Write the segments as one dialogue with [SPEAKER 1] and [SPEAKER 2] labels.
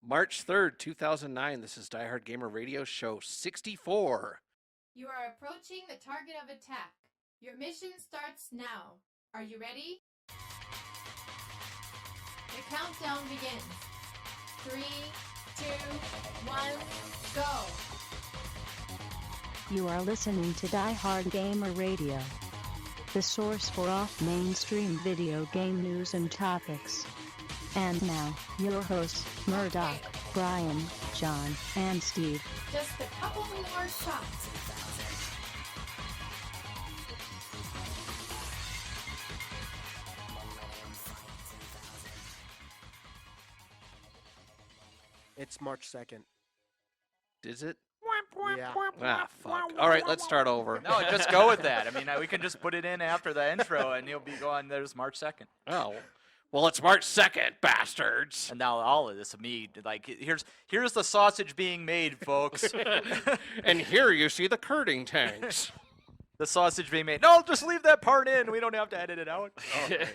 [SPEAKER 1] March 3rd, 2009. This is Diehard Gamer Radio Show 64.
[SPEAKER 2] You are approaching the target of attack. Your mission starts now. Are you ready? The countdown begins. 3, 2, 1, go!
[SPEAKER 3] You are listening to Diehard Gamer Radio, the source for off-mainstream video game news and topics. And now, your hosts, Murdock, Brian, John, and Steve.
[SPEAKER 2] Just a couple more shots.
[SPEAKER 4] It's March 2nd.
[SPEAKER 1] Is it?
[SPEAKER 4] Yeah.
[SPEAKER 1] Ah, fuck. All right, let's start over.
[SPEAKER 5] No, just go with that. I mean, we can just put it in after the intro, and you'll be going, there's March 2nd.
[SPEAKER 1] Oh, well, it's March 2nd, bastards.
[SPEAKER 5] And now all of this, me, like, here's the sausage being made, folks.
[SPEAKER 1] And here you see the curding tanks.
[SPEAKER 5] The sausage being made. No, just leave that part in. We don't have to edit it out.
[SPEAKER 1] All right.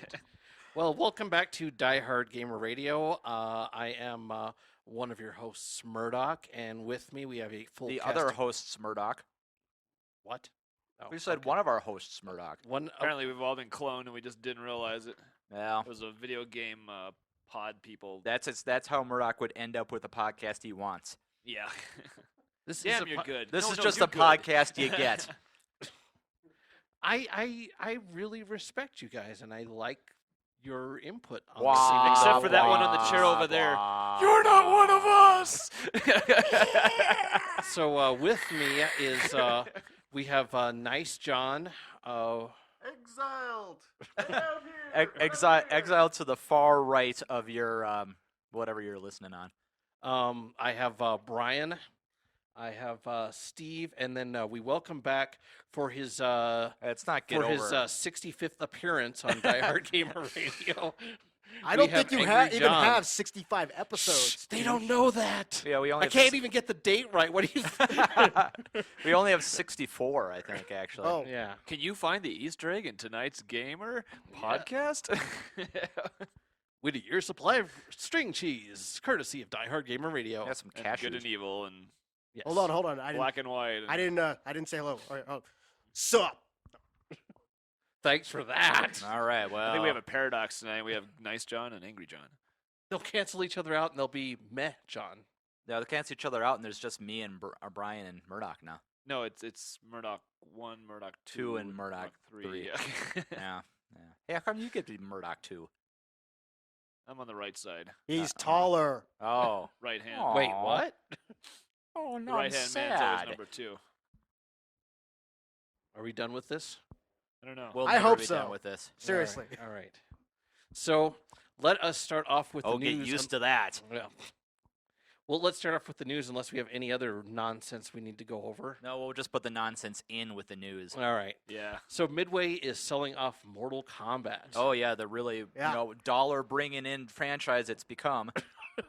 [SPEAKER 1] Well, welcome back to Diehard Gamer Radio. I am one of your hosts, Murdock, and with me we have a full
[SPEAKER 5] The
[SPEAKER 1] cast
[SPEAKER 5] other
[SPEAKER 1] of-
[SPEAKER 5] hosts, Murdock.
[SPEAKER 1] What? Oh,
[SPEAKER 5] We said
[SPEAKER 1] okay.
[SPEAKER 5] one of our hosts, Murdock.
[SPEAKER 1] One.
[SPEAKER 6] Apparently, we've all been cloned and we just didn't realize it.
[SPEAKER 5] Yeah.
[SPEAKER 6] It was a video game pod people.
[SPEAKER 5] That's how Murdock would end up with the podcast he wants.
[SPEAKER 6] Yeah.
[SPEAKER 1] This is
[SPEAKER 6] Damn,
[SPEAKER 1] a
[SPEAKER 6] you're
[SPEAKER 1] po-
[SPEAKER 6] good.
[SPEAKER 5] This
[SPEAKER 6] No,
[SPEAKER 5] is
[SPEAKER 6] no,
[SPEAKER 5] just
[SPEAKER 6] you're
[SPEAKER 5] the
[SPEAKER 6] good.
[SPEAKER 5] podcast you get.
[SPEAKER 1] I really respect you guys, and I like your input on
[SPEAKER 5] Wow.
[SPEAKER 1] this evening.
[SPEAKER 6] Except for that one on the chair over there.
[SPEAKER 5] You're not one of us.
[SPEAKER 1] So with me is we have Nice John.
[SPEAKER 7] Exiled.
[SPEAKER 5] Exiled to the far right of your whatever you're listening on.
[SPEAKER 1] I have Brian. I have Steve, and then we welcome back for his
[SPEAKER 5] It's not get
[SPEAKER 1] for his
[SPEAKER 5] over.
[SPEAKER 1] 65th appearance on Diehard Gamer Radio.
[SPEAKER 4] I don't
[SPEAKER 1] We have
[SPEAKER 4] think you
[SPEAKER 1] Angry
[SPEAKER 4] even
[SPEAKER 1] John.
[SPEAKER 4] have 65 episodes.
[SPEAKER 1] They don't know that.
[SPEAKER 5] Yeah, we only
[SPEAKER 1] I
[SPEAKER 5] have
[SPEAKER 1] can't even get the date right. What do you?
[SPEAKER 5] we only have 64, I think, actually.
[SPEAKER 4] Oh,
[SPEAKER 1] Yeah.
[SPEAKER 6] Can you find the Easter egg in tonight's Gamer podcast?
[SPEAKER 1] With a year's supply of string cheese, courtesy of Diehard Gamer Radio.
[SPEAKER 5] Got some
[SPEAKER 6] And
[SPEAKER 5] cashews.
[SPEAKER 6] good and evil and
[SPEAKER 1] Yes.
[SPEAKER 4] hold on.
[SPEAKER 6] black and white. And
[SPEAKER 4] I didn't say hello. All right, oh. Sup?
[SPEAKER 1] Thanks for that.
[SPEAKER 5] All right, well.
[SPEAKER 6] I think we have a paradox tonight. We have Nice John and Angry John.
[SPEAKER 1] They'll cancel each other out, and they'll be meh, John.
[SPEAKER 5] Yeah, they cancel each other out, and there's just me and Brian and Murdoch now.
[SPEAKER 6] No, it's Murdoch 1, Murdoch 2,
[SPEAKER 5] Two and Murdoch
[SPEAKER 6] 3.
[SPEAKER 5] three.
[SPEAKER 6] Yeah.
[SPEAKER 5] Yeah. Hey, how come you get to be Murdoch too?
[SPEAKER 6] I'm on the right side.
[SPEAKER 4] He's taller.
[SPEAKER 5] Oh.
[SPEAKER 6] Right hand.
[SPEAKER 5] Aw.
[SPEAKER 1] Wait, what?
[SPEAKER 5] Oh,
[SPEAKER 6] The
[SPEAKER 5] no, I'm
[SPEAKER 6] right hand man's always
[SPEAKER 5] sad.
[SPEAKER 6] number 2.
[SPEAKER 1] Are we done with this?
[SPEAKER 6] I don't know.
[SPEAKER 5] We'll
[SPEAKER 4] I
[SPEAKER 5] never
[SPEAKER 4] hope
[SPEAKER 5] be
[SPEAKER 4] so.
[SPEAKER 5] done with this.
[SPEAKER 4] Seriously.
[SPEAKER 1] All right. So let us start off with
[SPEAKER 5] Oh,
[SPEAKER 1] the
[SPEAKER 5] get
[SPEAKER 1] news.
[SPEAKER 5] used to that.
[SPEAKER 1] Yeah. Well, let's start off with the news, unless we have any other nonsense we need to go over.
[SPEAKER 5] No, we'll just put the nonsense in with the news.
[SPEAKER 1] All right.
[SPEAKER 6] Yeah.
[SPEAKER 1] So Midway is selling off Mortal Kombat.
[SPEAKER 5] Oh yeah, the really
[SPEAKER 4] Yeah.
[SPEAKER 5] dollar bringing in franchise it's become.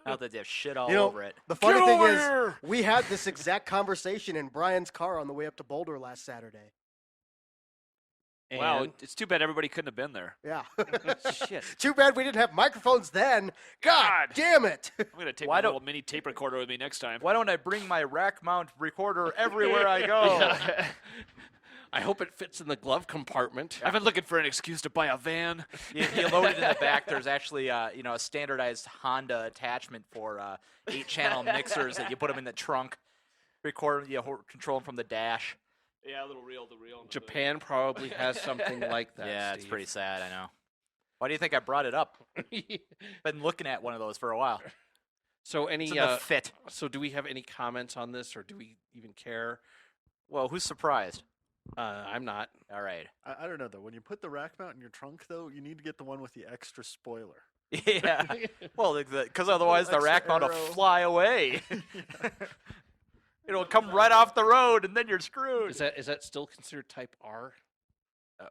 [SPEAKER 5] Now that they have shit all
[SPEAKER 4] You know,
[SPEAKER 5] over it.
[SPEAKER 4] The funny thing
[SPEAKER 1] over
[SPEAKER 4] is,
[SPEAKER 1] here!
[SPEAKER 4] we had this exact conversation in Brian's car on the way up to Boulder last Saturday.
[SPEAKER 1] And
[SPEAKER 6] Wow, it's too bad everybody couldn't have been there.
[SPEAKER 4] Yeah.
[SPEAKER 5] Shit.
[SPEAKER 4] Too bad we didn't have microphones then. God damn it.
[SPEAKER 6] I'm going to take
[SPEAKER 5] Why
[SPEAKER 6] my
[SPEAKER 5] don't-
[SPEAKER 6] little mini tape recorder with me next time.
[SPEAKER 5] Why don't I bring my rack mount recorder everywhere I go?
[SPEAKER 1] I hope it fits in the glove compartment.
[SPEAKER 6] I've been looking for an excuse to buy a van.
[SPEAKER 5] You load it in the back. There's actually a standardized Honda attachment for 8-channel mixers that you put them in the trunk, record, control them from the dash.
[SPEAKER 6] Yeah, a little reel to reel.
[SPEAKER 1] Japan probably has something like that.
[SPEAKER 5] Yeah, it's
[SPEAKER 1] Steve.
[SPEAKER 5] pretty sad. I know. Why do you think I brought it up? Been looking at one of those for a while.
[SPEAKER 1] So any
[SPEAKER 5] It's in the fit.
[SPEAKER 1] so do we have any comments on this, or do we even care?
[SPEAKER 5] Well, who's surprised?
[SPEAKER 1] I'm not.
[SPEAKER 5] All right.
[SPEAKER 7] I don't know though. When you put the rack mount in your trunk, though, you need to get the one with the extra spoiler.
[SPEAKER 5] Yeah. Well, because otherwise the
[SPEAKER 7] Extra
[SPEAKER 5] rack mount will
[SPEAKER 7] arrow.
[SPEAKER 5] fly away. It'll come right off the road, and then you're screwed.
[SPEAKER 1] Is that still considered Type R?
[SPEAKER 5] Huh?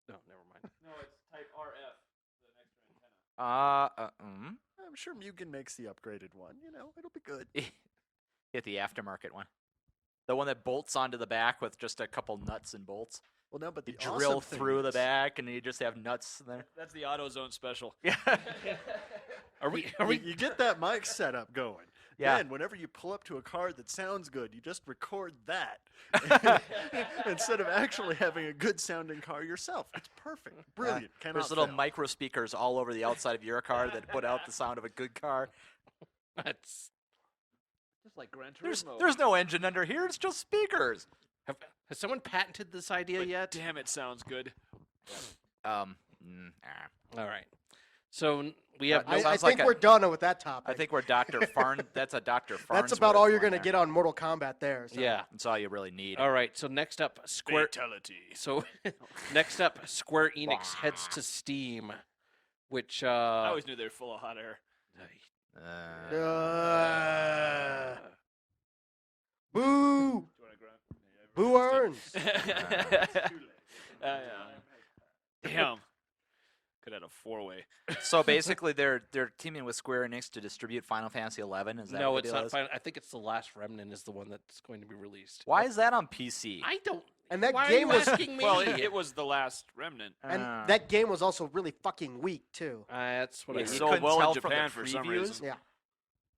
[SPEAKER 1] No, never mind.
[SPEAKER 6] No, it's type RF, the extra antenna.
[SPEAKER 7] I'm sure Mugen makes the upgraded one. You know, it'll be good.
[SPEAKER 5] Get the aftermarket one. The one that bolts onto the back with just a couple nuts and bolts.
[SPEAKER 7] Well, no, but
[SPEAKER 5] You
[SPEAKER 7] the
[SPEAKER 5] drill
[SPEAKER 7] awesome thing
[SPEAKER 5] through the
[SPEAKER 7] is-
[SPEAKER 5] back, and you just have nuts in there.
[SPEAKER 6] That's the AutoZone special.
[SPEAKER 5] Yeah.
[SPEAKER 1] Are we?
[SPEAKER 7] You get that mic setup going.
[SPEAKER 5] Yeah.
[SPEAKER 7] Then, whenever you pull up to a car that sounds good, you just record that instead of actually having a good sounding car yourself. It's perfect, brilliant. Cannot
[SPEAKER 5] There's little
[SPEAKER 7] fail.
[SPEAKER 5] micro speakers all over the outside of your car that put out the sound of a good car.
[SPEAKER 1] That's,
[SPEAKER 6] Just like Gran
[SPEAKER 5] There's
[SPEAKER 6] Turismo.
[SPEAKER 5] no engine under here. It's just speakers.
[SPEAKER 1] has someone patented this idea
[SPEAKER 6] But
[SPEAKER 1] yet?
[SPEAKER 6] Damn, it sounds good.
[SPEAKER 1] All right. So we have.
[SPEAKER 5] That
[SPEAKER 1] No,
[SPEAKER 4] I
[SPEAKER 5] sounds
[SPEAKER 4] think
[SPEAKER 5] like
[SPEAKER 4] we're done with that topic.
[SPEAKER 5] I think we're Dr. Farn. That's a Dr. Farnsworth.
[SPEAKER 4] that's about all you're
[SPEAKER 5] going
[SPEAKER 4] gonna get on Mortal Kombat there. So.
[SPEAKER 1] yeah.
[SPEAKER 5] That's all you really need.
[SPEAKER 1] All right. So next up, Square.
[SPEAKER 6] Fatality.
[SPEAKER 1] So next up, Square Enix heads to Steam, which
[SPEAKER 6] I always knew they were full of hot air.
[SPEAKER 4] Boo!
[SPEAKER 6] Do you want to grunt?
[SPEAKER 4] Boo earns.
[SPEAKER 6] Damn. Could have had a four-way.
[SPEAKER 5] So basically, they're teaming with Square Enix to distribute Final Fantasy 11. Is that
[SPEAKER 1] no,
[SPEAKER 5] what the
[SPEAKER 1] it's
[SPEAKER 5] deal
[SPEAKER 1] not.
[SPEAKER 5] is?
[SPEAKER 1] Final. I think it's the Last Remnant is the one that's going to be released.
[SPEAKER 5] Why is that on PC?
[SPEAKER 1] I don't.
[SPEAKER 4] And that
[SPEAKER 1] Why
[SPEAKER 4] game
[SPEAKER 1] are you
[SPEAKER 4] was
[SPEAKER 1] asking me?
[SPEAKER 6] Well, it was the last remnant.
[SPEAKER 4] and
[SPEAKER 5] Ah.
[SPEAKER 4] that game was also really fucking weak too.
[SPEAKER 1] That's what
[SPEAKER 5] Yeah,
[SPEAKER 1] I
[SPEAKER 6] It
[SPEAKER 5] you
[SPEAKER 1] heard.
[SPEAKER 6] sold
[SPEAKER 5] couldn't
[SPEAKER 6] well
[SPEAKER 5] tell
[SPEAKER 6] in
[SPEAKER 5] from the
[SPEAKER 6] Japan for some
[SPEAKER 5] previews?
[SPEAKER 6] reason.
[SPEAKER 4] Yeah.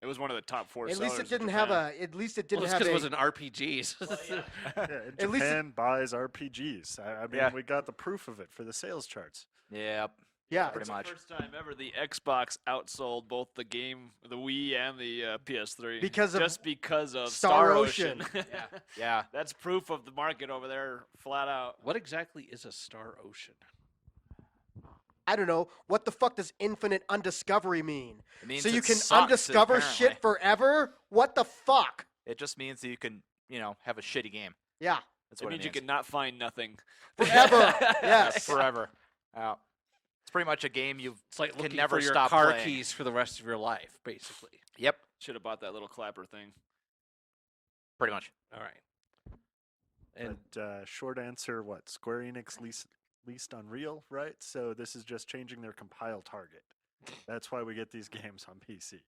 [SPEAKER 6] It was one of the top four
[SPEAKER 4] At
[SPEAKER 6] sellers
[SPEAKER 4] least it
[SPEAKER 6] in
[SPEAKER 4] didn't have
[SPEAKER 6] Japan.
[SPEAKER 4] a. At least it
[SPEAKER 1] Well,
[SPEAKER 4] didn't
[SPEAKER 1] just
[SPEAKER 4] have
[SPEAKER 1] because
[SPEAKER 4] a.
[SPEAKER 1] it was an RPGs.
[SPEAKER 7] Yeah,
[SPEAKER 4] At least
[SPEAKER 7] Japan buys RPGs. I mean,
[SPEAKER 5] Yeah.
[SPEAKER 7] we got the proof of it for the sales charts.
[SPEAKER 5] Yep.
[SPEAKER 4] Yeah.
[SPEAKER 5] Pretty
[SPEAKER 6] It's
[SPEAKER 5] much.
[SPEAKER 6] the first time ever the Xbox outsold both the game, the Wii, and the PS3
[SPEAKER 4] Because of
[SPEAKER 6] just because of
[SPEAKER 4] Star
[SPEAKER 6] Star
[SPEAKER 4] Ocean.
[SPEAKER 6] Ocean.
[SPEAKER 5] Yeah.
[SPEAKER 6] That's proof of the market over there, flat out.
[SPEAKER 1] What exactly is a Star Ocean?
[SPEAKER 4] I don't know. What the fuck does infinite undiscovery mean?
[SPEAKER 5] It means
[SPEAKER 4] So you
[SPEAKER 5] it
[SPEAKER 4] can
[SPEAKER 5] sucks,
[SPEAKER 4] undiscover
[SPEAKER 5] apparently.
[SPEAKER 4] shit forever? What the fuck?
[SPEAKER 5] It just means that you can, have a shitty game.
[SPEAKER 4] Yeah.
[SPEAKER 5] That's
[SPEAKER 6] It
[SPEAKER 5] what
[SPEAKER 6] means
[SPEAKER 5] it
[SPEAKER 6] you can not find nothing.
[SPEAKER 4] Forever. Yes.
[SPEAKER 5] Forever. Yeah. It's pretty much a game you
[SPEAKER 1] It's like
[SPEAKER 5] can
[SPEAKER 1] looking
[SPEAKER 5] never
[SPEAKER 1] for your
[SPEAKER 5] stop
[SPEAKER 1] car
[SPEAKER 5] playing.
[SPEAKER 1] keys for the rest of your life, basically.
[SPEAKER 5] Yep.
[SPEAKER 6] Should have bought that little clapper thing.
[SPEAKER 5] Pretty much.
[SPEAKER 1] All right. And
[SPEAKER 7] But short answer, what? Square Enix leased Unreal, right? So this is just changing their compile target. That's why we get these games on PC.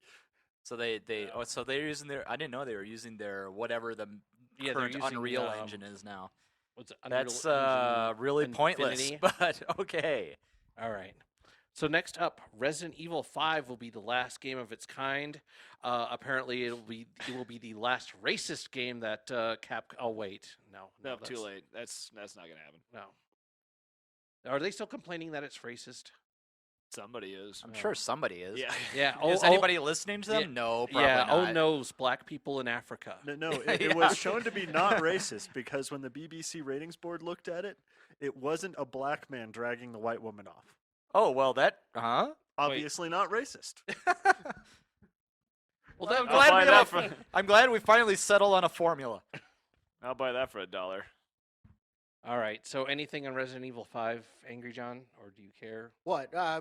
[SPEAKER 5] So so they're using their. I didn't know they were using their whatever the
[SPEAKER 1] Yeah, they're
[SPEAKER 5] current
[SPEAKER 1] using,
[SPEAKER 5] Unreal engine is now.
[SPEAKER 1] what's it, Unreal
[SPEAKER 5] That's
[SPEAKER 1] Engine
[SPEAKER 5] really pointless,
[SPEAKER 1] Infinity?
[SPEAKER 5] but okay.
[SPEAKER 1] All right. So next up, Resident Evil 5 will be the last game of its kind. Apparently, it will be the last racist game that Oh wait, no,
[SPEAKER 6] No,
[SPEAKER 1] that's,
[SPEAKER 6] too late. That's not gonna happen.
[SPEAKER 1] No. Are they still complaining that it's racist?
[SPEAKER 6] Somebody is.
[SPEAKER 5] I'm sure somebody is.
[SPEAKER 6] Yeah.
[SPEAKER 1] Yeah.
[SPEAKER 5] Is anybody listening to them?
[SPEAKER 1] yeah,
[SPEAKER 5] No, probably
[SPEAKER 1] yeah.
[SPEAKER 5] not.
[SPEAKER 1] Oh no's, black people in Africa.
[SPEAKER 7] No, it
[SPEAKER 5] Yeah.
[SPEAKER 7] was shown to be not racist because when the BBC ratings board looked at it, it wasn't a black man dragging the white woman off.
[SPEAKER 5] Oh well, that
[SPEAKER 7] Obviously not racist.
[SPEAKER 1] Well,
[SPEAKER 5] I'm
[SPEAKER 1] that,
[SPEAKER 6] I'll buy that for.
[SPEAKER 5] I'm glad we finally settled on a formula.
[SPEAKER 6] I'll buy that for $1.
[SPEAKER 1] all right. So anything on Resident Evil 5, Angry John, or do you care?
[SPEAKER 4] What? I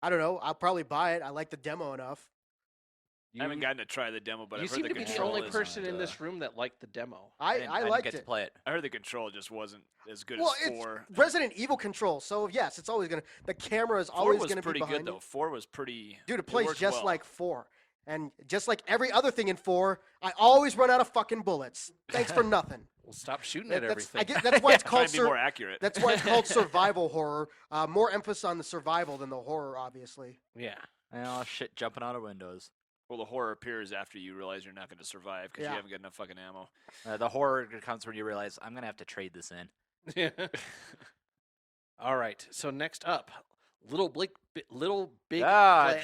[SPEAKER 4] don't know. I'll probably buy it. I like the demo enough.
[SPEAKER 1] You,
[SPEAKER 6] I haven't gotten to try the demo, but
[SPEAKER 1] you
[SPEAKER 6] I've heard
[SPEAKER 1] seem
[SPEAKER 6] the
[SPEAKER 1] to be the
[SPEAKER 6] control
[SPEAKER 1] only
[SPEAKER 6] is-
[SPEAKER 1] person in this room that liked the demo.
[SPEAKER 4] I
[SPEAKER 5] didn't
[SPEAKER 4] liked
[SPEAKER 5] get to
[SPEAKER 4] it.
[SPEAKER 5] play it.
[SPEAKER 6] I heard the control just wasn't as good
[SPEAKER 4] Well,
[SPEAKER 6] as
[SPEAKER 4] it's
[SPEAKER 6] 4.
[SPEAKER 4] Resident Evil control. So yes, it's always gonna. The camera is
[SPEAKER 6] 4
[SPEAKER 4] always
[SPEAKER 6] was
[SPEAKER 4] gonna be
[SPEAKER 6] pretty
[SPEAKER 4] behind
[SPEAKER 6] good
[SPEAKER 4] you.
[SPEAKER 6] though. 4 was pretty.
[SPEAKER 4] Dude, it plays
[SPEAKER 6] worked
[SPEAKER 4] just
[SPEAKER 6] well.
[SPEAKER 4] like 4. And just like every other thing in 4, I always run out of fucking bullets. Thanks for nothing.
[SPEAKER 1] Well, stop shooting at
[SPEAKER 4] That's,
[SPEAKER 1] everything.
[SPEAKER 4] that's why it's
[SPEAKER 6] Try
[SPEAKER 4] called
[SPEAKER 6] and be more accurate.
[SPEAKER 4] that's why it's called survival horror. More emphasis on the survival than the horror, obviously.
[SPEAKER 1] Yeah.
[SPEAKER 5] Oh shit, jumping out of windows.
[SPEAKER 6] Well, the horror appears after you realize you're not going to survive because
[SPEAKER 4] Yeah.
[SPEAKER 6] you haven't got enough fucking ammo.
[SPEAKER 5] The horror comes when you realize I'm gonna have to trade this in.
[SPEAKER 1] All right. So next up, Little Big
[SPEAKER 5] Try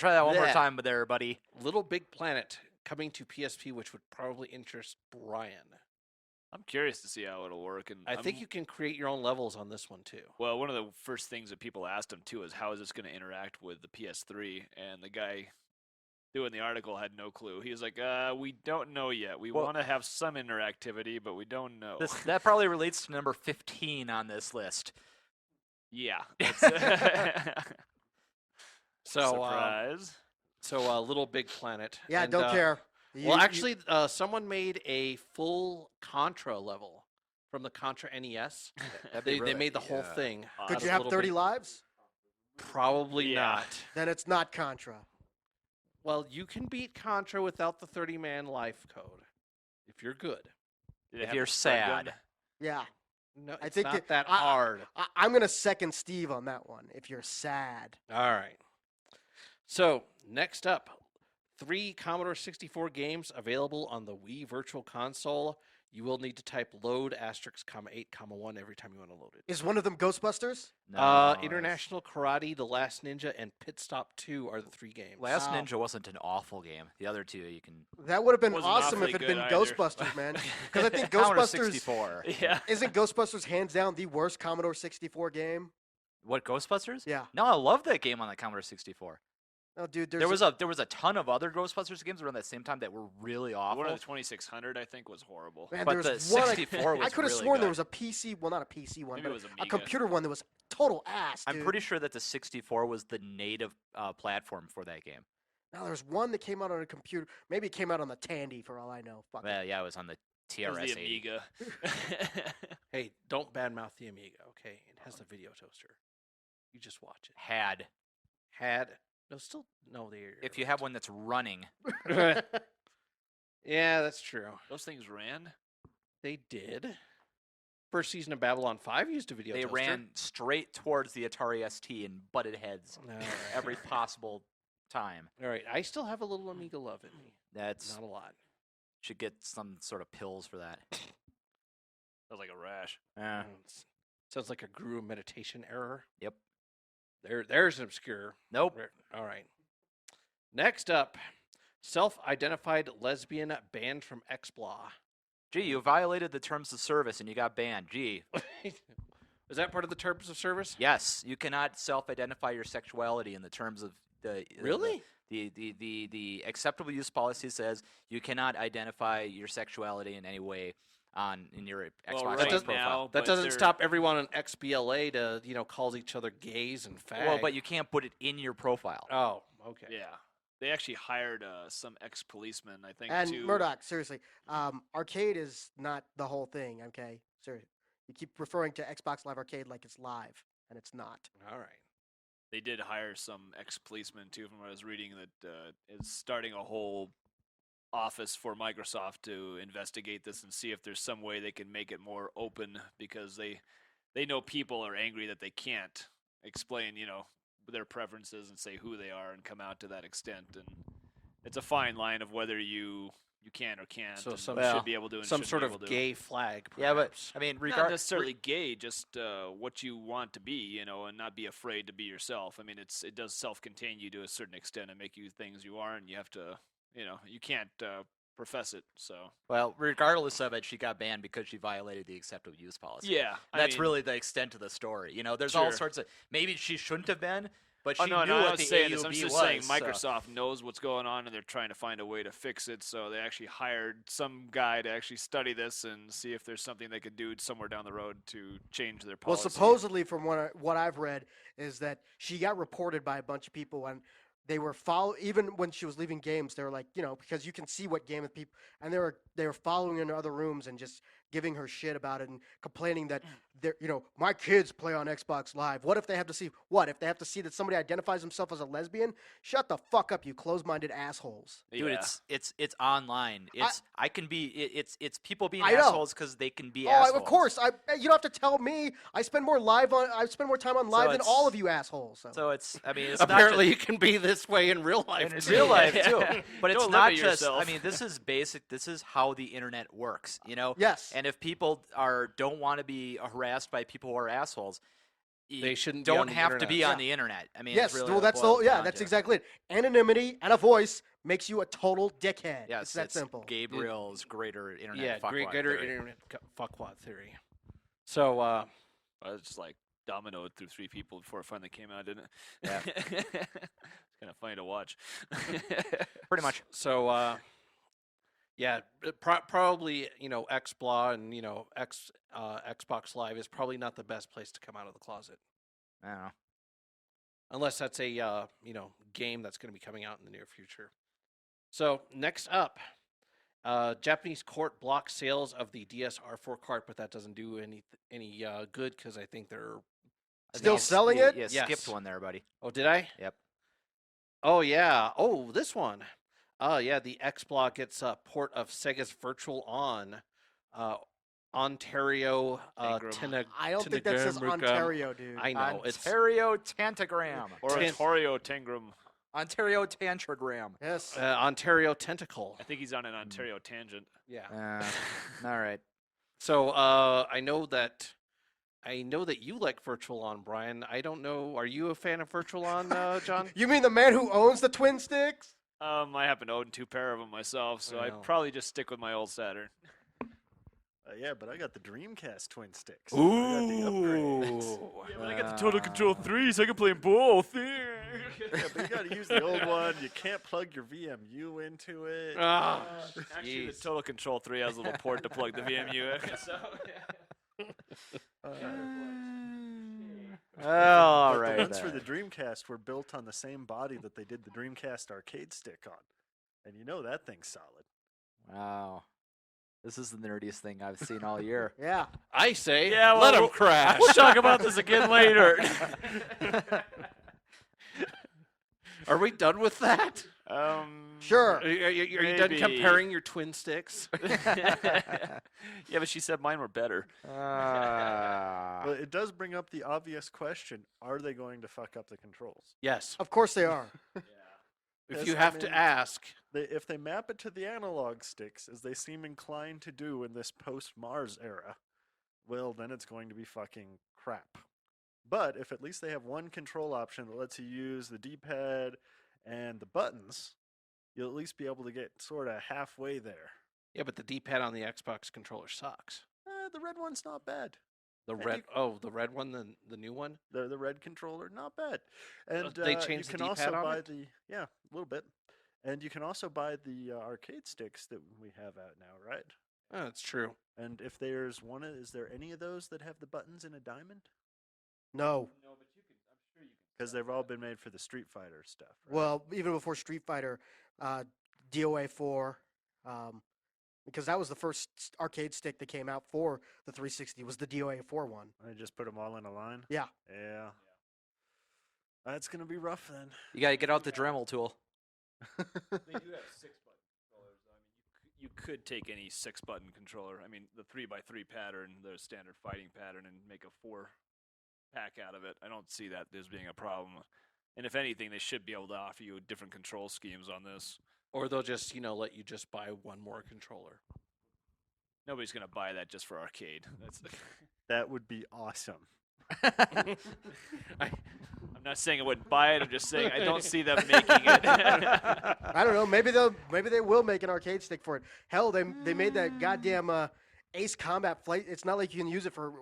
[SPEAKER 5] that one more
[SPEAKER 1] bleh.
[SPEAKER 5] time, there, buddy.
[SPEAKER 1] Little Big Planet coming to PSP, which would probably interest Brian.
[SPEAKER 6] I'm curious to see how it'll work, and
[SPEAKER 1] I think you can create your own levels on this one too.
[SPEAKER 6] Well, one of the first things that people asked him too is how is this going to interact with the PS3, and the guy doing the article had no clue. He was like, "We don't know yet. We
[SPEAKER 5] Well-
[SPEAKER 6] want to have some interactivity, but we don't know."
[SPEAKER 5] That probably relates to number 15 on this list.
[SPEAKER 6] Yeah.
[SPEAKER 1] So,
[SPEAKER 6] Surprise.
[SPEAKER 1] Little Big Planet.
[SPEAKER 4] Yeah,
[SPEAKER 1] And,
[SPEAKER 4] don't care.
[SPEAKER 1] Well, actually, someone made a full Contra level from the Contra NES. They made the whole thing.
[SPEAKER 4] could
[SPEAKER 1] out
[SPEAKER 4] you
[SPEAKER 1] of
[SPEAKER 4] have
[SPEAKER 1] Little
[SPEAKER 4] 30
[SPEAKER 1] Big-
[SPEAKER 4] Lives?
[SPEAKER 1] Probably
[SPEAKER 6] Yeah.
[SPEAKER 1] not.
[SPEAKER 4] Then it's not Contra.
[SPEAKER 1] Well, you can beat Contra without the 30-man life code if you're good.
[SPEAKER 6] Did it
[SPEAKER 5] If
[SPEAKER 6] have
[SPEAKER 5] you're
[SPEAKER 6] a stun gun?
[SPEAKER 5] sad.
[SPEAKER 4] Yeah.
[SPEAKER 1] No,
[SPEAKER 4] I
[SPEAKER 1] it's
[SPEAKER 4] think
[SPEAKER 1] not
[SPEAKER 4] it-
[SPEAKER 1] that
[SPEAKER 4] I-
[SPEAKER 1] hard.
[SPEAKER 4] I'm going to second Steve on that one, if you're sad.
[SPEAKER 1] All right. So next up, 3 Commodore 64 games available on the Wii Virtual Console. You will need to type load asterisk comma 8 comma 1 every time you want to load it.
[SPEAKER 4] Is one of them Ghostbusters?
[SPEAKER 5] No,
[SPEAKER 1] International Karate, The Last Ninja, and Pit Stop 2 are the 3 games.
[SPEAKER 5] Last
[SPEAKER 4] Wow.
[SPEAKER 5] Ninja wasn't an awful game. The other two you can.
[SPEAKER 4] That would have been
[SPEAKER 6] Wasn't
[SPEAKER 4] awesome if
[SPEAKER 6] awfully
[SPEAKER 4] it'd been
[SPEAKER 6] good either.
[SPEAKER 4] Ghostbusters, man. Because I think
[SPEAKER 5] Commodore
[SPEAKER 4] Ghostbusters
[SPEAKER 5] 64.
[SPEAKER 6] Yeah.
[SPEAKER 4] isn't Ghostbusters hands down the worst Commodore 64 game.
[SPEAKER 5] What, Ghostbusters?
[SPEAKER 4] Yeah.
[SPEAKER 5] No, I love that game on the Commodore 64.
[SPEAKER 4] No, dude.
[SPEAKER 5] There was a ton of other Ghostbusters games around that same time that were really awful.
[SPEAKER 6] One of the 2600, I think, was horrible.
[SPEAKER 4] Man,
[SPEAKER 5] but
[SPEAKER 4] there
[SPEAKER 5] the
[SPEAKER 4] was one.
[SPEAKER 5] 64 was
[SPEAKER 4] I could have
[SPEAKER 5] really
[SPEAKER 4] sworn
[SPEAKER 5] good.
[SPEAKER 4] there was a PC. Well, not a PC one,
[SPEAKER 6] Maybe
[SPEAKER 4] but
[SPEAKER 6] it was
[SPEAKER 4] a
[SPEAKER 6] Amiga.
[SPEAKER 4] computer one that was total ass.
[SPEAKER 5] I'm
[SPEAKER 4] dude.
[SPEAKER 5] pretty sure that the 64 was the native platform for that game.
[SPEAKER 4] Now there's one that came out on a computer. Maybe it came out on the Tandy for all I know. Fuck it.
[SPEAKER 5] Well, yeah, it was on the
[SPEAKER 6] It was
[SPEAKER 5] TRS-80.
[SPEAKER 6] the Amiga.
[SPEAKER 1] Hey, don't badmouth the Amiga, okay? It has the video toaster. You just watch it.
[SPEAKER 5] Had.
[SPEAKER 1] No, still no. They.
[SPEAKER 5] If you have one that's running,
[SPEAKER 1] Yeah, that's true.
[SPEAKER 6] Those things ran.
[SPEAKER 1] They did. First season of Babylon 5 used a video
[SPEAKER 5] they
[SPEAKER 1] toaster.
[SPEAKER 5] ran straight towards the Atari ST and butted heads
[SPEAKER 1] All right.
[SPEAKER 5] every possible time.
[SPEAKER 1] All right, I still have a little Amiga love in me.
[SPEAKER 5] That's
[SPEAKER 1] Not a lot.
[SPEAKER 5] should get some sort of pills for that.
[SPEAKER 6] That was like a rash.
[SPEAKER 5] Yeah.
[SPEAKER 1] Sounds like a Guru meditation error.
[SPEAKER 5] Yep.
[SPEAKER 1] There's an obscure.
[SPEAKER 5] Nope.
[SPEAKER 1] All right. Next up, self-identified lesbian banned from XBLA.
[SPEAKER 5] Gee, you violated the terms of service and you got banned. Gee.
[SPEAKER 1] Is that part of the terms of service?
[SPEAKER 5] Yes, you cannot self-identify your sexuality in the terms of the
[SPEAKER 1] Really?
[SPEAKER 5] The acceptable use policy says you cannot identify your sexuality in any way in your Xbox
[SPEAKER 6] Well,
[SPEAKER 5] Live
[SPEAKER 6] right
[SPEAKER 5] profile.
[SPEAKER 6] now,
[SPEAKER 1] That
[SPEAKER 6] but
[SPEAKER 1] doesn't
[SPEAKER 6] they're-
[SPEAKER 1] stop everyone on XBLA to call each other gays and fags.
[SPEAKER 5] Well, but you can't put it in your profile.
[SPEAKER 1] Oh, okay.
[SPEAKER 6] Yeah. They actually hired some ex-policemen, I think,
[SPEAKER 4] And
[SPEAKER 6] to...
[SPEAKER 4] Murdock, seriously, arcade is not the whole thing. Okay, seriously, you keep referring to Xbox Live Arcade like it's live, and it's not.
[SPEAKER 1] All right.
[SPEAKER 6] They did hire some ex-policemen, too, from what I was reading, that is starting a whole office for Microsoft to investigate this and see if there's some way they can make it more open, because they know people are angry that they can't explain, their preferences and say who they are and come out to that extent. And it's a fine line of whether you can or can't.
[SPEAKER 1] So
[SPEAKER 6] and
[SPEAKER 1] some-
[SPEAKER 6] should be able to and
[SPEAKER 1] Some
[SPEAKER 6] shouldn't
[SPEAKER 1] sort
[SPEAKER 6] be
[SPEAKER 1] of
[SPEAKER 6] able to.
[SPEAKER 1] gay flag.
[SPEAKER 5] Yeah, but
[SPEAKER 1] perhaps.
[SPEAKER 5] I mean,
[SPEAKER 6] Not necessarily gay, just what you want to be, and not be afraid to be yourself. I mean, it does self-contain you to a certain extent and make you things you aren't. You have to, you can't profess it. So
[SPEAKER 5] well, regardless of it, she got banned because she violated the acceptable use policy.
[SPEAKER 6] yeah,
[SPEAKER 5] That's really the extent of the story. There's all
[SPEAKER 6] Sure.
[SPEAKER 5] sorts of maybe she shouldn't have been, but she
[SPEAKER 6] Oh no,
[SPEAKER 5] knew
[SPEAKER 6] no,
[SPEAKER 5] what
[SPEAKER 6] I was
[SPEAKER 5] the
[SPEAKER 6] saying
[SPEAKER 5] AUB
[SPEAKER 6] this. I'm just
[SPEAKER 5] was.
[SPEAKER 6] saying
[SPEAKER 5] so-
[SPEAKER 6] Microsoft knows what's going on and they're trying to find a way to fix it. So they actually hired some guy to actually study this and see if there's something they could do somewhere down the road to change their
[SPEAKER 4] Well,
[SPEAKER 6] policy.
[SPEAKER 4] supposedly, from what I've read, is that she got reported by a bunch of people, and they were even when she was leaving games, they were like, because you can see what game of people, and they were following her into other rooms and just giving her shit about it and complaining that they're, my kids play on Xbox Live. What if they have to see that somebody identifies himself as a lesbian? Shut the fuck up, you closed-minded assholes.
[SPEAKER 5] Dude,
[SPEAKER 6] Yeah.
[SPEAKER 5] it's online. It's people being
[SPEAKER 4] I know.
[SPEAKER 5] assholes because they can be
[SPEAKER 4] Oh,
[SPEAKER 5] assholes.
[SPEAKER 4] of course. You don't have to tell me. I spend more time on live than
[SPEAKER 5] it's-
[SPEAKER 4] all of you assholes. So.
[SPEAKER 5] So it's
[SPEAKER 1] Apparently,
[SPEAKER 5] not
[SPEAKER 1] you can be this way in real life.
[SPEAKER 5] just,
[SPEAKER 1] too.
[SPEAKER 5] in real life too. But it's
[SPEAKER 6] Don't
[SPEAKER 5] not
[SPEAKER 6] limit
[SPEAKER 5] just.
[SPEAKER 6] yourself.
[SPEAKER 5] I mean, this is basic. This is how the internet works.
[SPEAKER 4] Yes.
[SPEAKER 5] And if people don't want to be harassed by people who are assholes,
[SPEAKER 1] They shouldn't be on
[SPEAKER 5] don't
[SPEAKER 1] the
[SPEAKER 5] have to
[SPEAKER 1] internet.
[SPEAKER 5] be
[SPEAKER 4] Yeah.
[SPEAKER 5] on the internet. I mean,
[SPEAKER 4] Yes,
[SPEAKER 5] it's really
[SPEAKER 4] well,
[SPEAKER 5] what it
[SPEAKER 4] that's
[SPEAKER 5] boils down
[SPEAKER 4] that's
[SPEAKER 5] to.
[SPEAKER 4] exactly it. Anonymity and a voice makes you a total dickhead.
[SPEAKER 5] Yes,
[SPEAKER 4] it's that
[SPEAKER 5] it's
[SPEAKER 4] simple.
[SPEAKER 5] Gabriel's greater internet.
[SPEAKER 1] Yeah,
[SPEAKER 5] fuckwad
[SPEAKER 1] greater
[SPEAKER 5] theory.
[SPEAKER 1] internet fuckwad theory. So,
[SPEAKER 6] I was just like dominoed through 3 people before it finally came out, didn't it?
[SPEAKER 5] Yeah.
[SPEAKER 6] It's kind of funny to watch.
[SPEAKER 5] Pretty much.
[SPEAKER 1] So, yeah, probably XBLA and Xbox Live is probably not the best place to come out of the closet,
[SPEAKER 5] I don't know.
[SPEAKER 1] unless that's a game that's going to be coming out in the near future. So next up, Japanese court blocks sales of the DSR4 cart, but that doesn't do any good because I think they're
[SPEAKER 4] Still selling it?
[SPEAKER 5] Yeah,
[SPEAKER 1] Yes.
[SPEAKER 5] skipped one there, buddy.
[SPEAKER 1] Oh, did I?
[SPEAKER 5] Yep.
[SPEAKER 1] Oh, yeah. Oh, this one. Oh, yeah. The XBLA gets a port of Sega's Virtual On, Ontario,
[SPEAKER 6] Tangram.
[SPEAKER 4] I don't think that says
[SPEAKER 1] Tanagram.
[SPEAKER 4] Ontario, dude.
[SPEAKER 1] I know. It's
[SPEAKER 5] Ontario Tantagram.
[SPEAKER 6] Or
[SPEAKER 1] Tan-
[SPEAKER 6] Oratorio Tangram.
[SPEAKER 5] Ontario Tantragram.
[SPEAKER 4] Yes.
[SPEAKER 1] Ontario Tentacle.
[SPEAKER 6] I think he's on an Ontario tangent.
[SPEAKER 1] Yeah.
[SPEAKER 5] All right.
[SPEAKER 1] So I know that you like Virtual On, Brian. I don't know. Are you a fan of Virtual On, John?
[SPEAKER 4] You mean the man who owns the twin sticks?
[SPEAKER 6] I happen to own 2 pair of them myself, so
[SPEAKER 1] Well.
[SPEAKER 6] I'd probably just stick with my old Saturn.
[SPEAKER 7] Yeah, but I got the Dreamcast twin sticks. I got the upgrades.
[SPEAKER 6] Yeah, but I got the Total Control 3, so I can play them both.
[SPEAKER 7] Yeah, but you got to use the old one. You can't plug your VMU into it.
[SPEAKER 1] Ah,
[SPEAKER 6] Actually, the
[SPEAKER 1] jeez.
[SPEAKER 6] Total Control 3 has a little port to plug the VMU in. So,
[SPEAKER 5] All
[SPEAKER 7] But
[SPEAKER 5] right.
[SPEAKER 7] the ones for
[SPEAKER 5] then.
[SPEAKER 7] the Dreamcast were built on the same body that they did the Dreamcast arcade stick on. And you know that thing's solid.
[SPEAKER 5] Wow. This is the nerdiest thing I've seen all year.
[SPEAKER 4] Yeah.
[SPEAKER 1] I say,
[SPEAKER 6] Yeah,
[SPEAKER 1] let
[SPEAKER 6] well,
[SPEAKER 1] him crash.
[SPEAKER 6] we'll talk about this again later.
[SPEAKER 1] Are we done with that?
[SPEAKER 4] Sure.
[SPEAKER 1] Are you done
[SPEAKER 6] Maybe.
[SPEAKER 1] comparing your twin sticks?
[SPEAKER 6] Yeah, but she said mine were better.
[SPEAKER 7] Well, it does bring up the obvious question, are they going to fuck up the controls?
[SPEAKER 1] Yes.
[SPEAKER 4] Of course they are.
[SPEAKER 1] If
[SPEAKER 7] Yes,
[SPEAKER 1] you
[SPEAKER 7] I
[SPEAKER 1] have to
[SPEAKER 7] mean-
[SPEAKER 1] ask,
[SPEAKER 7] If they map it to the analog sticks, as they seem inclined to do in this post-Mars era, well, then it's going to be fucking crap. But if at least they have one control option that lets you use the D-pad and the buttons, you'll at least be able to get sort of halfway there.
[SPEAKER 1] yeah, but the D-pad on the Xbox controller sucks.
[SPEAKER 7] The red one's not bad.
[SPEAKER 1] The
[SPEAKER 7] And
[SPEAKER 1] red, the red one, the new one.
[SPEAKER 7] The red controller, not bad. And
[SPEAKER 1] They
[SPEAKER 7] you
[SPEAKER 1] changed the
[SPEAKER 7] can also
[SPEAKER 1] D-pad on
[SPEAKER 7] buy
[SPEAKER 1] it?
[SPEAKER 7] a little bit. And you can also buy the arcade sticks that we have out now, right?
[SPEAKER 1] Oh, that's true.
[SPEAKER 7] And if there's one, is there any of those that have the buttons in a diamond?
[SPEAKER 4] No.
[SPEAKER 7] Because they've all been made for the Street Fighter stuff. Right?
[SPEAKER 4] Well, even before Street Fighter, DOA 4, because that was the first arcade stick that came out for the 360 was the DOA 4 one.
[SPEAKER 7] I just put them all in a line.
[SPEAKER 4] Yeah.
[SPEAKER 7] Yeah. That's gonna be rough then.
[SPEAKER 5] You got to get out the Dremel tool.
[SPEAKER 6] They do have 6-button controllers. I mean, you could take any 6-button controller. I mean, the 3x3 pattern, the standard fighting pattern, and make a 4-pack out of it. I don't see that as being a problem. And if anything, they should be able to offer you different control schemes on this.
[SPEAKER 1] Or they'll just, let you just buy one more controller.
[SPEAKER 6] Nobody's gonna buy that just for arcade. That's.
[SPEAKER 7] That would be awesome.
[SPEAKER 6] I'm not saying I wouldn't buy it. I'm just saying I don't see them making it.
[SPEAKER 4] I don't know. Maybe they will make an arcade stick for it. Hell, they made that goddamn Ace Combat Flight. It's not like you can use it for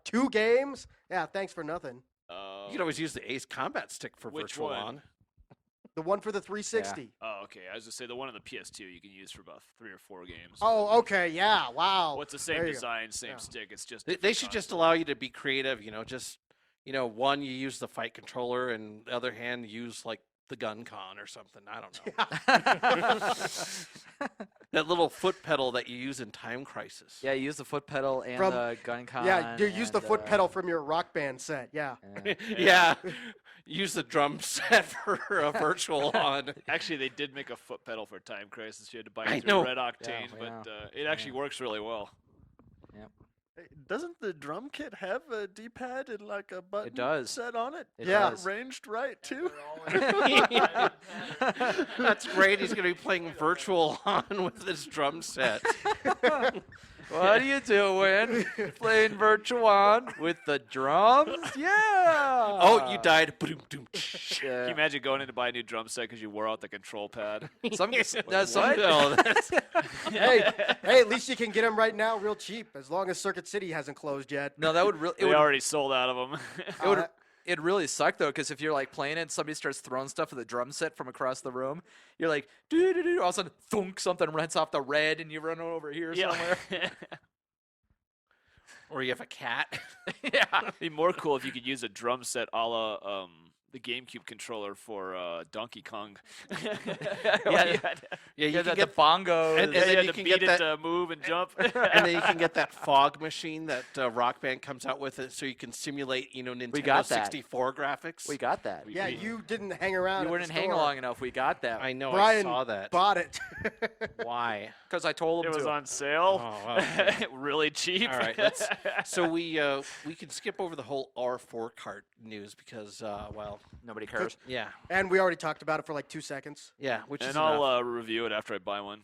[SPEAKER 4] 2 games. Yeah, thanks for nothing.
[SPEAKER 1] You can always use the Ace Combat Stick for
[SPEAKER 6] Which
[SPEAKER 1] Virtual
[SPEAKER 6] one?
[SPEAKER 1] On.
[SPEAKER 4] The one for the 360.
[SPEAKER 6] Oh, okay. I was gonna say the one on the PS2 you can use for about 3 or 4 games.
[SPEAKER 4] Oh, okay. Yeah. Wow.
[SPEAKER 6] What's the same
[SPEAKER 4] There you go.
[SPEAKER 6] design, same
[SPEAKER 4] Yeah.
[SPEAKER 6] stick? It's just
[SPEAKER 1] They
[SPEAKER 6] different
[SPEAKER 1] should just
[SPEAKER 6] console.
[SPEAKER 1] allow you to be creative. Just one you use the fight controller, and the other hand use like the gun con or something. I don't know. That little foot pedal that you use in Time Crisis.
[SPEAKER 5] Yeah, you use the foot pedal and
[SPEAKER 4] From-
[SPEAKER 5] the gun con.
[SPEAKER 4] Yeah, you use the
[SPEAKER 5] and,
[SPEAKER 4] foot pedal from your Rock Band set. Yeah.
[SPEAKER 1] Yeah. Use the drum set for a Virtual On.
[SPEAKER 6] Actually, they did make a foot pedal for Time Crisis. You had to buy
[SPEAKER 1] I
[SPEAKER 6] it through
[SPEAKER 1] know.
[SPEAKER 6] Red Octane,
[SPEAKER 5] Yeah,
[SPEAKER 6] but it actually works really well.
[SPEAKER 7] Hey, doesn't the drum kit have a D-pad and like a button
[SPEAKER 5] does.
[SPEAKER 7] set on it?
[SPEAKER 5] It
[SPEAKER 4] Yeah.
[SPEAKER 5] does.
[SPEAKER 7] Arranged right too.
[SPEAKER 1] That's great. He's going to be playing Virtual On with this drum set.
[SPEAKER 5] What are you doing? Playing Virtual On with the drums? Yeah.
[SPEAKER 1] Oh, you died.
[SPEAKER 6] Can you imagine going in to buy a new drum set because you wore out the control pad?
[SPEAKER 5] Some, some,
[SPEAKER 1] No, that's-
[SPEAKER 4] hey, at least you can get them right now real cheap, as long as Circuit City hasn't closed yet.
[SPEAKER 5] no, that would really.
[SPEAKER 6] They already sold out of them.
[SPEAKER 5] It would. It'd really suck though, because if you're like playing it, and somebody starts throwing stuff at the drum set from across the room. You're like, doo doo doo. All of a sudden, thunk, something rents off the red, and you run over here somewhere.
[SPEAKER 1] or you have a cat.
[SPEAKER 5] Yeah.
[SPEAKER 6] It'd be more cool if you could use a drum set a la the GameCube controller for Donkey Kong.
[SPEAKER 5] Yeah,
[SPEAKER 1] Yeah, you can
[SPEAKER 5] the
[SPEAKER 1] get
[SPEAKER 5] bongos.
[SPEAKER 1] And
[SPEAKER 6] Yeah,
[SPEAKER 1] then
[SPEAKER 6] you had
[SPEAKER 1] you
[SPEAKER 6] to
[SPEAKER 1] can
[SPEAKER 6] beat
[SPEAKER 1] get
[SPEAKER 6] it
[SPEAKER 1] that-
[SPEAKER 6] to move and jump.
[SPEAKER 1] and then you can get that fog machine that Rock Band comes out with, it, so you can simulate, Nintendo
[SPEAKER 5] got that.
[SPEAKER 1] 64 graphics.
[SPEAKER 5] we got that.
[SPEAKER 4] Yeah, you didn't hang around.
[SPEAKER 5] You
[SPEAKER 4] at
[SPEAKER 5] wouldn't
[SPEAKER 4] the
[SPEAKER 5] hang
[SPEAKER 4] store.
[SPEAKER 5] long enough. We got that.
[SPEAKER 1] I know.
[SPEAKER 4] Brian
[SPEAKER 1] I saw that.
[SPEAKER 4] bought it.
[SPEAKER 1] Why?
[SPEAKER 5] Because I told him
[SPEAKER 6] It was
[SPEAKER 5] to.
[SPEAKER 6] on sale.
[SPEAKER 1] Oh, okay.
[SPEAKER 6] Really cheap.
[SPEAKER 1] All right. So we can skip over the whole R4 cart news because well,
[SPEAKER 5] Nobody cares.
[SPEAKER 1] Yeah,
[SPEAKER 4] And we already talked about it for like 2 seconds.
[SPEAKER 1] yeah, which is
[SPEAKER 6] And
[SPEAKER 1] enough.
[SPEAKER 6] I'll review it after I buy one.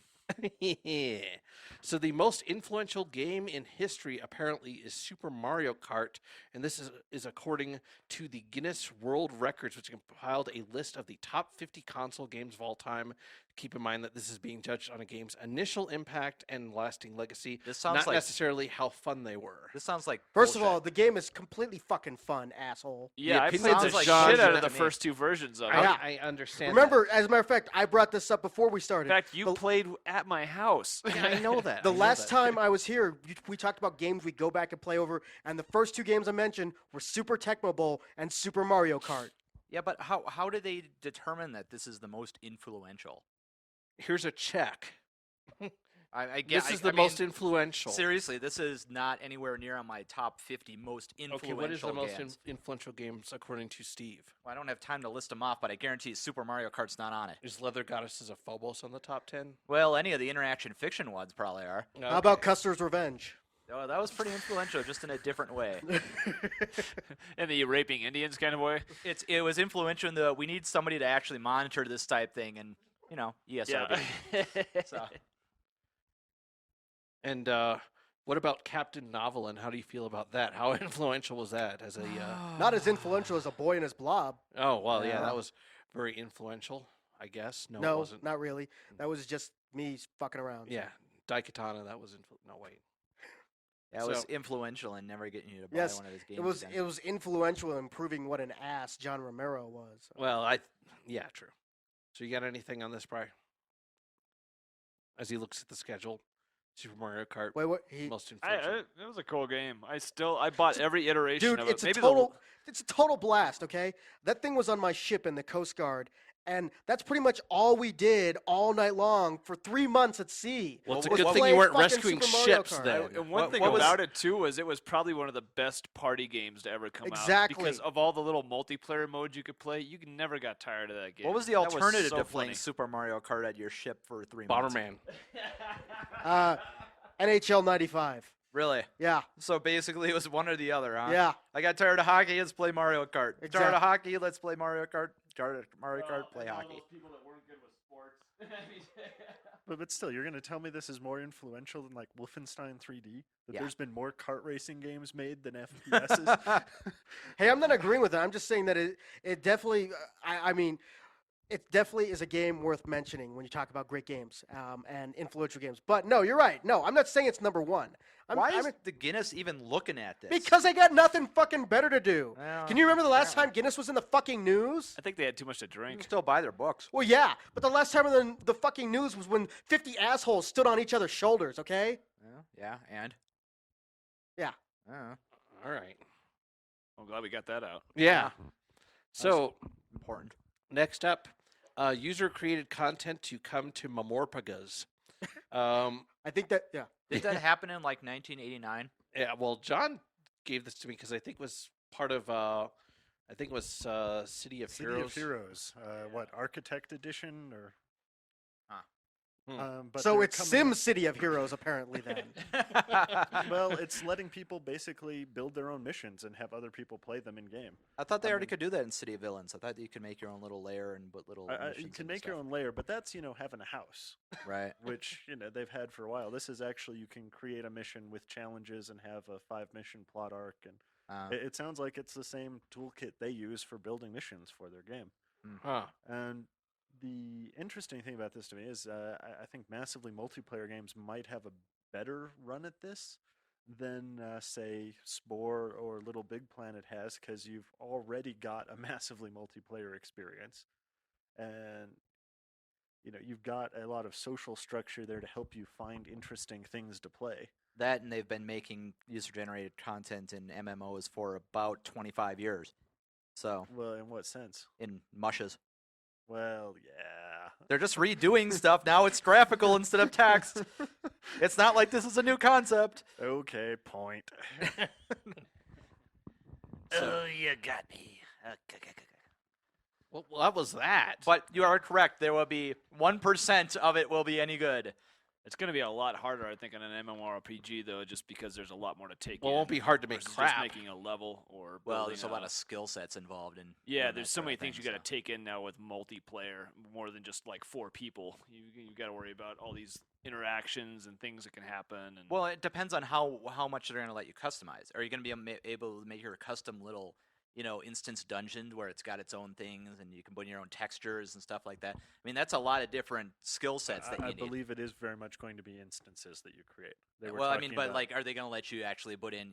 [SPEAKER 1] So the most influential game in history apparently is Super Mario Kart, and this is according to the Guinness World Records, which compiled a list of the top 50 console games of all time. Keep in mind that this is being judged on a game's initial impact and lasting legacy,
[SPEAKER 5] This sounds
[SPEAKER 1] not
[SPEAKER 5] like
[SPEAKER 1] necessarily how fun they were.
[SPEAKER 5] this sounds like
[SPEAKER 4] First of
[SPEAKER 5] bullshit.
[SPEAKER 4] all, the game is completely fucking fun, asshole.
[SPEAKER 6] Yeah, I
[SPEAKER 1] opinions
[SPEAKER 6] played
[SPEAKER 5] of
[SPEAKER 6] the
[SPEAKER 5] John
[SPEAKER 6] shit out
[SPEAKER 5] to
[SPEAKER 6] of the
[SPEAKER 5] me.
[SPEAKER 6] first 2 versions of it.
[SPEAKER 4] Yeah.
[SPEAKER 1] I understand.
[SPEAKER 4] Remember, as a matter of fact, I brought this up before we
[SPEAKER 6] In
[SPEAKER 4] started.
[SPEAKER 6] fact, you
[SPEAKER 4] the,
[SPEAKER 6] played at my house.
[SPEAKER 1] that. Yeah, I know that.
[SPEAKER 4] the
[SPEAKER 1] I know
[SPEAKER 4] last
[SPEAKER 1] that.
[SPEAKER 4] time I was here, we talked about games we go back and play over, and the first 2 games I mentioned were Super Tecmo Bowl and Super Mario Kart.
[SPEAKER 5] Yeah, but how did they determine that this is the most influential?
[SPEAKER 1] Here's a check.
[SPEAKER 5] I guess
[SPEAKER 1] This is the most influential.
[SPEAKER 5] Seriously, this is not anywhere near on my top 50 most influential
[SPEAKER 1] Okay, what is the most
[SPEAKER 5] games.
[SPEAKER 1] influential games according to Steve?
[SPEAKER 5] Well, I don't have time to list them off, but I guarantee Super Mario Kart's not on it.
[SPEAKER 1] Is Leather Goddesses of Phobos on the top 10?
[SPEAKER 5] Well, any of the interaction fiction ones probably are.
[SPEAKER 4] How about Custer's Revenge?
[SPEAKER 5] Oh, that was pretty influential, just in a different way.
[SPEAKER 6] In the raping Indians kind of way.
[SPEAKER 5] It was influential in the we need somebody to actually monitor this type thing, and ESRB. So.
[SPEAKER 1] And what about Captain Novelin? How do you feel about that? How influential was that as a?
[SPEAKER 4] Not as influential as A Boy and His Blob.
[SPEAKER 1] Oh well, yeah,
[SPEAKER 5] Yeah.
[SPEAKER 1] that was very influential, I guess. No, it
[SPEAKER 4] No,
[SPEAKER 1] wasn't.
[SPEAKER 4] not really. That was just me fucking around.
[SPEAKER 1] Yeah, Daikatana. That was no wait.
[SPEAKER 5] Yeah, it was
[SPEAKER 1] So-
[SPEAKER 5] influential in never getting you to buy
[SPEAKER 4] Yes,
[SPEAKER 5] one of his games.
[SPEAKER 4] It was influential in proving what an ass John Romero was.
[SPEAKER 1] Well, yeah, true. So you got anything on this, Brian? As he looks at the schedule, Super Mario Kart,
[SPEAKER 4] Wait, what? He,
[SPEAKER 1] most influential.
[SPEAKER 6] It was a cool game. I bought every iteration
[SPEAKER 4] dude,
[SPEAKER 6] of it.
[SPEAKER 4] it's a
[SPEAKER 6] Maybe
[SPEAKER 4] total blast. Okay, that thing was on my ship in the Coast Guard, and that's pretty much all we did all night long for 3 months at sea.
[SPEAKER 1] Well, it's a
[SPEAKER 4] was
[SPEAKER 1] good thing
[SPEAKER 4] play
[SPEAKER 1] you weren't
[SPEAKER 4] fucking
[SPEAKER 1] rescuing
[SPEAKER 4] Super Mario
[SPEAKER 1] ships
[SPEAKER 4] Kart.
[SPEAKER 1] then.
[SPEAKER 6] And one thing
[SPEAKER 5] what was-
[SPEAKER 6] about it too was it was probably one of the best party games to ever come out.
[SPEAKER 4] Exactly.
[SPEAKER 6] Because of all the little multiplayer modes you could play, you never got tired of that game.
[SPEAKER 5] What was the
[SPEAKER 6] That
[SPEAKER 5] alternative
[SPEAKER 6] so
[SPEAKER 5] to playing
[SPEAKER 6] funny.
[SPEAKER 5] Super Mario Kart at your ship for 3 months?
[SPEAKER 1] Bomberman.
[SPEAKER 4] NHL '95.
[SPEAKER 5] Really?
[SPEAKER 4] Yeah,
[SPEAKER 5] So basically, it was one or the other, huh?
[SPEAKER 4] yeah.
[SPEAKER 5] I got tired of hockey. Let's play Mario Kart. Tired
[SPEAKER 4] Exactly.
[SPEAKER 5] of hockey. Let's play Mario Kart. Tired of Mario Kart. Play hockey.
[SPEAKER 6] people that weren't good with sports.
[SPEAKER 7] But still, you're going to tell me this is more influential than like Wolfenstein 3D? That
[SPEAKER 5] Yeah.
[SPEAKER 7] there's been more kart racing games made than FPSs?
[SPEAKER 4] Hey, I'm not agreeing with that. I'm just saying that it definitely. I mean, it definitely is a game worth mentioning when you talk about great games and influential games. But no, you're right. No, I'm not saying it's number one.
[SPEAKER 5] Why is the Guinness even looking at this?
[SPEAKER 4] Because I got nothing fucking better to do.
[SPEAKER 5] Well,
[SPEAKER 4] Can you remember the last
[SPEAKER 5] apparently.
[SPEAKER 4] time Guinness was in the fucking news?
[SPEAKER 6] I think they had too much to
[SPEAKER 5] You
[SPEAKER 6] drink.
[SPEAKER 5] can still buy their books.
[SPEAKER 4] Well, yeah, but the last time in the fucking news was when 50 assholes stood on each other's shoulders, okay?
[SPEAKER 5] Yeah, and?
[SPEAKER 4] Yeah.
[SPEAKER 1] All right.
[SPEAKER 6] I'm glad we got that out.
[SPEAKER 1] Yeah. So
[SPEAKER 5] Important.
[SPEAKER 1] next up, user-created content to come to Mamorpagas.
[SPEAKER 4] I think that, yeah.
[SPEAKER 5] Did that happen in like 1989?
[SPEAKER 1] Yeah, well, John gave this to me because I think it was part of, City of
[SPEAKER 7] City
[SPEAKER 1] Heroes.
[SPEAKER 7] of Heroes. What, Architect Edition? Or
[SPEAKER 1] Huh.
[SPEAKER 7] but
[SPEAKER 4] So
[SPEAKER 7] they're
[SPEAKER 4] it's
[SPEAKER 7] coming-
[SPEAKER 4] Sim City of Heroes, apparently, then.
[SPEAKER 7] Well, it's letting people basically build their own missions and have other people play them in game.
[SPEAKER 5] I thought they
[SPEAKER 7] I
[SPEAKER 5] already
[SPEAKER 7] mean-
[SPEAKER 5] could do that in City of Villains. I thought that you could make your own little lair and put little.
[SPEAKER 7] You
[SPEAKER 5] missions
[SPEAKER 7] can
[SPEAKER 5] and
[SPEAKER 7] make your
[SPEAKER 5] stuff.
[SPEAKER 7] own layer, but that's having a house,
[SPEAKER 5] Right.
[SPEAKER 7] which they've had for a while. This is actually you can create a mission with challenges and have a 5-mission plot arc, and it sounds like it's the same toolkit they use for building missions for their game.
[SPEAKER 1] Huh.
[SPEAKER 7] And the interesting thing about this to me is I think massively multiplayer games might have a better run at this than, say, Spore or LittleBigPlanet has, because you've already got a massively multiplayer experience. And, you've got a lot of social structure there to help you find interesting things to play.
[SPEAKER 5] That and they've been making user-generated content in MMOs for about 25 years. So,
[SPEAKER 7] Well, in what sense?
[SPEAKER 5] in mushes.
[SPEAKER 7] Well, yeah.
[SPEAKER 5] They're just redoing stuff. Now it's graphical instead of text. It's not like this is a new concept.
[SPEAKER 7] Okay, point.
[SPEAKER 1] So-
[SPEAKER 6] you got me.
[SPEAKER 1] Well, that was that.
[SPEAKER 5] But you are correct. There will be 1% of it will be any good.
[SPEAKER 6] It's going to be a lot harder, I think, on an MMORPG though, just because there's a lot more to take.
[SPEAKER 1] Well, it
[SPEAKER 6] in
[SPEAKER 1] won't be hard to make
[SPEAKER 6] versus
[SPEAKER 1] crap.
[SPEAKER 6] Just making a level or
[SPEAKER 5] Well,
[SPEAKER 6] building
[SPEAKER 5] there's a lot of skill sets involved in.
[SPEAKER 6] Yeah,
[SPEAKER 5] doing
[SPEAKER 6] there's
[SPEAKER 5] that
[SPEAKER 6] so
[SPEAKER 5] sort
[SPEAKER 6] many
[SPEAKER 5] of
[SPEAKER 6] things
[SPEAKER 5] thing,
[SPEAKER 6] you got to
[SPEAKER 5] so.
[SPEAKER 6] take in now with multiplayer, more than just like 4 people. You got to worry about all these interactions and things that can happen. And
[SPEAKER 5] Well, it depends on how much they're going to let you customize. Are you going to be able to make your custom little, instance dungeon where it's got its own things and you can put in your own textures and stuff like that? I mean, that's a lot of different skill sets that you
[SPEAKER 7] I
[SPEAKER 5] need.
[SPEAKER 7] believe it is very much going to be instances that you create. They were
[SPEAKER 5] Well, I mean,
[SPEAKER 7] talking
[SPEAKER 5] but
[SPEAKER 7] about-
[SPEAKER 5] like, are they going to let you actually put in,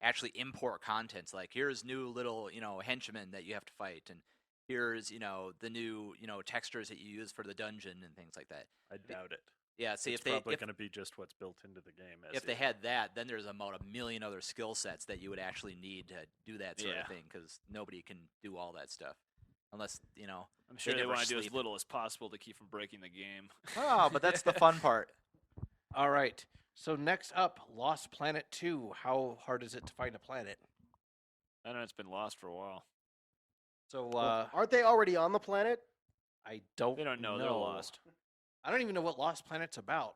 [SPEAKER 5] actually import contents? Like, here's new little, henchmen that you have to fight, and here's, the new, textures that you use for the dungeon and things like that.
[SPEAKER 7] I doubt it.
[SPEAKER 5] Yeah, see,
[SPEAKER 7] It's probably going to be just what's built into the game. As
[SPEAKER 5] if they
[SPEAKER 7] is.
[SPEAKER 5] had that, then there's about a million other skill sets that you would actually need to do that sort of
[SPEAKER 6] Yeah.
[SPEAKER 5] thing, because nobody can do all that stuff unless
[SPEAKER 6] I'm sure they
[SPEAKER 5] never
[SPEAKER 6] want to do as
[SPEAKER 5] sleep.
[SPEAKER 6] little as possible to keep from breaking the game.
[SPEAKER 5] Oh, but that's the fun part.
[SPEAKER 1] All right. So next up, Lost Planet 2. How hard is it to find a planet?
[SPEAKER 6] I know it's been lost for a while.
[SPEAKER 1] So
[SPEAKER 4] Well, aren't they already on the planet?
[SPEAKER 1] I don't.
[SPEAKER 6] They don't know. They're lost.
[SPEAKER 1] I don't even know what Lost Planet's about.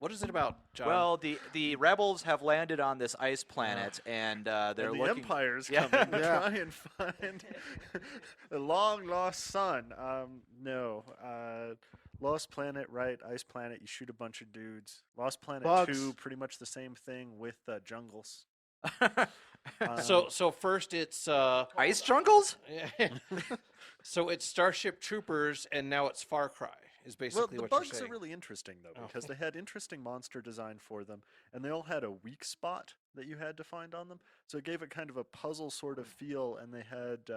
[SPEAKER 1] What is it about, John?
[SPEAKER 5] Well, the rebels have landed on this ice planet, and they're
[SPEAKER 7] and the
[SPEAKER 5] looking.
[SPEAKER 7] Empire's
[SPEAKER 5] Yeah.
[SPEAKER 7] coming to
[SPEAKER 4] Yeah.
[SPEAKER 7] try and find the long lost son. No. Lost Planet, right? Ice Planet, you shoot a bunch of dudes. Lost Planet
[SPEAKER 4] Bugs.
[SPEAKER 7] 2, pretty much the same thing with jungles.
[SPEAKER 1] so first it's
[SPEAKER 5] Ice jungles?
[SPEAKER 1] so it's Starship Troopers, and now it's Far Cry. Is
[SPEAKER 7] Well,
[SPEAKER 1] basically
[SPEAKER 7] the
[SPEAKER 1] what
[SPEAKER 7] bugs
[SPEAKER 1] you're
[SPEAKER 7] are
[SPEAKER 1] saying.
[SPEAKER 7] really interesting, though,
[SPEAKER 1] Oh.
[SPEAKER 7] because they had interesting monster design for them, and they all had a weak spot that you had to find on them. So it gave it kind of a puzzle sort of feel, and they had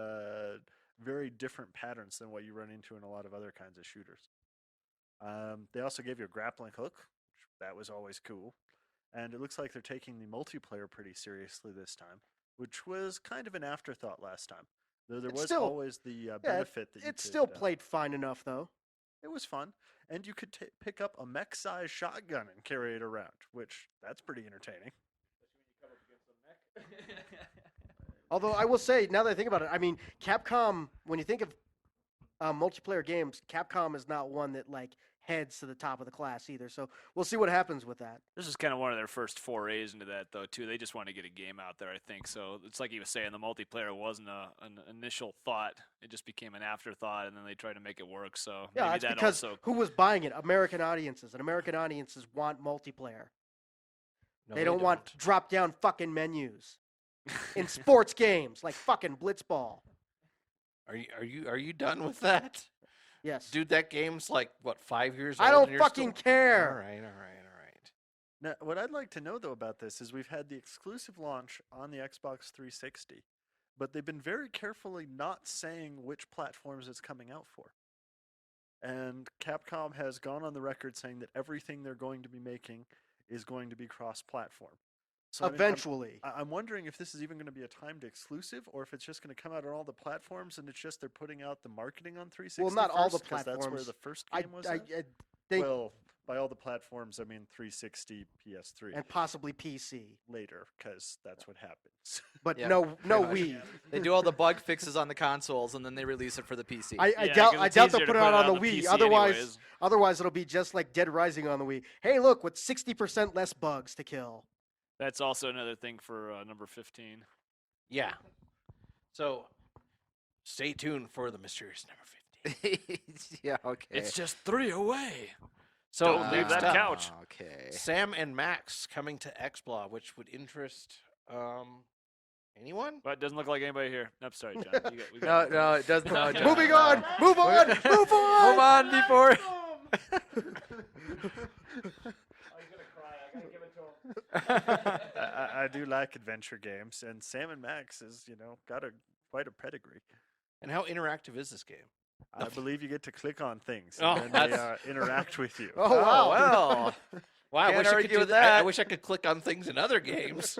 [SPEAKER 7] very different patterns than what you run into in a lot of other kinds of shooters. They also gave you a grappling hook, which that was always cool. And it looks like they're taking the multiplayer pretty seriously this time, which was kind of an afterthought last time. Though there
[SPEAKER 4] It's
[SPEAKER 7] was
[SPEAKER 4] still-
[SPEAKER 7] always the benefit that you
[SPEAKER 4] It
[SPEAKER 7] could,
[SPEAKER 4] still played fine enough, though.
[SPEAKER 7] It was fun, and you could pick up a mech-sized shotgun and carry it around, which that's pretty entertaining.
[SPEAKER 4] Although I will say, now that I think about it, I mean, Capcom. When you think of multiplayer games, Capcom is not one that like heads to the top of the class either. So we'll see what happens with that.
[SPEAKER 6] This is kind of one of their first forays into that, though, too. They just want to get a game out there, I think. So it's like he was saying, the multiplayer wasn't an initial thought. It just became an afterthought, and then they tried to make it work. So
[SPEAKER 4] Yeah,
[SPEAKER 6] maybe
[SPEAKER 4] it's
[SPEAKER 6] that
[SPEAKER 4] because
[SPEAKER 6] also.
[SPEAKER 4] who was buying it? American audiences, and American audiences want multiplayer.
[SPEAKER 1] No,
[SPEAKER 4] they don't want drop-down fucking menus in sports games like fucking Blitzball.
[SPEAKER 1] Are you done with that?
[SPEAKER 4] Yes.
[SPEAKER 1] Dude, that game's like what, 5 years old?
[SPEAKER 4] I don't
[SPEAKER 1] and you're
[SPEAKER 4] fucking
[SPEAKER 1] still...
[SPEAKER 4] care.
[SPEAKER 1] All right.
[SPEAKER 7] Now, what I'd like to know, though, about this is we've had the exclusive launch on the Xbox 360, but they've been very carefully not saying which platforms it's coming out for. And Capcom has gone on the record saying that everything they're going to be making is going to be cross-platform. So, I mean,
[SPEAKER 4] Eventually.
[SPEAKER 7] I'm wondering if this is even going to be a timed exclusive, or if it's just going to come out on all the platforms, and it's just they're putting out the marketing on 360.
[SPEAKER 4] Well, not all the
[SPEAKER 7] first, 'cause That's where
[SPEAKER 4] platforms.
[SPEAKER 7] the first
[SPEAKER 4] I
[SPEAKER 7] game was.
[SPEAKER 4] I,
[SPEAKER 7] at?
[SPEAKER 4] I think,
[SPEAKER 7] Well, by all the platforms, I mean 360, PS3
[SPEAKER 4] and possibly PC,
[SPEAKER 7] later, because that's what happens.
[SPEAKER 4] but
[SPEAKER 5] Yeah,
[SPEAKER 4] no
[SPEAKER 5] pretty much.
[SPEAKER 4] Wii.
[SPEAKER 5] They do all the bug fixes on the consoles, and then they release it for the PC.
[SPEAKER 4] I
[SPEAKER 6] Yeah,
[SPEAKER 4] doubt
[SPEAKER 6] 'cause
[SPEAKER 4] I
[SPEAKER 6] it's
[SPEAKER 4] doubt
[SPEAKER 6] easier
[SPEAKER 4] they'll
[SPEAKER 6] to
[SPEAKER 4] put it out on the
[SPEAKER 6] PC
[SPEAKER 4] Wii. Otherwise,
[SPEAKER 6] anyways.
[SPEAKER 4] otherwise it'll be just like Dead Rising on the Wii. Hey, look, with 60% less bugs to kill.
[SPEAKER 6] That's also another thing for number 15.
[SPEAKER 1] Yeah. So stay tuned for the mysterious number 15.
[SPEAKER 5] Yeah, okay.
[SPEAKER 6] It's just 3 away.
[SPEAKER 1] So
[SPEAKER 6] Don't leave
[SPEAKER 1] next
[SPEAKER 6] that
[SPEAKER 1] up,
[SPEAKER 6] couch.
[SPEAKER 5] Okay.
[SPEAKER 1] Sam and Max coming to XBLA, which would interest anyone?
[SPEAKER 6] But it doesn't look like anybody here. Nope, sorry, John. We
[SPEAKER 5] No,
[SPEAKER 6] got
[SPEAKER 5] no, it doesn't. No, John.
[SPEAKER 4] Moving on, move on, move on.
[SPEAKER 5] Move on before.
[SPEAKER 7] I do like adventure games, and Sam and Max has, got quite a pedigree.
[SPEAKER 1] And how interactive is this game?
[SPEAKER 7] I believe you get to click on things,
[SPEAKER 1] Oh,
[SPEAKER 7] and then they
[SPEAKER 1] that's-
[SPEAKER 7] interact with you.
[SPEAKER 4] Oh, wow.
[SPEAKER 5] well.
[SPEAKER 1] Wow, I
[SPEAKER 5] Can't
[SPEAKER 1] wish I could
[SPEAKER 5] argue
[SPEAKER 1] do
[SPEAKER 5] with
[SPEAKER 1] that. I
[SPEAKER 5] that.
[SPEAKER 1] wish I could click on things in other games.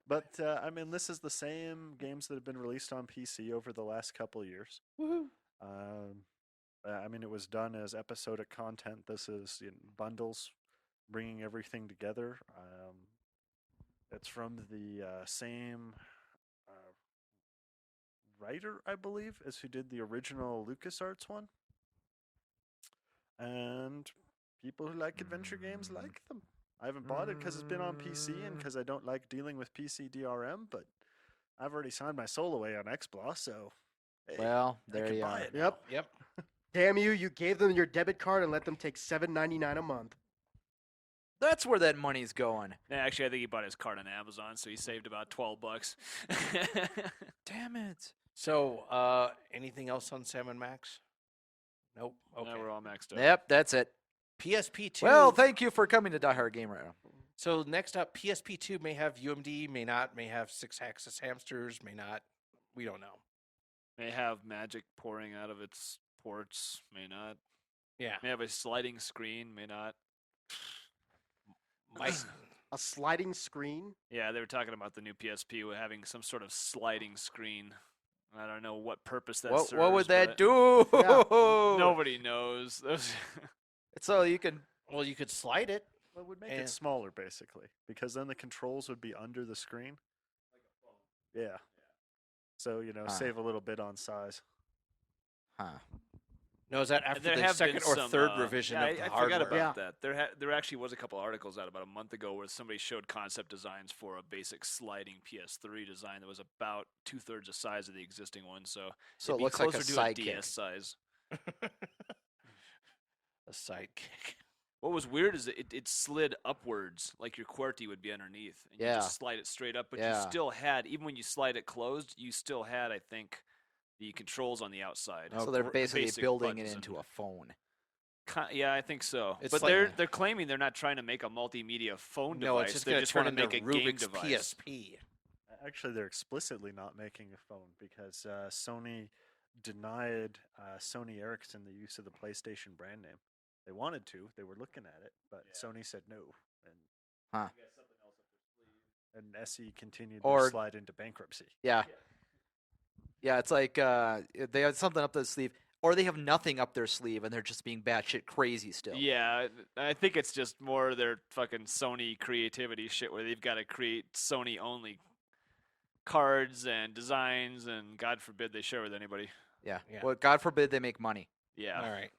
[SPEAKER 7] But, I mean, this is the same games that have been released on PC over the last couple of years.
[SPEAKER 1] Woohoo.
[SPEAKER 7] I mean, it was done as episodic content. This is bundles, bringing everything together. It's from the same writer, I believe, as who did the original LucasArts one. And people who like adventure games like them. I haven't bought it because it's been on PC and because I don't like dealing with PC DRM, but I've already signed my soul away on XBLA, so hey,
[SPEAKER 5] Well,
[SPEAKER 7] I
[SPEAKER 5] there
[SPEAKER 7] can
[SPEAKER 5] you
[SPEAKER 7] buy
[SPEAKER 5] are.
[SPEAKER 7] it now.
[SPEAKER 4] Yep.
[SPEAKER 1] Yep.
[SPEAKER 4] Damn you! You gave them your debit card and let them take $7.99 a month.
[SPEAKER 5] That's where that money's going.
[SPEAKER 6] Yeah, actually, I think he bought his card on Amazon, so he saved about $12.
[SPEAKER 5] Damn it.
[SPEAKER 1] So, anything else on Sam and Max? Nope. Okay.
[SPEAKER 6] Now we're all maxed up.
[SPEAKER 5] Yep, that's it.
[SPEAKER 1] PSP2.
[SPEAKER 5] Well, thank you for coming to Die Hard Gamer.
[SPEAKER 1] So next up, PSP2 may have UMD, may not, may have 6-axis hamsters, may not. We don't know.
[SPEAKER 6] May have magic pouring out of its ports, may not.
[SPEAKER 1] Yeah.
[SPEAKER 6] May have a sliding screen, may not.
[SPEAKER 1] Might.
[SPEAKER 4] A sliding screen.
[SPEAKER 6] Yeah, they were talking about the new PSP with having some sort of sliding screen. I don't know what purpose that serves.
[SPEAKER 5] What would that
[SPEAKER 6] but
[SPEAKER 5] do?
[SPEAKER 4] Yeah.
[SPEAKER 6] Nobody knows.
[SPEAKER 5] So you can.
[SPEAKER 1] Well, you could slide it.
[SPEAKER 7] Well, it would make
[SPEAKER 1] And-
[SPEAKER 7] it smaller, basically, because then the controls would be under the screen. Yeah. So,
[SPEAKER 5] Huh.
[SPEAKER 7] save a little bit on size.
[SPEAKER 5] Huh.
[SPEAKER 1] No, is that after
[SPEAKER 6] There
[SPEAKER 1] the
[SPEAKER 6] have
[SPEAKER 1] second
[SPEAKER 6] been
[SPEAKER 1] or
[SPEAKER 6] some,
[SPEAKER 1] third revision
[SPEAKER 6] yeah,
[SPEAKER 1] of the
[SPEAKER 6] I
[SPEAKER 1] hardware?
[SPEAKER 6] forgot about
[SPEAKER 4] Yeah.
[SPEAKER 6] that. There actually was a couple articles out about a month ago where somebody showed concept designs for a basic sliding PS3 design that was about 2/3 the size of the existing one. So
[SPEAKER 5] So
[SPEAKER 6] it'd
[SPEAKER 5] it
[SPEAKER 6] be
[SPEAKER 5] looks like a
[SPEAKER 6] closer to
[SPEAKER 5] sidekick.
[SPEAKER 6] DS size.
[SPEAKER 1] A sidekick.
[SPEAKER 6] What was weird is that it slid upwards, like your QWERTY would be underneath, and you
[SPEAKER 5] Yeah.
[SPEAKER 6] just slide it straight up. But
[SPEAKER 5] Yeah.
[SPEAKER 6] you still had, even when you slide it closed, you still had, I think, the controls on the outside.
[SPEAKER 5] So they're
[SPEAKER 6] The
[SPEAKER 5] basically
[SPEAKER 6] basic
[SPEAKER 5] building it
[SPEAKER 6] buttons
[SPEAKER 5] into
[SPEAKER 6] and-
[SPEAKER 5] a phone.
[SPEAKER 6] Yeah, I think so.
[SPEAKER 1] It's
[SPEAKER 6] But
[SPEAKER 1] like-
[SPEAKER 6] they're claiming they're not trying to make a multimedia phone
[SPEAKER 1] No,
[SPEAKER 6] device.
[SPEAKER 1] it's just
[SPEAKER 6] They're
[SPEAKER 1] going to
[SPEAKER 6] just
[SPEAKER 1] turn
[SPEAKER 6] trying to
[SPEAKER 1] into
[SPEAKER 6] make a game
[SPEAKER 1] Rubik's
[SPEAKER 6] device.
[SPEAKER 1] PSP.
[SPEAKER 7] Actually, they're explicitly not making a phone because Sony denied Sony Ericsson the use of the PlayStation brand name. They wanted to. They were looking at it, but Sony said no. And,
[SPEAKER 5] Huh.
[SPEAKER 7] and SE continued
[SPEAKER 5] Or-
[SPEAKER 7] to slide into bankruptcy.
[SPEAKER 5] Yeah. Yeah, it's like they have something up their sleeve, or they have nothing up their sleeve, and they're just being batshit crazy still.
[SPEAKER 6] Yeah, I think it's just more their fucking Sony creativity shit where they've got to create Sony only cards and designs, and God forbid they share with anybody.
[SPEAKER 5] Yeah.
[SPEAKER 1] Yeah.
[SPEAKER 5] Well, God forbid they make money.
[SPEAKER 6] Yeah.
[SPEAKER 1] All right.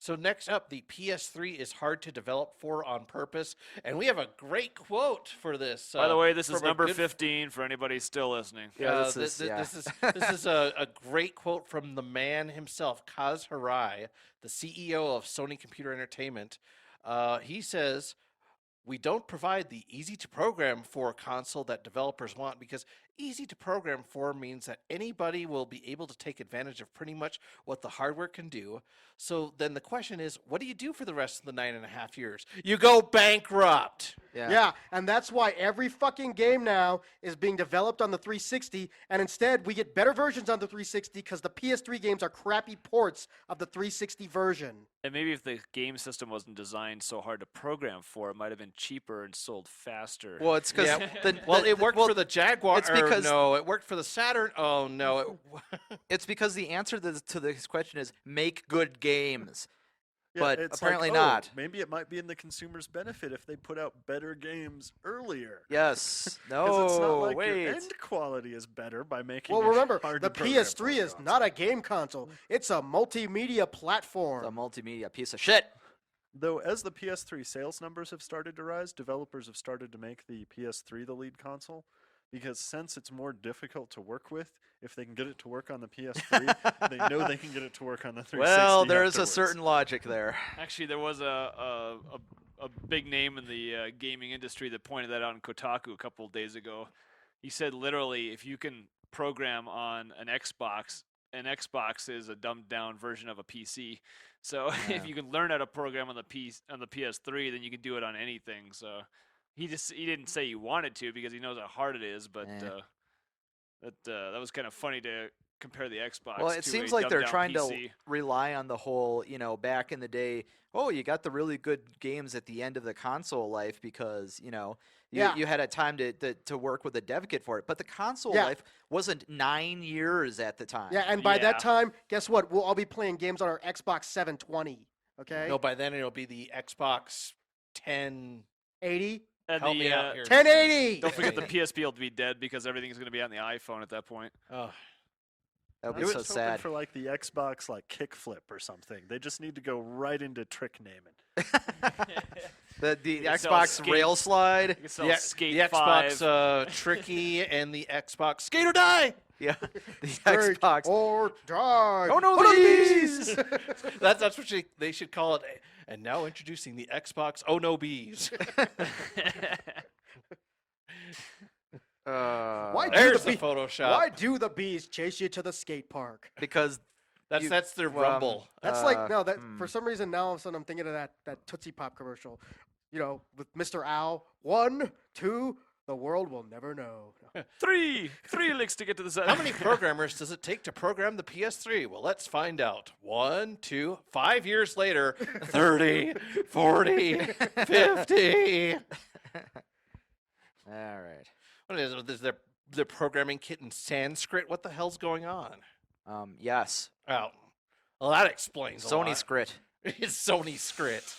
[SPEAKER 1] So next up, the PS3 is hard to develop for on purpose, and we have a great quote for this.
[SPEAKER 6] By the way, this is
[SPEAKER 1] from a
[SPEAKER 6] number
[SPEAKER 1] good-
[SPEAKER 6] 15 for anybody still listening.
[SPEAKER 5] Yeah, this
[SPEAKER 1] this,
[SPEAKER 5] is- yeah.
[SPEAKER 1] this is a great quote from the man himself, Kaz Hirai, the CEO of Sony Computer Entertainment. He says, "We don't provide the easy to program for console that developers want because easy to program for means that anybody will be able to take advantage of pretty much what the hardware can do. So then the question is, what do you do for the rest of the 9.5 years? You go bankrupt."
[SPEAKER 4] Yeah, and that's why every fucking game now is being developed on the 360, and instead we get better versions on the 360 because the PS3 games are crappy ports of the 360 version.
[SPEAKER 6] And maybe if the game system wasn't designed so hard to program for, it might have been cheaper and sold faster.
[SPEAKER 5] Well, it's because
[SPEAKER 1] Yeah, well, it worked for the Jaguar.
[SPEAKER 5] it's because-
[SPEAKER 1] no, it worked for the Saturn. Oh no,
[SPEAKER 5] it's because the answer to this question is make good games.
[SPEAKER 7] Yeah,
[SPEAKER 5] But
[SPEAKER 7] it's
[SPEAKER 5] apparently
[SPEAKER 7] like, oh,
[SPEAKER 5] not.
[SPEAKER 7] Maybe it might be in the consumer's benefit if they put out better games earlier.
[SPEAKER 5] Yes.
[SPEAKER 7] Because it's not
[SPEAKER 5] No.
[SPEAKER 7] like
[SPEAKER 5] Wait.
[SPEAKER 7] your end quality is better by making
[SPEAKER 4] Well,
[SPEAKER 7] it
[SPEAKER 4] remember,
[SPEAKER 7] hard
[SPEAKER 4] the
[SPEAKER 7] to program
[SPEAKER 4] PS3
[SPEAKER 7] for a
[SPEAKER 4] is
[SPEAKER 7] console.
[SPEAKER 4] not a game console. It's a multimedia platform.
[SPEAKER 5] It's a multimedia piece of shit.
[SPEAKER 7] Though, as the PS3 sales numbers have started to rise, developers have started to make the PS3 the lead console. Because since it's more difficult to work with, if they can get it to work on the PS3, they know they can get it to work on the 360.
[SPEAKER 5] Well, there is a
[SPEAKER 7] afterwards.
[SPEAKER 5] certain logic there.
[SPEAKER 6] Actually, there was a big name in the gaming industry that pointed that out in Kotaku a couple of days ago. He said literally, if you can program on an Xbox is a dumbed down version of a PC. So
[SPEAKER 5] Yeah.
[SPEAKER 6] if you can learn how to program on the PS3, then you can do it on anything. So he didn't say he wanted to because he knows how hard it is, but
[SPEAKER 5] Eh.
[SPEAKER 6] that was kind of funny to compare the Xbox.
[SPEAKER 5] Well, it
[SPEAKER 6] to
[SPEAKER 5] seems
[SPEAKER 6] a
[SPEAKER 5] like they're
[SPEAKER 6] dumbed-down
[SPEAKER 5] trying to
[SPEAKER 6] PC.
[SPEAKER 5] rely on the whole, back in the day, oh, you got the really good games at the end of the console life because,
[SPEAKER 4] Yeah.
[SPEAKER 5] you had a time to work with a dev kit for it. But the console
[SPEAKER 4] Yeah.
[SPEAKER 5] life wasn't 9 years at the time.
[SPEAKER 4] Yeah, and by
[SPEAKER 6] Yeah.
[SPEAKER 4] that time, guess what? We'll all be playing games on our Xbox 720. Okay?
[SPEAKER 1] no, by then it'll be the Xbox 10.
[SPEAKER 4] 80?
[SPEAKER 6] And
[SPEAKER 1] Help
[SPEAKER 6] the,
[SPEAKER 1] me out here.
[SPEAKER 4] 1080!
[SPEAKER 6] Don't forget the PSP will be dead because everything's going to be on the iPhone at that point.
[SPEAKER 1] Oh,
[SPEAKER 5] That would
[SPEAKER 7] I
[SPEAKER 5] be
[SPEAKER 7] was
[SPEAKER 5] so
[SPEAKER 7] hoping
[SPEAKER 5] sad.
[SPEAKER 7] for like the Xbox like kickflip or something. They just need to go right into trick naming.
[SPEAKER 5] The
[SPEAKER 6] can sell
[SPEAKER 5] Xbox
[SPEAKER 6] skate-
[SPEAKER 5] rail slide.
[SPEAKER 6] You can sell
[SPEAKER 1] The,
[SPEAKER 6] Skate
[SPEAKER 1] the
[SPEAKER 6] 5.
[SPEAKER 1] Xbox Tricky and the Xbox Skate or Die.
[SPEAKER 5] Yeah, the
[SPEAKER 4] Straight
[SPEAKER 5] Xbox.
[SPEAKER 4] or die.
[SPEAKER 5] Oh no,
[SPEAKER 4] What are
[SPEAKER 5] these!
[SPEAKER 1] That's what they should call it. And now introducing the Xbox Oh No Bees.
[SPEAKER 4] Why do
[SPEAKER 1] There's
[SPEAKER 4] the
[SPEAKER 1] the
[SPEAKER 4] bee-
[SPEAKER 1] Photoshop.
[SPEAKER 4] Why do the bees chase you to the skate park?
[SPEAKER 5] Because
[SPEAKER 1] That's their rumble.
[SPEAKER 4] That's like no. That for some reason now all of a sudden I'm thinking of that Tootsie Pop commercial. You know, with Mr. Owl. 1, 2. The world will never know.
[SPEAKER 6] Three licks to get to the side.
[SPEAKER 1] How many programmers does it take to program the PS3? Well, let's find out. 1, 2, 5 years later, 30, 40, 50.
[SPEAKER 5] all right.
[SPEAKER 1] What is their programming kit in Sanskrit? What the hell's going on?
[SPEAKER 5] Yes,
[SPEAKER 1] Oh, well, that explains a
[SPEAKER 5] Sony
[SPEAKER 1] lot.
[SPEAKER 5] Scrit.
[SPEAKER 1] It's Sony Scrit.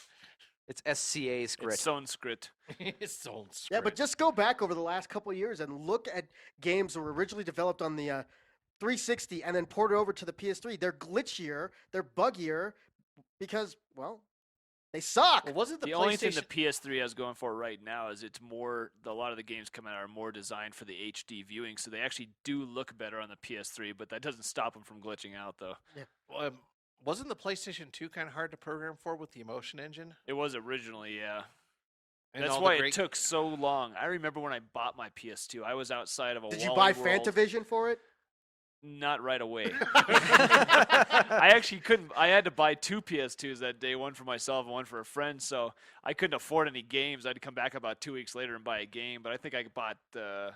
[SPEAKER 5] It's SCA Scrit.
[SPEAKER 6] It's Sanskrit.
[SPEAKER 1] It's Sony Scrit.
[SPEAKER 4] Yeah, but just go back over the last couple of years and look at games that were originally developed on the 360 and then ported over to the PS3. They're glitchier, they're buggier because, well, they suck.
[SPEAKER 1] Well, wasn't the
[SPEAKER 6] The only thing
[SPEAKER 1] PlayStation?
[SPEAKER 6] the PS3 has going for it right now is it's more. A lot of the games coming out are more designed for the HD viewing, so they actually do look better on the PS3. But that doesn't stop them from glitching out, though.
[SPEAKER 1] Wasn't the PlayStation 2 kind of hard to program for with the Emotion Engine?
[SPEAKER 6] It was originally, yeah.
[SPEAKER 1] And
[SPEAKER 6] That's
[SPEAKER 1] all the
[SPEAKER 6] why
[SPEAKER 1] great-
[SPEAKER 6] it took so long. I remember when I bought my PS2, I was outside of a.
[SPEAKER 4] Did you
[SPEAKER 6] Wally
[SPEAKER 4] buy
[SPEAKER 6] World.
[SPEAKER 4] Fantavision for it?
[SPEAKER 6] Not right away. I actually couldn't. I had to buy 2 PS2s that day, one for myself and one for a friend. So I couldn't afford any games. I had to come back about 2 weeks later and buy a game. But I think I bought the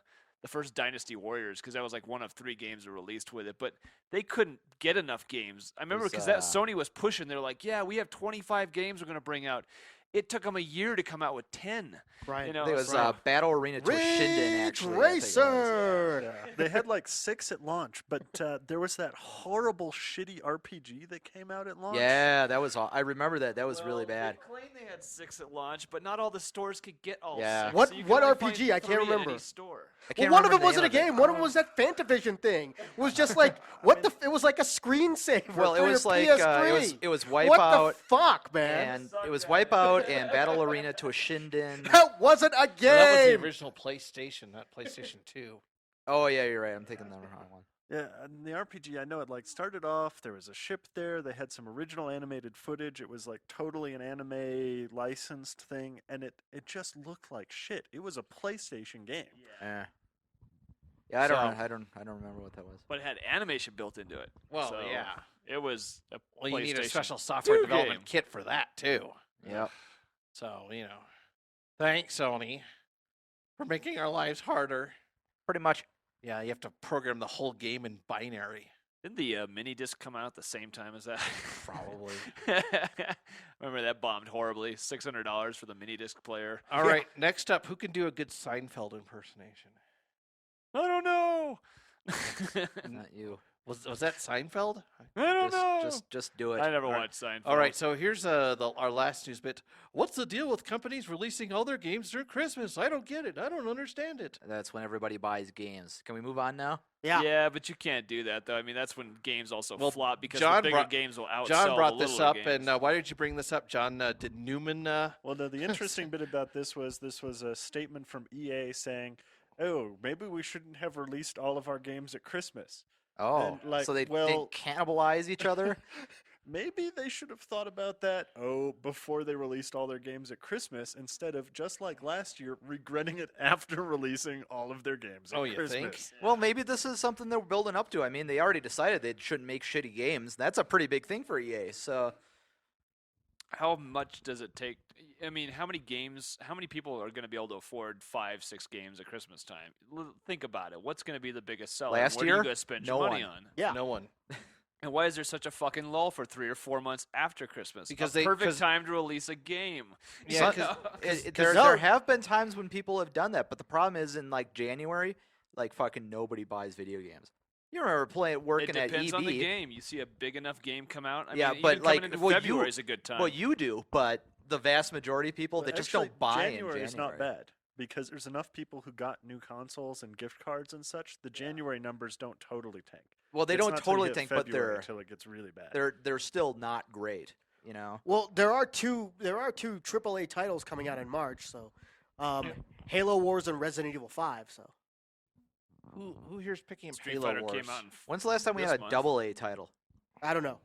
[SPEAKER 6] first Dynasty Warriors because that was like one of 3 games that were released with it. But they couldn't get enough games. I remember because that Sony was pushing. They're like, "Yeah, we have 25 games we're going to bring out." It took them a year to come out with 10.
[SPEAKER 4] Right.
[SPEAKER 6] You know,
[SPEAKER 5] It was
[SPEAKER 6] so-
[SPEAKER 5] Battle Arena to a Shinden,
[SPEAKER 4] Ridge
[SPEAKER 5] actually. I think it was.
[SPEAKER 4] Racer.
[SPEAKER 7] Yeah. They had like 6 at launch, but there was that horrible, shitty RPG that came out at launch.
[SPEAKER 5] Yeah, that was. I remember that. That was really
[SPEAKER 6] Well,
[SPEAKER 5] bad.
[SPEAKER 6] They claimed they had 6 at launch, but not all the stores could get all
[SPEAKER 5] Yeah.
[SPEAKER 6] 6.
[SPEAKER 4] What-
[SPEAKER 6] so you
[SPEAKER 4] what
[SPEAKER 6] could only find
[SPEAKER 4] RPG? I can't
[SPEAKER 6] 3 at
[SPEAKER 4] remember.
[SPEAKER 6] any store.
[SPEAKER 5] I
[SPEAKER 4] Well,
[SPEAKER 5] can't
[SPEAKER 4] one of
[SPEAKER 5] remember
[SPEAKER 4] them wasn't a
[SPEAKER 5] the name
[SPEAKER 4] game.
[SPEAKER 5] of
[SPEAKER 4] One of them was that Fantavision thing. It was just like what the. It was like a screensaver.
[SPEAKER 5] Well, it
[SPEAKER 4] for
[SPEAKER 5] was
[SPEAKER 4] your
[SPEAKER 5] like
[SPEAKER 4] PS3.
[SPEAKER 5] it was
[SPEAKER 4] What
[SPEAKER 5] Wipeout
[SPEAKER 4] the fuck, man?
[SPEAKER 5] and it was Wipeout and Battle Arena to a Shinden.
[SPEAKER 4] That wasn't a game.
[SPEAKER 1] Well, that was the original PlayStation, not PlayStation 2.
[SPEAKER 5] Oh yeah, you're right. I'm thinking the wrong one.
[SPEAKER 7] Yeah, and the RPG, I know it like started off, there was a ship there, they had some original animated footage, it was like totally an anime licensed thing, and it just looked like shit. It was a PlayStation game.
[SPEAKER 5] Yeah. Yeah, I don't.
[SPEAKER 1] So-
[SPEAKER 5] I don't remember what that was.
[SPEAKER 6] But it had animation built into it.
[SPEAKER 1] Well,
[SPEAKER 6] So
[SPEAKER 1] yeah.
[SPEAKER 6] It was a
[SPEAKER 1] Well, you need a
[SPEAKER 6] PlayStation
[SPEAKER 1] special software
[SPEAKER 6] 2
[SPEAKER 1] development
[SPEAKER 6] game.
[SPEAKER 1] kit for that, too.
[SPEAKER 5] Yep.
[SPEAKER 1] So, thanks, Sony, for making our lives harder.
[SPEAKER 5] Pretty much.
[SPEAKER 1] Yeah, you have to program the whole game in binary.
[SPEAKER 6] Didn't the mini disc come out at the same time as that?
[SPEAKER 1] Probably.
[SPEAKER 6] Remember that bombed horribly. $600 for the mini disc player.
[SPEAKER 1] All right, next up, who can do a good Seinfeld impersonation?
[SPEAKER 6] I don't know.
[SPEAKER 5] Not you.
[SPEAKER 1] Was that Seinfeld?
[SPEAKER 6] I don't know.
[SPEAKER 5] Just do it.
[SPEAKER 6] I never
[SPEAKER 1] All right.
[SPEAKER 6] watched Seinfeld.
[SPEAKER 1] All right, so here's our last news bit. What's the deal with companies releasing all their games during Christmas? I don't get it. I don't understand it.
[SPEAKER 5] That's when everybody buys games. Can we move on now?
[SPEAKER 6] Yeah, but you can't do that though. I mean, that's when games also
[SPEAKER 1] Well,
[SPEAKER 6] flop because
[SPEAKER 1] John
[SPEAKER 6] the bigger
[SPEAKER 1] brought-
[SPEAKER 6] games will outsell
[SPEAKER 1] John brought
[SPEAKER 6] the
[SPEAKER 1] this
[SPEAKER 6] littler
[SPEAKER 1] up,
[SPEAKER 6] games.
[SPEAKER 1] and why did you bring this up, John? Did Newman?
[SPEAKER 7] Well, no, the interesting bit about this was a statement from EA saying, "Oh, maybe we shouldn't have released all of our games at Christmas.
[SPEAKER 5] Oh,
[SPEAKER 7] And, like,
[SPEAKER 5] so they
[SPEAKER 7] well-
[SPEAKER 5] cannibalize each other?
[SPEAKER 7] Maybe they should have thought about that, before they released all their games at Christmas, instead of, just like last year, regretting it after releasing all of their games at
[SPEAKER 1] Oh, you
[SPEAKER 7] Christmas."
[SPEAKER 1] think?
[SPEAKER 5] Well, maybe this is something they're building up to. I mean, they already decided they shouldn't make shitty games. That's a pretty big thing for EA. So
[SPEAKER 6] How much does it take? I mean, how many people are going to be able to afford 5-6 games at Christmas time? Think about it. What's going to be the biggest seller?
[SPEAKER 5] Last
[SPEAKER 6] what are
[SPEAKER 5] year?
[SPEAKER 6] you going to spend
[SPEAKER 5] No
[SPEAKER 6] your money
[SPEAKER 5] one.
[SPEAKER 6] on?
[SPEAKER 4] Yeah.
[SPEAKER 1] No one.
[SPEAKER 6] And why is there such a fucking lull for 3 or 4 months after Christmas?
[SPEAKER 1] Because
[SPEAKER 6] perfect time to release a game.
[SPEAKER 1] Yeah,
[SPEAKER 5] So-
[SPEAKER 1] 'cause
[SPEAKER 5] there have been times when people have done that, but the problem is in like January, like fucking nobody buys video games. You remember working
[SPEAKER 6] it
[SPEAKER 5] at
[SPEAKER 6] depends
[SPEAKER 5] EB.
[SPEAKER 6] on the game. You see a big enough game come out. I
[SPEAKER 5] Yeah,
[SPEAKER 6] mean,
[SPEAKER 5] but
[SPEAKER 6] even coming
[SPEAKER 5] like
[SPEAKER 6] into
[SPEAKER 5] well,
[SPEAKER 6] February
[SPEAKER 5] you
[SPEAKER 6] is a good time.
[SPEAKER 5] well you do, but the vast majority of people
[SPEAKER 7] Well,
[SPEAKER 5] they just
[SPEAKER 7] actually,
[SPEAKER 5] don't buy
[SPEAKER 7] January
[SPEAKER 5] in
[SPEAKER 7] is not
[SPEAKER 5] January.
[SPEAKER 7] bad. because there's enough people who got new consoles and gift cards and such. The January numbers don't totally tank.
[SPEAKER 5] Well, they
[SPEAKER 7] It's
[SPEAKER 5] don't
[SPEAKER 7] not till you
[SPEAKER 5] totally
[SPEAKER 7] hit
[SPEAKER 5] tank, but
[SPEAKER 7] February till it gets really bad.
[SPEAKER 5] they're still not great. You know.
[SPEAKER 4] Well, there are two AAA titles coming out in March. So, Halo Wars and Resident Evil 5. So,
[SPEAKER 1] Who here's picking up
[SPEAKER 6] Street
[SPEAKER 1] Halo
[SPEAKER 6] Fighter
[SPEAKER 1] Wars?
[SPEAKER 6] came out in
[SPEAKER 5] When's the last time we
[SPEAKER 6] this
[SPEAKER 5] had a
[SPEAKER 6] month.
[SPEAKER 5] double A title?
[SPEAKER 4] I don't know.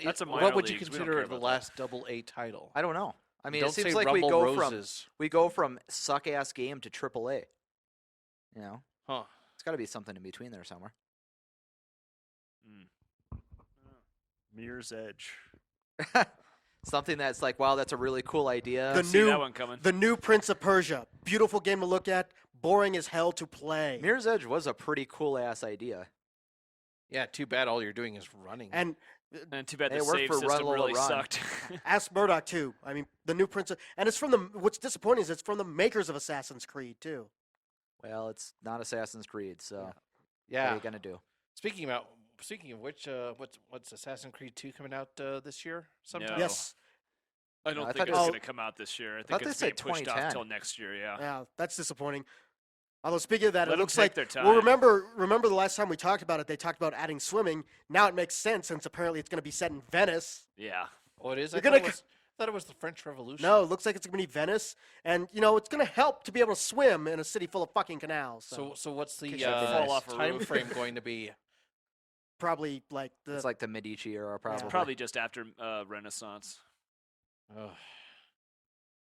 [SPEAKER 6] That's a
[SPEAKER 1] What
[SPEAKER 6] minor
[SPEAKER 1] would you
[SPEAKER 6] leagues, we don't
[SPEAKER 1] consider
[SPEAKER 6] care
[SPEAKER 1] the
[SPEAKER 6] about that.
[SPEAKER 1] last double A title?
[SPEAKER 5] I don't know. I mean,
[SPEAKER 1] Don't
[SPEAKER 5] it seems
[SPEAKER 1] say
[SPEAKER 5] like
[SPEAKER 1] Rumble
[SPEAKER 5] we
[SPEAKER 1] Roses.
[SPEAKER 5] go from suck ass game to triple A. You know,
[SPEAKER 1] Huh.
[SPEAKER 5] it's got to be something in between there somewhere.
[SPEAKER 7] Mirror's Edge.
[SPEAKER 5] Something that's like, wow, that's a really cool idea.
[SPEAKER 4] The
[SPEAKER 6] See
[SPEAKER 4] new
[SPEAKER 6] that one coming.
[SPEAKER 4] The new Prince of Persia. Beautiful game to look at. Boring as hell to play.
[SPEAKER 5] Mirror's Edge was a pretty cool ass idea.
[SPEAKER 1] Yeah, too bad all you're doing is running.
[SPEAKER 4] And
[SPEAKER 6] And too bad
[SPEAKER 5] Hey,
[SPEAKER 6] the
[SPEAKER 5] it worked
[SPEAKER 6] save
[SPEAKER 5] for Run
[SPEAKER 6] system
[SPEAKER 5] Lola
[SPEAKER 6] really
[SPEAKER 5] Run.
[SPEAKER 6] sucked.
[SPEAKER 4] ask Murdock too. I mean, the new Prince of, and it's from the. What's disappointing is it's from the makers of Assassin's Creed too.
[SPEAKER 5] Well, it's not Assassin's Creed, so what
[SPEAKER 1] yeah.
[SPEAKER 5] are you gonna do?
[SPEAKER 1] Speaking of which, what's Assassin's Creed 2 coming out this year? Sometime.
[SPEAKER 6] No.
[SPEAKER 4] Yes.
[SPEAKER 6] I don't
[SPEAKER 5] I
[SPEAKER 6] think
[SPEAKER 5] thought
[SPEAKER 6] it's
[SPEAKER 4] they-
[SPEAKER 6] going to come out this year. I
[SPEAKER 5] thought
[SPEAKER 6] think
[SPEAKER 5] they
[SPEAKER 6] it's being
[SPEAKER 5] said
[SPEAKER 6] pushed off
[SPEAKER 5] 2010.
[SPEAKER 6] till next year. Yeah.
[SPEAKER 4] Yeah, that's disappointing. Although speaking of that,
[SPEAKER 6] Let
[SPEAKER 4] it
[SPEAKER 6] 'em
[SPEAKER 4] looks
[SPEAKER 6] take
[SPEAKER 4] like
[SPEAKER 6] their
[SPEAKER 4] well.
[SPEAKER 6] time.
[SPEAKER 4] Remember the last time we talked about it, they talked about adding swimming. Now it makes sense since apparently it's going to be set in Venice.
[SPEAKER 6] Yeah.
[SPEAKER 1] Oh, it is.
[SPEAKER 4] You're
[SPEAKER 1] I thought,
[SPEAKER 4] gonna
[SPEAKER 1] it thought it was the French Revolution.
[SPEAKER 4] No, it looks like it's going to be Venice, and it's going to help to be able to swim in a city full of fucking canals.
[SPEAKER 1] So what's the
[SPEAKER 5] Could you fall
[SPEAKER 6] off a
[SPEAKER 1] time
[SPEAKER 6] roof?
[SPEAKER 1] frame going to be?
[SPEAKER 4] probably like the
[SPEAKER 5] It's like the Medici era, probably.
[SPEAKER 6] Probably just after Renaissance.
[SPEAKER 1] Ugh.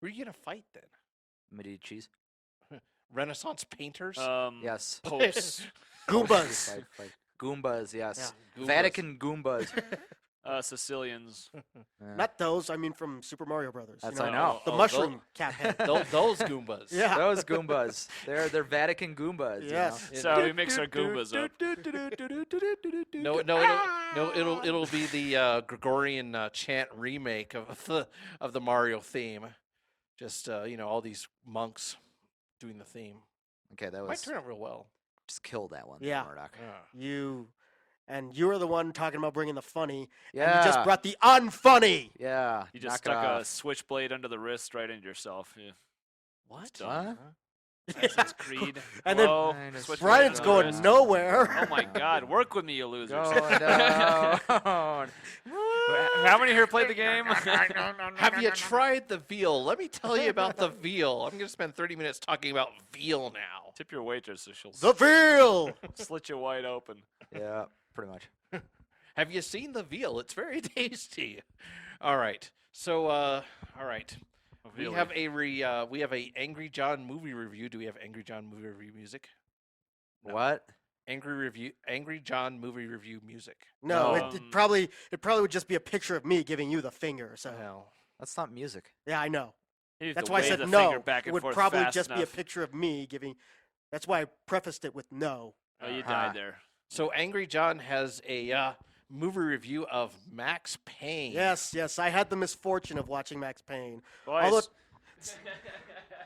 [SPEAKER 1] Who are you gonna fight then?
[SPEAKER 5] Medici's.
[SPEAKER 1] Renaissance painters?
[SPEAKER 5] Yes.
[SPEAKER 6] Popes.
[SPEAKER 4] Goombas.
[SPEAKER 5] Fight. Goombas, yes.
[SPEAKER 1] Goombas.
[SPEAKER 5] Vatican Goombas.
[SPEAKER 6] Sicilians.
[SPEAKER 5] Yeah.
[SPEAKER 4] Not those. I mean, from Super Mario Brothers.
[SPEAKER 5] That's
[SPEAKER 4] you
[SPEAKER 5] I know.
[SPEAKER 4] The
[SPEAKER 1] Oh,
[SPEAKER 4] mushroom cat head.
[SPEAKER 1] Those Goombas.
[SPEAKER 4] Yeah.
[SPEAKER 5] Those Goombas. They're Vatican Goombas.
[SPEAKER 4] Yes.
[SPEAKER 5] You know?
[SPEAKER 6] So we mix our Goombas up.
[SPEAKER 1] It'll be the Gregorian chant remake of the Mario theme. Just all these monks doing the theme.
[SPEAKER 5] Okay, that
[SPEAKER 1] Might
[SPEAKER 5] was
[SPEAKER 1] turn out real well.
[SPEAKER 5] just killed that one.
[SPEAKER 4] Yeah.
[SPEAKER 5] Murdock.
[SPEAKER 4] You were the one talking about bringing the funny.
[SPEAKER 5] Yeah.
[SPEAKER 4] And you just brought the unfunny.
[SPEAKER 5] Yeah.
[SPEAKER 6] You just
[SPEAKER 5] knock it
[SPEAKER 6] stuck a
[SPEAKER 5] off.
[SPEAKER 6] switchblade under the wrist right into yourself. Yeah.
[SPEAKER 1] What?
[SPEAKER 6] done.
[SPEAKER 5] What?
[SPEAKER 6] Assassin's Creed.
[SPEAKER 4] And then
[SPEAKER 6] Hello,
[SPEAKER 5] Mine is
[SPEAKER 6] switchblade
[SPEAKER 4] Brian's
[SPEAKER 6] under the
[SPEAKER 4] going
[SPEAKER 6] wrist.
[SPEAKER 4] nowhere.
[SPEAKER 6] Oh my God! Work with me, you losers.
[SPEAKER 5] Going down.
[SPEAKER 6] How many here played the game?
[SPEAKER 1] Have you tried the veal? Let me tell you about the veal. I'm going to spend 30 minutes talking about veal now.
[SPEAKER 6] Tip your waitress, so she'll
[SPEAKER 4] The veal.
[SPEAKER 6] slit you wide open.
[SPEAKER 5] Yeah, pretty much.
[SPEAKER 1] Have you seen the veal? It's very tasty. All right. So, all right. We
[SPEAKER 6] Really.
[SPEAKER 1] have a Angry John movie review. Do we have Angry John movie review music? No.
[SPEAKER 5] What?
[SPEAKER 1] Angry John movie review music.
[SPEAKER 4] No,
[SPEAKER 6] No.
[SPEAKER 4] it probably would just be a picture of me giving you the finger. So
[SPEAKER 1] Hell.
[SPEAKER 5] That's not music.
[SPEAKER 4] yeah, I know.
[SPEAKER 6] You have
[SPEAKER 4] That's
[SPEAKER 6] to
[SPEAKER 4] why I
[SPEAKER 6] wave
[SPEAKER 4] said
[SPEAKER 6] the
[SPEAKER 4] no.
[SPEAKER 6] finger back
[SPEAKER 4] It
[SPEAKER 6] and
[SPEAKER 4] would
[SPEAKER 6] forth
[SPEAKER 4] probably
[SPEAKER 6] fast
[SPEAKER 4] just be a
[SPEAKER 6] enough.
[SPEAKER 4] picture of me giving. That's why I prefaced it with no.
[SPEAKER 6] Oh, you
[SPEAKER 5] Ah.
[SPEAKER 6] died there.
[SPEAKER 1] So Angry John has a movie review of Max Payne.
[SPEAKER 4] Yes, I had the misfortune of watching Max Payne.
[SPEAKER 6] Boys,
[SPEAKER 4] Although-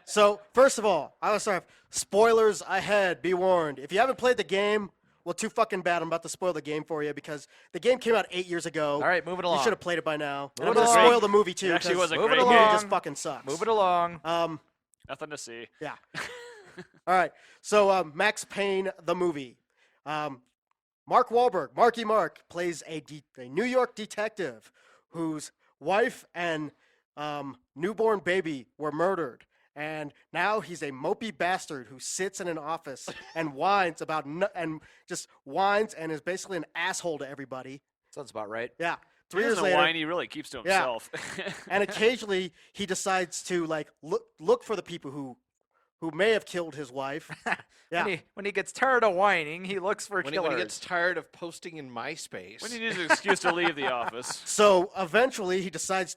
[SPEAKER 4] So first of all, I was sorry. Spoilers ahead. Be warned. If you haven't played the game, well, too fucking bad. I'm about to spoil the game for you because the game came out 8 years ago.
[SPEAKER 5] All right, moving
[SPEAKER 4] You
[SPEAKER 5] along.
[SPEAKER 4] should have played it by now. And I'm
[SPEAKER 5] Moving
[SPEAKER 4] going to
[SPEAKER 5] along.
[SPEAKER 4] spoil the movie too.
[SPEAKER 6] It actually
[SPEAKER 4] 'cause
[SPEAKER 6] was a
[SPEAKER 5] Move it
[SPEAKER 6] great
[SPEAKER 4] the movie
[SPEAKER 5] along.
[SPEAKER 4] just fucking sucks.
[SPEAKER 5] Move it along.
[SPEAKER 6] nothing to see.
[SPEAKER 4] Yeah. All right. So Max Payne, the movie. Mark Wahlberg, Marky Mark, plays a New York detective whose wife and newborn baby were murdered. And now he's a mopey bastard who sits in an office and whines about and is basically an asshole to everybody.
[SPEAKER 5] Sounds about right.
[SPEAKER 4] Yeah.
[SPEAKER 6] He
[SPEAKER 4] 3 years
[SPEAKER 6] doesn't
[SPEAKER 4] later,
[SPEAKER 6] whine, he really keeps to
[SPEAKER 4] Yeah.
[SPEAKER 6] himself.
[SPEAKER 4] and occasionally he decides to look for the people who may have killed his wife. Yeah.
[SPEAKER 5] When he gets tired of whining, he looks for
[SPEAKER 1] When
[SPEAKER 5] killers.
[SPEAKER 1] he gets tired of posting in MySpace.
[SPEAKER 6] when he needs an excuse to leave the office.
[SPEAKER 4] So eventually he decides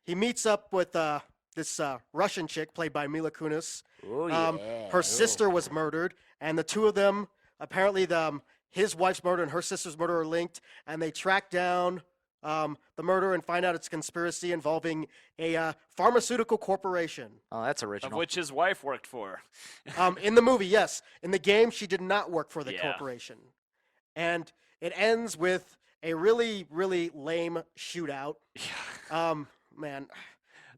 [SPEAKER 4] he meets up with this Russian chick played by Mila Kunis.
[SPEAKER 5] Oh, yeah.
[SPEAKER 4] Her sister was murdered, and the two of them, apparently his wife's murder and her sister's murder are linked, and they track down the murder and find out it's a conspiracy involving a pharmaceutical corporation.
[SPEAKER 5] Oh, that's
[SPEAKER 6] Of
[SPEAKER 5] original.
[SPEAKER 6] which his wife worked for.
[SPEAKER 4] In the movie, yes. In the game, she did not work for the
[SPEAKER 6] Yeah.
[SPEAKER 4] corporation. And it ends with a really, really lame shootout. Man,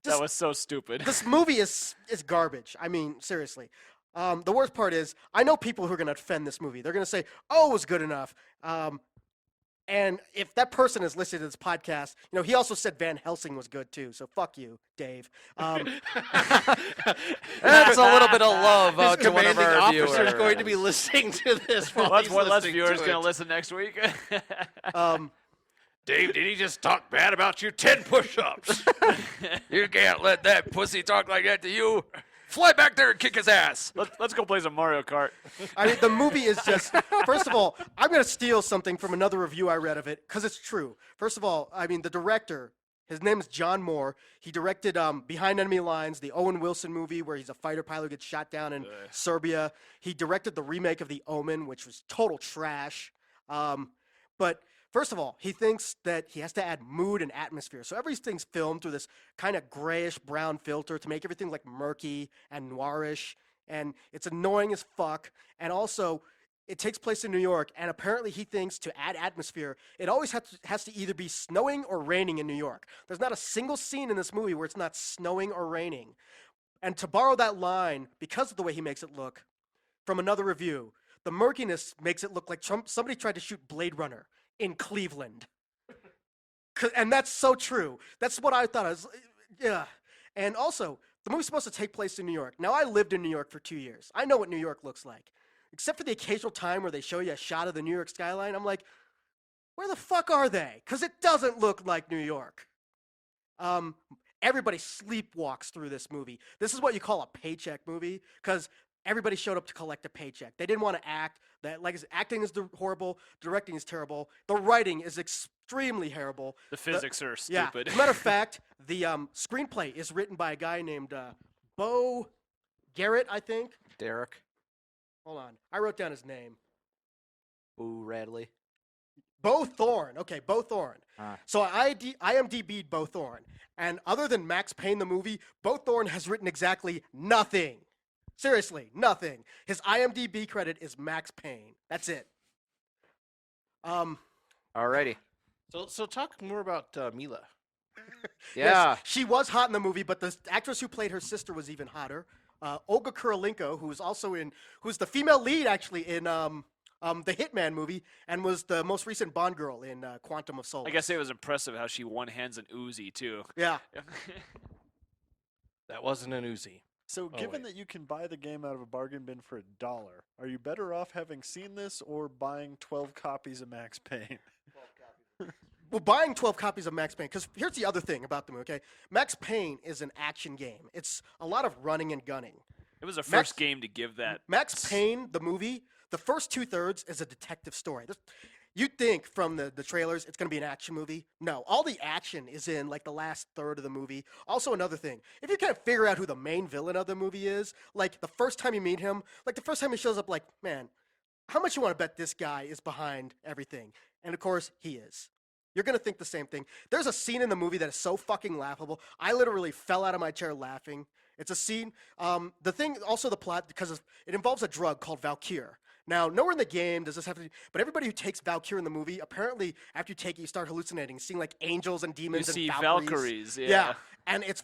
[SPEAKER 6] That was so stupid.
[SPEAKER 4] This movie is garbage. I mean, seriously. The worst part is, I know people who are going to defend this movie. They're going to say, "Oh, it was good enough." And if that person is listening to this podcast, he also said Van Helsing was good too. So fuck you, Dave.
[SPEAKER 5] That's a little bit of love
[SPEAKER 1] His
[SPEAKER 5] out to one of
[SPEAKER 1] commanding
[SPEAKER 5] our
[SPEAKER 1] officer
[SPEAKER 5] viewers.
[SPEAKER 1] is going to be listening to this. While
[SPEAKER 6] Well,
[SPEAKER 1] he's
[SPEAKER 6] that's what less
[SPEAKER 1] listening
[SPEAKER 6] viewers
[SPEAKER 1] to
[SPEAKER 6] going
[SPEAKER 1] it.
[SPEAKER 6] to listen next week.
[SPEAKER 1] Dave, did he just talk bad about you? 10 push-ups.
[SPEAKER 5] You can't let that pussy talk like that to you. Fly back there and kick his ass.
[SPEAKER 6] Let's go play some Mario Kart.
[SPEAKER 4] I mean, the movie is just. First of all, I'm going to steal something from another review I read of it because it's true. First of all, I mean, the director, his name is John Moore. He directed Behind Enemy Lines, the Owen Wilson movie where he's a fighter pilot who gets shot down in Serbia. He directed the remake of The Omen, which was total trash. But first of all, he thinks that he has to add mood and atmosphere. So everything's filmed through this kind of grayish brown filter to make everything like murky and noirish. And it's annoying as fuck. And also, it takes place in New York. And apparently he thinks to add atmosphere, it always has to either be snowing or raining in New York. There's not a single scene in this movie where it's not snowing or raining. And to borrow that line, because of the way he makes it look, from another review, the murkiness makes it look like somebody tried to shoot Blade Runner in Cleveland. And that's so true. That's what I thought. Yeah. And also, the movie's supposed to take place in New York. Now, I lived in New York for 2 years. I know what New York looks like. Except for the occasional time where they show you a shot of the New York skyline, I'm like, where the fuck are they? Because it doesn't look like New York. Everybody sleepwalks through this movie. This is what you call a paycheck movie, because everybody showed up to collect a paycheck. They didn't want to act. Acting is horrible. Directing is terrible. The writing is extremely terrible.
[SPEAKER 6] The physics are
[SPEAKER 4] Yeah.
[SPEAKER 6] stupid.
[SPEAKER 4] As a matter of fact, the screenplay is written by a guy named Bo Garrett, I think.
[SPEAKER 5] Derek.
[SPEAKER 4] Hold on. I wrote down his name.
[SPEAKER 5] Ooh, Radley.
[SPEAKER 4] Bo Thorne. Okay, Bo Thorne.
[SPEAKER 5] Ah.
[SPEAKER 4] So I IMDb'd Bo Thorne. And other than Max Payne, the movie, Bo Thorne has written exactly nothing. Seriously, nothing. His IMDb credit is Max Payne. That's it.
[SPEAKER 5] Alrighty.
[SPEAKER 1] So talk more about Mila.
[SPEAKER 5] Yeah.
[SPEAKER 4] Yes, she was hot in the movie, but the actress who played her sister was even hotter. Olga Kurylenko, who's the female lead actually in the Hitman movie, and was the most recent Bond girl in Quantum of Solace.
[SPEAKER 6] I guess it was impressive how she one-hands an Uzi, too.
[SPEAKER 4] Yeah.
[SPEAKER 1] That wasn't an Uzi.
[SPEAKER 7] So,
[SPEAKER 1] Oh,
[SPEAKER 7] given
[SPEAKER 1] wait.
[SPEAKER 7] that you can buy the game out of a bargain bin for $1, are you better off having seen this or buying 12 copies of Max Payne?
[SPEAKER 4] Well, buying 12 copies of Max Payne, because here's the other thing about the movie, okay? Max Payne is an action game. It's a lot of running and gunning.
[SPEAKER 6] It was the first
[SPEAKER 4] Max-
[SPEAKER 6] game to give that.
[SPEAKER 4] Max Payne, the movie, the first 2/3 is a detective story. You'd think from the trailers it's going to be an action movie. No, all the action is in like the last third of the movie. Also, another thing, if you can't figure out who the main villain of the movie is, like the first time you meet him, like the first time he shows up, like, man, how much you want to bet this guy is behind everything? And of course, he is. You're going to think the same thing. There's a scene in the movie that is so fucking laughable. I literally fell out of my chair laughing. It's a scene. The thing, also the plot, because it involves a drug called Valkyr. Now, nowhere in the game does this have to, but everybody who takes Valkyr in the movie, apparently after you take it, you start hallucinating, seeing like angels and
[SPEAKER 6] You
[SPEAKER 4] demons and
[SPEAKER 6] see
[SPEAKER 4] Valkyries.
[SPEAKER 6] Valkyries,
[SPEAKER 4] Yeah, and it's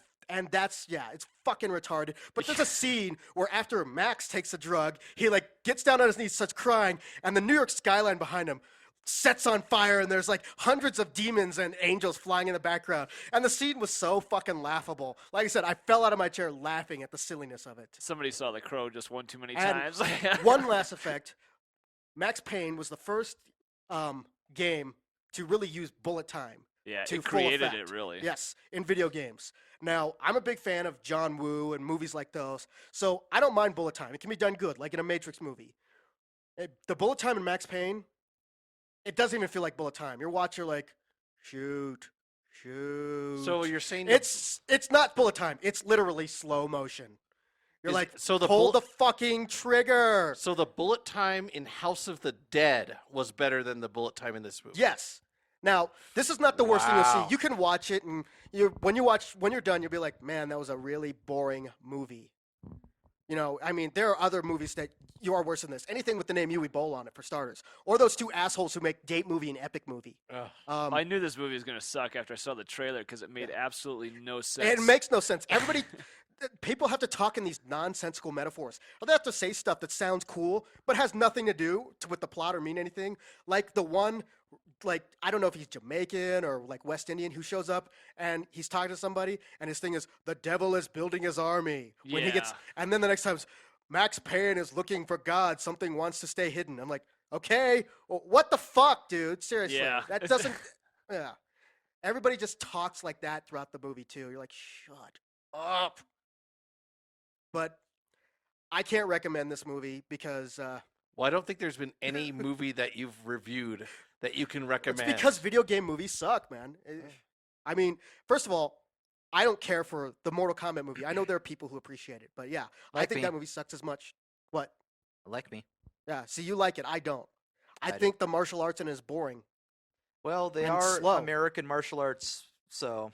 [SPEAKER 4] fucking retarded. But there's a scene where after Max takes the drug, he like gets down on his knees, starts crying, and the New York skyline behind him sets on fire, and there's like hundreds of demons and angels flying in the background. And the scene was so fucking laughable. Like I said, I fell out of my chair laughing at the silliness of it.
[SPEAKER 6] Somebody saw The Crow just one too many
[SPEAKER 4] And
[SPEAKER 6] times.
[SPEAKER 4] one last effect, Max Payne was the first game to really use bullet time.
[SPEAKER 6] Yeah,
[SPEAKER 4] to
[SPEAKER 6] it
[SPEAKER 4] full
[SPEAKER 6] created
[SPEAKER 4] effect.
[SPEAKER 6] it, really.
[SPEAKER 4] Yes, in video games. Now, I'm a big fan of John Woo and movies like those, so I don't mind bullet time. It can be done good, like in a Matrix movie. The bullet time in Max Payne, it doesn't even feel like bullet time. You're watching like, shoot.
[SPEAKER 1] So you're saying
[SPEAKER 4] It's not bullet time. It's literally slow motion. You're like,
[SPEAKER 1] so the
[SPEAKER 4] pull the fucking trigger.
[SPEAKER 1] So the bullet time in House of the Dead was better than the bullet time in this movie.
[SPEAKER 4] Yes. Now, this is not the worst thing you'll
[SPEAKER 1] Wow.
[SPEAKER 4] see. You can watch it, and when you're done, you'll be like, man, that was a really boring movie. You know, I mean, there are other movies that you are worse than this. Anything with the name Yui Bowl on it, for starters, or those two assholes who make Date Movie and Epic Movie.
[SPEAKER 1] Ugh.
[SPEAKER 6] I knew this movie was going to suck after I saw the trailer because it made absolutely no sense.
[SPEAKER 4] It makes no sense. Everybody, people have to talk in these nonsensical metaphors. Or they have to say stuff that sounds cool but has nothing to do with the plot or mean anything. Like the one, like I don't know if he's Jamaican or like West Indian, who shows up and he's talking to somebody and his thing is the devil is building his army. When he gets, and then the next time, Max Payne is looking for God. Something wants to stay hidden. I'm like, okay, well, what the fuck, dude? Seriously,
[SPEAKER 6] Yeah.
[SPEAKER 4] that doesn't. Yeah. Everybody just talks like that throughout the movie too. You're like, shut up. But I can't recommend this movie because
[SPEAKER 1] Well, I don't think there's been any movie that you've reviewed that you can recommend.
[SPEAKER 4] it's because video game movies suck, man. I mean, first of all, I don't care for the Mortal Kombat movie. I know there are people who appreciate it, but yeah, I
[SPEAKER 5] Like
[SPEAKER 4] think
[SPEAKER 5] me.
[SPEAKER 4] that movie sucks as much. What?
[SPEAKER 5] Like me.
[SPEAKER 4] Yeah. See, you like it. I don't. I
[SPEAKER 5] do.
[SPEAKER 4] think the martial arts in it is boring.
[SPEAKER 5] Well, they
[SPEAKER 4] And
[SPEAKER 5] are
[SPEAKER 4] slow.
[SPEAKER 5] American martial arts, so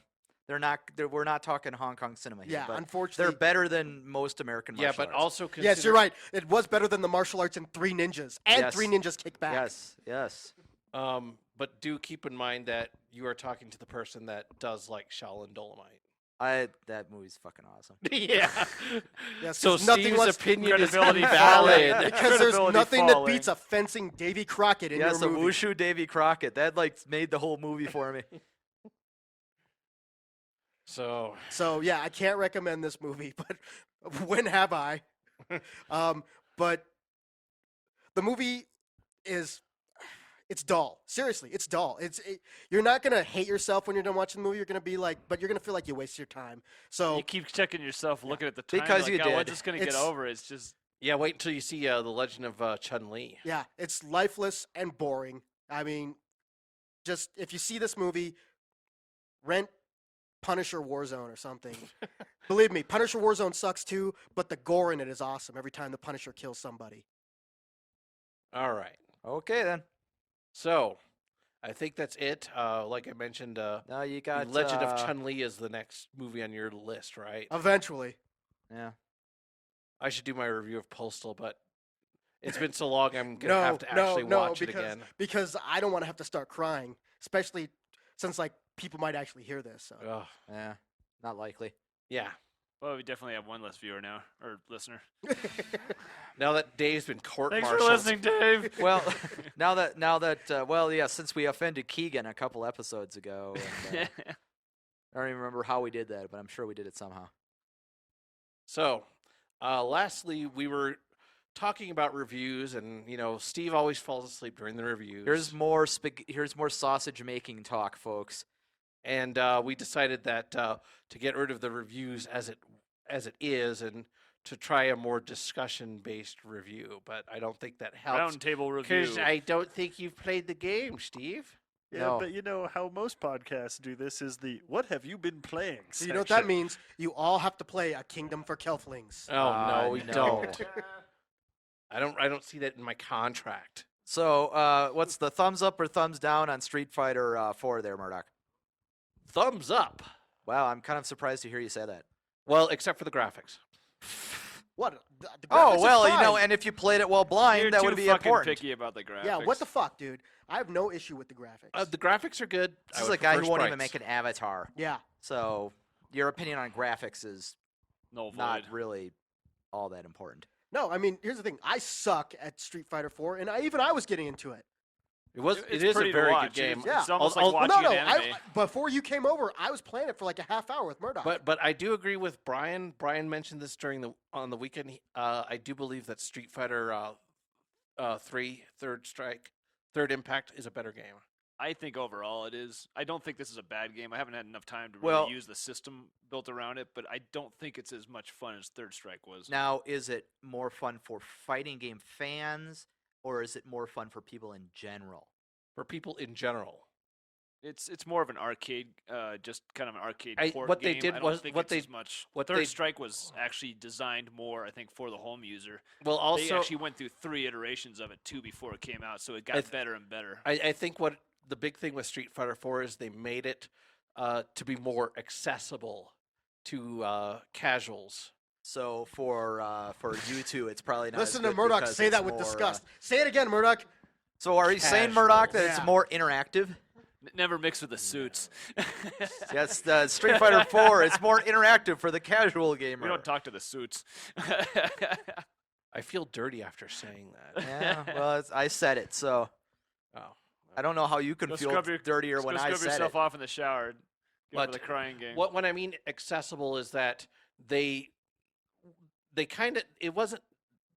[SPEAKER 5] they're not. We're not talking Hong Kong cinema here.
[SPEAKER 4] Yeah,
[SPEAKER 5] but
[SPEAKER 4] unfortunately.
[SPEAKER 5] they're better than most American
[SPEAKER 1] yeah,
[SPEAKER 5] martial
[SPEAKER 1] but
[SPEAKER 5] arts.
[SPEAKER 1] also consider,
[SPEAKER 4] Yes, you're right. It was better than the martial arts in Three Ninjas, and
[SPEAKER 5] Yes.
[SPEAKER 4] Three Ninjas Kick Back.
[SPEAKER 5] Yes, yes.
[SPEAKER 1] But do keep in mind that you are talking to the person that does like Shaolin Dolomite.
[SPEAKER 5] That movie's fucking awesome.
[SPEAKER 1] Yeah.
[SPEAKER 4] Yes,
[SPEAKER 1] So
[SPEAKER 4] 'cause nothing
[SPEAKER 1] Steve's
[SPEAKER 4] wants-
[SPEAKER 1] opinion is
[SPEAKER 6] Credibility
[SPEAKER 1] invalid.
[SPEAKER 6] falling.
[SPEAKER 4] because there's
[SPEAKER 6] Credibility
[SPEAKER 4] nothing that
[SPEAKER 6] falling.
[SPEAKER 4] beats a fencing Davy Crockett in
[SPEAKER 5] Yes,
[SPEAKER 4] your
[SPEAKER 5] the
[SPEAKER 4] movie.
[SPEAKER 5] Wushu Davy Crockett. That like made the whole movie for me.
[SPEAKER 1] So
[SPEAKER 4] So yeah, I can't recommend this movie, but when have I? But the movie it's dull. Seriously, it's dull. You're not gonna hate yourself when you're done watching the movie. You're gonna be like, but you're gonna feel like you wasted your time. So
[SPEAKER 6] You keep checking yourself, looking at the time.
[SPEAKER 5] Because
[SPEAKER 6] like,
[SPEAKER 5] you
[SPEAKER 6] "Oh,
[SPEAKER 5] did.
[SPEAKER 6] when's this going to get
[SPEAKER 4] It's-
[SPEAKER 6] over? It's just
[SPEAKER 1] yeah, wait until you see the Legend of Chun Li.
[SPEAKER 4] yeah, it's lifeless and boring. I mean, just if you see this movie, rent Punisher Warzone or something. Believe me, Punisher Warzone sucks too, but the gore in it is awesome every time the Punisher kills somebody.
[SPEAKER 1] All right.
[SPEAKER 5] Okay then.
[SPEAKER 1] So I think that's it. Like I mentioned,
[SPEAKER 5] Now you
[SPEAKER 1] the
[SPEAKER 5] got
[SPEAKER 1] Legend of Chun Li is the next movie on your list, right?
[SPEAKER 4] Eventually.
[SPEAKER 5] Yeah.
[SPEAKER 1] I should do my review of Postal, but it's been so long, I'm gonna
[SPEAKER 4] No,
[SPEAKER 1] have to actually
[SPEAKER 4] no,
[SPEAKER 1] watch
[SPEAKER 4] because,
[SPEAKER 1] it again.
[SPEAKER 4] because I don't want to have to start crying, especially since like people might actually hear this. So.
[SPEAKER 1] Ugh.
[SPEAKER 5] Yeah. Not likely.
[SPEAKER 1] Yeah.
[SPEAKER 6] well, we definitely have one less viewer now or listener.
[SPEAKER 1] Now that Dave's been
[SPEAKER 6] Thanks for
[SPEAKER 1] court-martialed,
[SPEAKER 6] listening, Dave.
[SPEAKER 5] Well, now that well, yeah, since we offended Keegan a couple episodes ago, and, I don't even remember how we did that, but I'm sure we did it somehow.
[SPEAKER 1] So, lastly, we were talking about reviews, and Steve always falls asleep during the reviews.
[SPEAKER 5] Here's more sausage making talk, folks.
[SPEAKER 1] And we decided that to get rid of the reviews as it is, and to try a more discussion-based review. But I don't think that helps
[SPEAKER 6] Round table review.
[SPEAKER 1] because I don't think you've played the game, Steve.
[SPEAKER 7] Yeah,
[SPEAKER 5] No.
[SPEAKER 7] but you know how most podcasts do this is the "What have you been playing?"
[SPEAKER 4] So you know what that
[SPEAKER 7] section.
[SPEAKER 4] means? You all have to play A Kingdom for Kelflings.
[SPEAKER 1] Oh no, we
[SPEAKER 5] no.
[SPEAKER 1] don't. I don't see that in my contract.
[SPEAKER 5] So, what's the thumbs up or thumbs down on Street Fighter 4 there, Murdock?
[SPEAKER 1] Thumbs up.
[SPEAKER 5] Wow, I'm kind of surprised to hear you say that.
[SPEAKER 1] Well, except for the graphics.
[SPEAKER 4] What? The
[SPEAKER 5] Oh,
[SPEAKER 4] graphics are
[SPEAKER 5] well,
[SPEAKER 4] fine.
[SPEAKER 5] and if you played it while blind,
[SPEAKER 6] You're
[SPEAKER 5] that
[SPEAKER 6] too
[SPEAKER 5] would be
[SPEAKER 6] fucking
[SPEAKER 5] important.
[SPEAKER 6] picky about the graphics.
[SPEAKER 4] Yeah, what the fuck, dude? I have no issue with the graphics.
[SPEAKER 1] The graphics are good.
[SPEAKER 5] This
[SPEAKER 1] I
[SPEAKER 5] is
[SPEAKER 1] would
[SPEAKER 5] a guy who
[SPEAKER 1] prefer
[SPEAKER 5] won't even
[SPEAKER 1] sprites.
[SPEAKER 5] make an avatar.
[SPEAKER 4] yeah.
[SPEAKER 5] So, your opinion on graphics is
[SPEAKER 6] No void.
[SPEAKER 5] not really all that important.
[SPEAKER 4] No, I mean, here's the thing. I suck at Street Fighter 4, and I was getting into it.
[SPEAKER 6] It's
[SPEAKER 1] It is a
[SPEAKER 6] pretty to
[SPEAKER 1] very
[SPEAKER 6] watch.
[SPEAKER 1] good game.
[SPEAKER 4] Yeah.
[SPEAKER 6] It's almost
[SPEAKER 1] I'll-
[SPEAKER 6] like
[SPEAKER 1] I'll-
[SPEAKER 6] watching
[SPEAKER 4] no,
[SPEAKER 6] an anime.
[SPEAKER 4] before you came over, I was playing it for like a half hour with Murdock.
[SPEAKER 1] But I do agree with Brian. Brian mentioned this on the weekend. I do believe that Street Fighter 3 Third Impact is a better game.
[SPEAKER 6] I think overall it is. I don't think this is a bad game. I haven't had enough time to
[SPEAKER 5] Well-
[SPEAKER 6] really use the system built around it, but I don't think it's as much fun as Third Strike was.
[SPEAKER 5] Now, is it more fun for fighting game fans, or is it more fun for people in general?
[SPEAKER 1] For people in general.
[SPEAKER 6] It's more of an arcade, just kind of an arcade
[SPEAKER 1] I-
[SPEAKER 6] port
[SPEAKER 1] what they
[SPEAKER 6] game.
[SPEAKER 1] did
[SPEAKER 6] I don't
[SPEAKER 1] was-
[SPEAKER 6] think
[SPEAKER 1] what
[SPEAKER 6] it's
[SPEAKER 1] they-
[SPEAKER 6] as much.
[SPEAKER 1] what
[SPEAKER 6] Third
[SPEAKER 1] they-
[SPEAKER 6] Strike was actually designed more, I think, for the home user.
[SPEAKER 1] Well,
[SPEAKER 6] They
[SPEAKER 1] also,
[SPEAKER 6] actually went through 3 iterations of it too before it came out, so it got
[SPEAKER 1] I th-
[SPEAKER 6] better and better.
[SPEAKER 1] I think what the big thing with Street Fighter 4 is they made it to be more accessible to casuals.
[SPEAKER 5] So for you two, it's probably not.
[SPEAKER 4] Listen
[SPEAKER 5] as
[SPEAKER 4] to
[SPEAKER 5] good
[SPEAKER 4] Murdoch
[SPEAKER 5] because
[SPEAKER 4] say
[SPEAKER 5] it's
[SPEAKER 4] that with
[SPEAKER 5] more,
[SPEAKER 4] disgust. Say it again, Murdoch.
[SPEAKER 5] So are you saying, Murdoch, that
[SPEAKER 4] Casual.
[SPEAKER 5] it's
[SPEAKER 4] Yeah.
[SPEAKER 5] more interactive?
[SPEAKER 6] Never mix with the suits.
[SPEAKER 5] Yes, the Street Fighter 4. It's more interactive for the casual gamer.
[SPEAKER 6] We don't talk to the suits.
[SPEAKER 1] I feel dirty after saying that.
[SPEAKER 5] Yeah, well, I said it, so
[SPEAKER 1] Oh.
[SPEAKER 5] I don't know how you can
[SPEAKER 6] Go
[SPEAKER 5] feel
[SPEAKER 6] scrub your-
[SPEAKER 5] dirtier
[SPEAKER 6] Just
[SPEAKER 5] when
[SPEAKER 6] go
[SPEAKER 5] I
[SPEAKER 6] scrub
[SPEAKER 5] said
[SPEAKER 6] yourself
[SPEAKER 5] it.
[SPEAKER 6] off in the shower. Go for
[SPEAKER 1] But
[SPEAKER 6] the crying game.
[SPEAKER 1] What when I mean accessible is that they kind of, it wasn't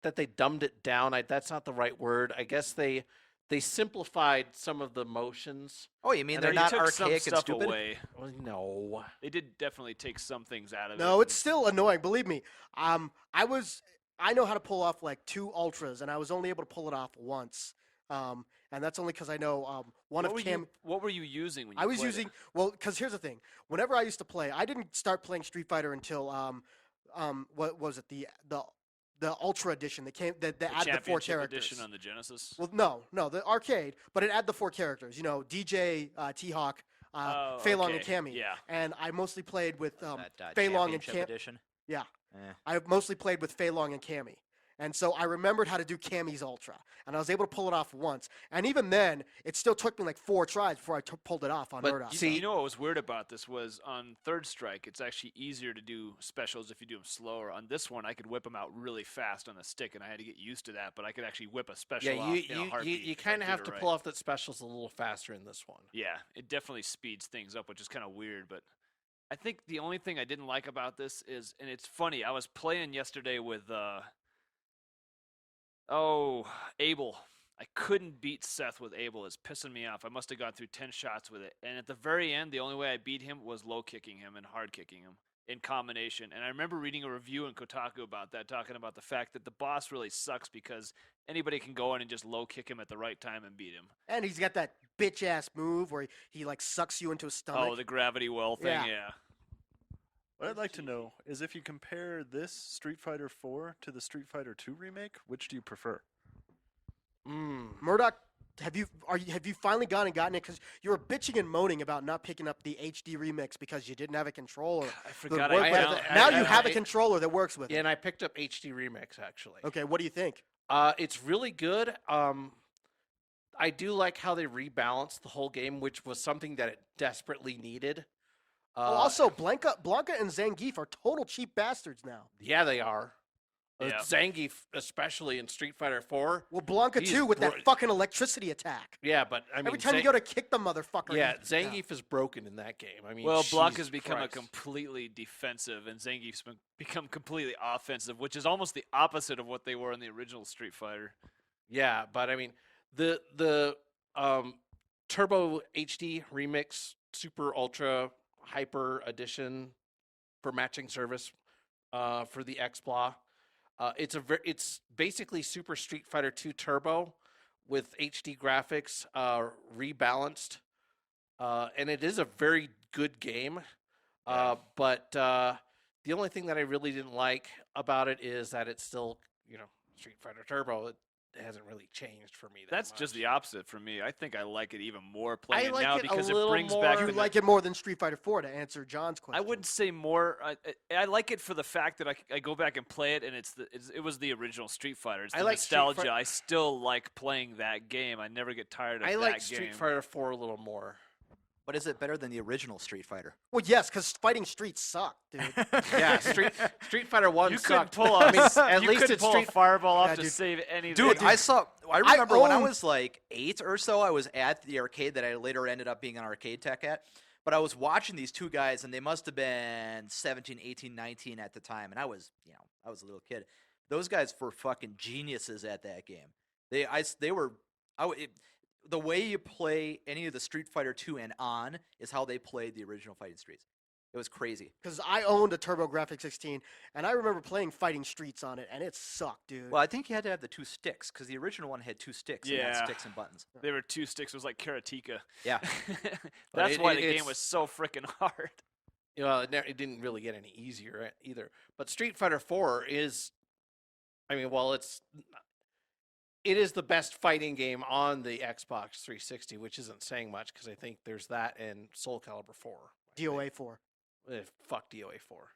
[SPEAKER 1] that they dumbed it down. That's not the right word. I guess they simplified some of the motions.
[SPEAKER 5] Oh, you mean
[SPEAKER 1] And
[SPEAKER 5] they're
[SPEAKER 1] they
[SPEAKER 5] not
[SPEAKER 6] took some
[SPEAKER 5] archaic and
[SPEAKER 6] stuff
[SPEAKER 5] stupid?
[SPEAKER 6] away.
[SPEAKER 1] Well, no.
[SPEAKER 6] They did definitely take some things out of it.
[SPEAKER 4] No,
[SPEAKER 6] and-
[SPEAKER 4] it's still annoying. Believe me. I know how to pull off like 2 ultras, and I was only able to pull it off once. And that's only because I know one
[SPEAKER 6] what
[SPEAKER 4] of
[SPEAKER 6] were
[SPEAKER 4] Cam.
[SPEAKER 6] you, what were you using when you
[SPEAKER 4] I was
[SPEAKER 6] played
[SPEAKER 4] using
[SPEAKER 6] it?
[SPEAKER 4] because here's the thing. Whenever I used to play, I didn't start playing Street Fighter until what was it, the Ultra Edition that came that
[SPEAKER 6] The
[SPEAKER 4] added the 4
[SPEAKER 6] Championship
[SPEAKER 4] characters.
[SPEAKER 6] edition on the Genesis.
[SPEAKER 4] Well, no, the arcade, but it had the 4 characters. You know, DJ, T-Hawk,
[SPEAKER 6] Oh,
[SPEAKER 4] Fei Long, and
[SPEAKER 6] okay,
[SPEAKER 4] Cammy.
[SPEAKER 6] yeah.
[SPEAKER 4] And I mostly played with
[SPEAKER 5] That
[SPEAKER 4] Fei Long and
[SPEAKER 5] championship
[SPEAKER 4] Cam.
[SPEAKER 5] edition.
[SPEAKER 4] Yeah.
[SPEAKER 5] Eh.
[SPEAKER 4] I mostly played with Fei Long and Cammy. And so I remembered how to do Cammy's Ultra. And I was able to pull it off once. And even then, it still took me like 4 tries before I pulled it off on
[SPEAKER 1] But
[SPEAKER 4] Murdoch.
[SPEAKER 1] see-
[SPEAKER 6] You know what was weird about this was on Third Strike, it's actually easier to do specials if you do them slower. On this one, I could whip them out really fast on the stick, and I had to get used to that. But I could actually whip a special
[SPEAKER 1] Yeah,
[SPEAKER 6] off in a heartbeat.
[SPEAKER 1] you
[SPEAKER 6] if I
[SPEAKER 1] kind of
[SPEAKER 6] did
[SPEAKER 1] have
[SPEAKER 6] it
[SPEAKER 1] to
[SPEAKER 6] right.
[SPEAKER 1] pull off that specials a little faster in this one.
[SPEAKER 6] Yeah, it definitely speeds things up, which is kind of weird. But I think the only thing I didn't like about this is, and it's funny, I was playing yesterday with, Abel. I couldn't beat Seth with Abel. It's pissing me off. I must have gone through 10 shots with it. And at the very end, the only way I beat him was low kicking him and hard kicking him in combination. And I remember reading a review in Kotaku about that, talking about the fact that the boss really sucks because anybody can go in and just low kick him at the right time and beat him.
[SPEAKER 4] And he's got that bitch ass move where he like sucks you into his stomach.
[SPEAKER 6] Oh, the gravity well thing,
[SPEAKER 4] Yeah.
[SPEAKER 6] yeah.
[SPEAKER 7] What I'd like to know is if you compare this Street Fighter 4 to the Street Fighter 2 remake, which do you prefer?
[SPEAKER 4] Murdoch, have you finally gone and gotten it? Because you were bitching and moaning about not picking up the HD remix because you didn't have a controller.
[SPEAKER 6] I
[SPEAKER 4] that
[SPEAKER 6] forgot
[SPEAKER 4] worked
[SPEAKER 6] I
[SPEAKER 4] with
[SPEAKER 6] found
[SPEAKER 4] it.
[SPEAKER 1] I-
[SPEAKER 4] Now
[SPEAKER 1] I-
[SPEAKER 4] you have a
[SPEAKER 1] I-
[SPEAKER 4] controller that works with
[SPEAKER 1] Yeah,
[SPEAKER 4] it.
[SPEAKER 1] and I picked up HD Remix actually.
[SPEAKER 4] Okay, what do you think?
[SPEAKER 1] It's really good. I do like how they rebalanced the whole game, which was something that it desperately needed.
[SPEAKER 4] Also, Blanca and Zangief are total cheap bastards now.
[SPEAKER 1] Yeah, they are.
[SPEAKER 6] Yeah.
[SPEAKER 1] Zangief, especially in Street Fighter 4.
[SPEAKER 4] Well, Blanca
[SPEAKER 1] He's
[SPEAKER 4] too with
[SPEAKER 1] bro-
[SPEAKER 4] that fucking electricity attack.
[SPEAKER 1] Yeah, but I mean,
[SPEAKER 4] Every time you go to kick the motherfucker.
[SPEAKER 1] yeah,
[SPEAKER 4] he-
[SPEAKER 1] Zangief is broken in that game. I mean,
[SPEAKER 6] Well, Blanca's
[SPEAKER 1] Jesus
[SPEAKER 6] become a
[SPEAKER 1] Christ.
[SPEAKER 6] completely defensive, and Zangief's become completely offensive, which is almost the opposite of what they were in the original Street Fighter.
[SPEAKER 1] Yeah, but I mean, the Turbo HD Remix Super Ultra Hyper Edition for matching service for the XBLA. It's basically Super Street Fighter 2 Turbo with HD graphics rebalanced, and it is a very good game. But the only thing that I really didn't like about it is that it's still, Street Fighter Turbo. It hasn't really changed for me.
[SPEAKER 6] That's just
[SPEAKER 1] much.
[SPEAKER 6] the opposite for me. I think I like it even more playing
[SPEAKER 1] I
[SPEAKER 6] it
[SPEAKER 1] like
[SPEAKER 6] now
[SPEAKER 1] it a
[SPEAKER 6] because it
[SPEAKER 1] little
[SPEAKER 6] brings
[SPEAKER 1] more-
[SPEAKER 6] back
[SPEAKER 4] You
[SPEAKER 6] the
[SPEAKER 4] like it more than Street Fighter 4 to answer John's
[SPEAKER 6] I
[SPEAKER 4] question.
[SPEAKER 6] wouldn't say more. I like it for the fact that I go back and play it, and it was the original Street Fighter. It's
[SPEAKER 1] I
[SPEAKER 6] the
[SPEAKER 1] like Street
[SPEAKER 6] nostalgia.
[SPEAKER 1] Fi-
[SPEAKER 6] I still like playing that game. I never get tired of
[SPEAKER 1] I
[SPEAKER 6] that
[SPEAKER 1] like
[SPEAKER 6] game.
[SPEAKER 1] Street Fighter 4 a little more.
[SPEAKER 5] But is it better than the original Street Fighter?
[SPEAKER 4] Well, yes, because fighting streets suck, dude.
[SPEAKER 1] Yeah, Street Fighter 1
[SPEAKER 6] You couldn't
[SPEAKER 1] sucked.
[SPEAKER 6] pull
[SPEAKER 1] I mean,
[SPEAKER 6] off.
[SPEAKER 1] at
[SPEAKER 6] you
[SPEAKER 1] least
[SPEAKER 6] couldn't
[SPEAKER 1] it's
[SPEAKER 6] pull
[SPEAKER 1] Street
[SPEAKER 6] a fireball off
[SPEAKER 4] Yeah,
[SPEAKER 6] to
[SPEAKER 4] dude.
[SPEAKER 6] save anything.
[SPEAKER 5] Dude, I remember when I
[SPEAKER 4] owned-
[SPEAKER 5] was like 8 or so, I was at the arcade that I later ended up being an arcade tech at. But I was watching these two guys, and they must have been 17, 18, 19 at the time. And I was a little kid. Those guys were fucking geniuses at that game. The way you play any of the Street Fighter 2 and on is how they played the original Fighting Streets. It was crazy.
[SPEAKER 4] Because I owned a TurboGrafx 16, and I remember playing Fighting Streets on it, and it sucked, dude.
[SPEAKER 5] Well, I think you had to have the 2 sticks, because the original one had 2 sticks, and
[SPEAKER 6] Yeah.
[SPEAKER 5] not sticks and buttons.
[SPEAKER 6] They were 2 sticks. It was like Karateka.
[SPEAKER 5] Yeah.
[SPEAKER 6] That's
[SPEAKER 1] it-
[SPEAKER 6] why
[SPEAKER 1] it-
[SPEAKER 6] the game
[SPEAKER 1] it's-
[SPEAKER 6] was so freaking hard.
[SPEAKER 1] It didn't really get any easier either. But Street Fighter 4 is, I mean, well, it is the best fighting game on the Xbox 360, which isn't saying much because I think there's that and Soul Calibur 4. I think.
[SPEAKER 4] DOA 4.
[SPEAKER 1] Fuck DOA 4.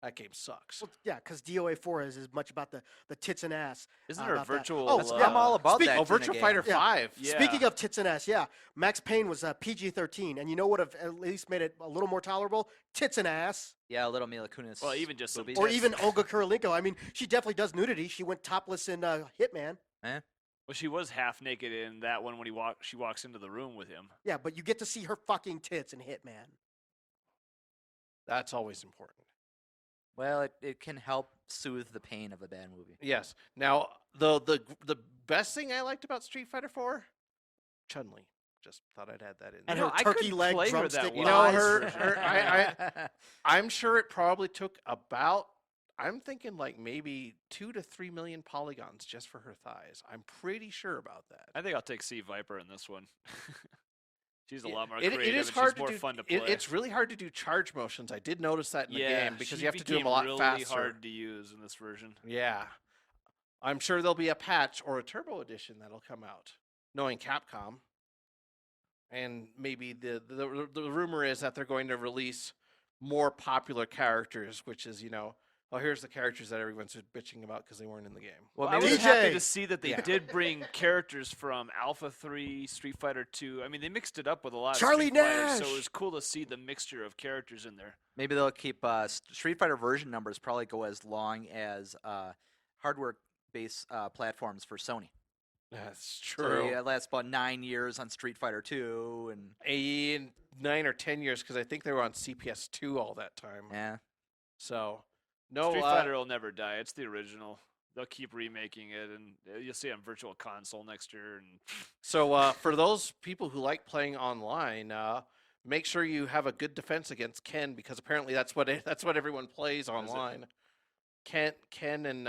[SPEAKER 1] That game sucks.
[SPEAKER 4] Well, yeah, because DOA 4 is as much about the tits and ass.
[SPEAKER 6] Isn't there a
[SPEAKER 4] about that.
[SPEAKER 6] virtual?
[SPEAKER 4] Oh,
[SPEAKER 5] I'm all about
[SPEAKER 4] Speak-
[SPEAKER 5] that.
[SPEAKER 1] Oh,
[SPEAKER 5] in the
[SPEAKER 1] Virtual
[SPEAKER 5] game.
[SPEAKER 1] Fighter
[SPEAKER 4] Yeah.
[SPEAKER 1] 5.
[SPEAKER 6] Yeah.
[SPEAKER 4] Speaking of tits and ass, yeah, Max Payne was PG-13, and you know what have at least made it a little more tolerable? Tits and ass.
[SPEAKER 5] Yeah, little Mila Kunis.
[SPEAKER 6] Well, even just some
[SPEAKER 5] boobies.
[SPEAKER 4] Or
[SPEAKER 6] tits.
[SPEAKER 4] even Olga Kurilenko. I mean, she definitely does nudity. She went topless in Hitman.
[SPEAKER 5] Eh?
[SPEAKER 6] Well, she was half naked in that one when she walks into the room with him.
[SPEAKER 4] Yeah, but you get to see her fucking tits in Hitman.
[SPEAKER 1] That's always important.
[SPEAKER 5] Well, it can help soothe the pain of a bad movie.
[SPEAKER 1] Yes. Now, the best thing I liked about Street Fighter 4, Chun-Li. Just thought I'd add that in.
[SPEAKER 4] And
[SPEAKER 1] there.
[SPEAKER 6] know,
[SPEAKER 4] her
[SPEAKER 6] I
[SPEAKER 4] turkey
[SPEAKER 6] couldn't
[SPEAKER 4] leg
[SPEAKER 6] play her that
[SPEAKER 4] drumstick.
[SPEAKER 1] You
[SPEAKER 6] well.
[SPEAKER 1] know,
[SPEAKER 6] Eyes.
[SPEAKER 1] her I'm sure it probably took about, I'm thinking like maybe 2 to 3 million polygons just for her thighs. I'm pretty sure about that.
[SPEAKER 6] I think I'll take Sea Viper in this one. She's a
[SPEAKER 1] It-
[SPEAKER 6] lot more
[SPEAKER 1] it
[SPEAKER 6] creative.
[SPEAKER 1] is
[SPEAKER 6] and
[SPEAKER 1] hard
[SPEAKER 6] she's more
[SPEAKER 1] to do.
[SPEAKER 6] fun to play.
[SPEAKER 1] It's really hard to do charge motions. I did notice that in the
[SPEAKER 6] yeah,
[SPEAKER 1] game because
[SPEAKER 6] she
[SPEAKER 1] you have to do them a
[SPEAKER 6] became
[SPEAKER 1] lot
[SPEAKER 6] really
[SPEAKER 1] faster.
[SPEAKER 6] hard to use in this version.
[SPEAKER 1] Yeah. I'm sure there'll be a patch or a turbo edition that'll come out, knowing Capcom. And maybe the rumor is that they're going to release more popular characters, which is, oh, here's the characters that everyone's bitching about because they weren't in the game.
[SPEAKER 5] Well,
[SPEAKER 6] I
[SPEAKER 5] maybe
[SPEAKER 6] was
[SPEAKER 4] DJ.
[SPEAKER 6] happy to see that they
[SPEAKER 1] Yeah.
[SPEAKER 6] did bring characters from Alpha 3, Street Fighter 2. I mean, they mixed it up with a lot
[SPEAKER 4] Charlie
[SPEAKER 6] of Street Fighters, so
[SPEAKER 4] Nash!
[SPEAKER 6] it was cool to see the mixture of characters in there.
[SPEAKER 5] maybe they'll keep Street Fighter version numbers probably go as long as hardware-based platforms for Sony.
[SPEAKER 1] That's
[SPEAKER 5] So
[SPEAKER 1] true.
[SPEAKER 5] it lasts about 9 years on Street Fighter 2, and
[SPEAKER 1] In 9 or 10 years, because I think they were on CPS2 all that time.
[SPEAKER 5] yeah.
[SPEAKER 1] So, no.
[SPEAKER 6] Street Fighter will never die. It's the original. They'll keep remaking it, and you'll see it on Virtual Console next year. And
[SPEAKER 1] So for those people who like playing online, make sure you have a good defense against Ken because apparently that's what everyone plays online. Ken and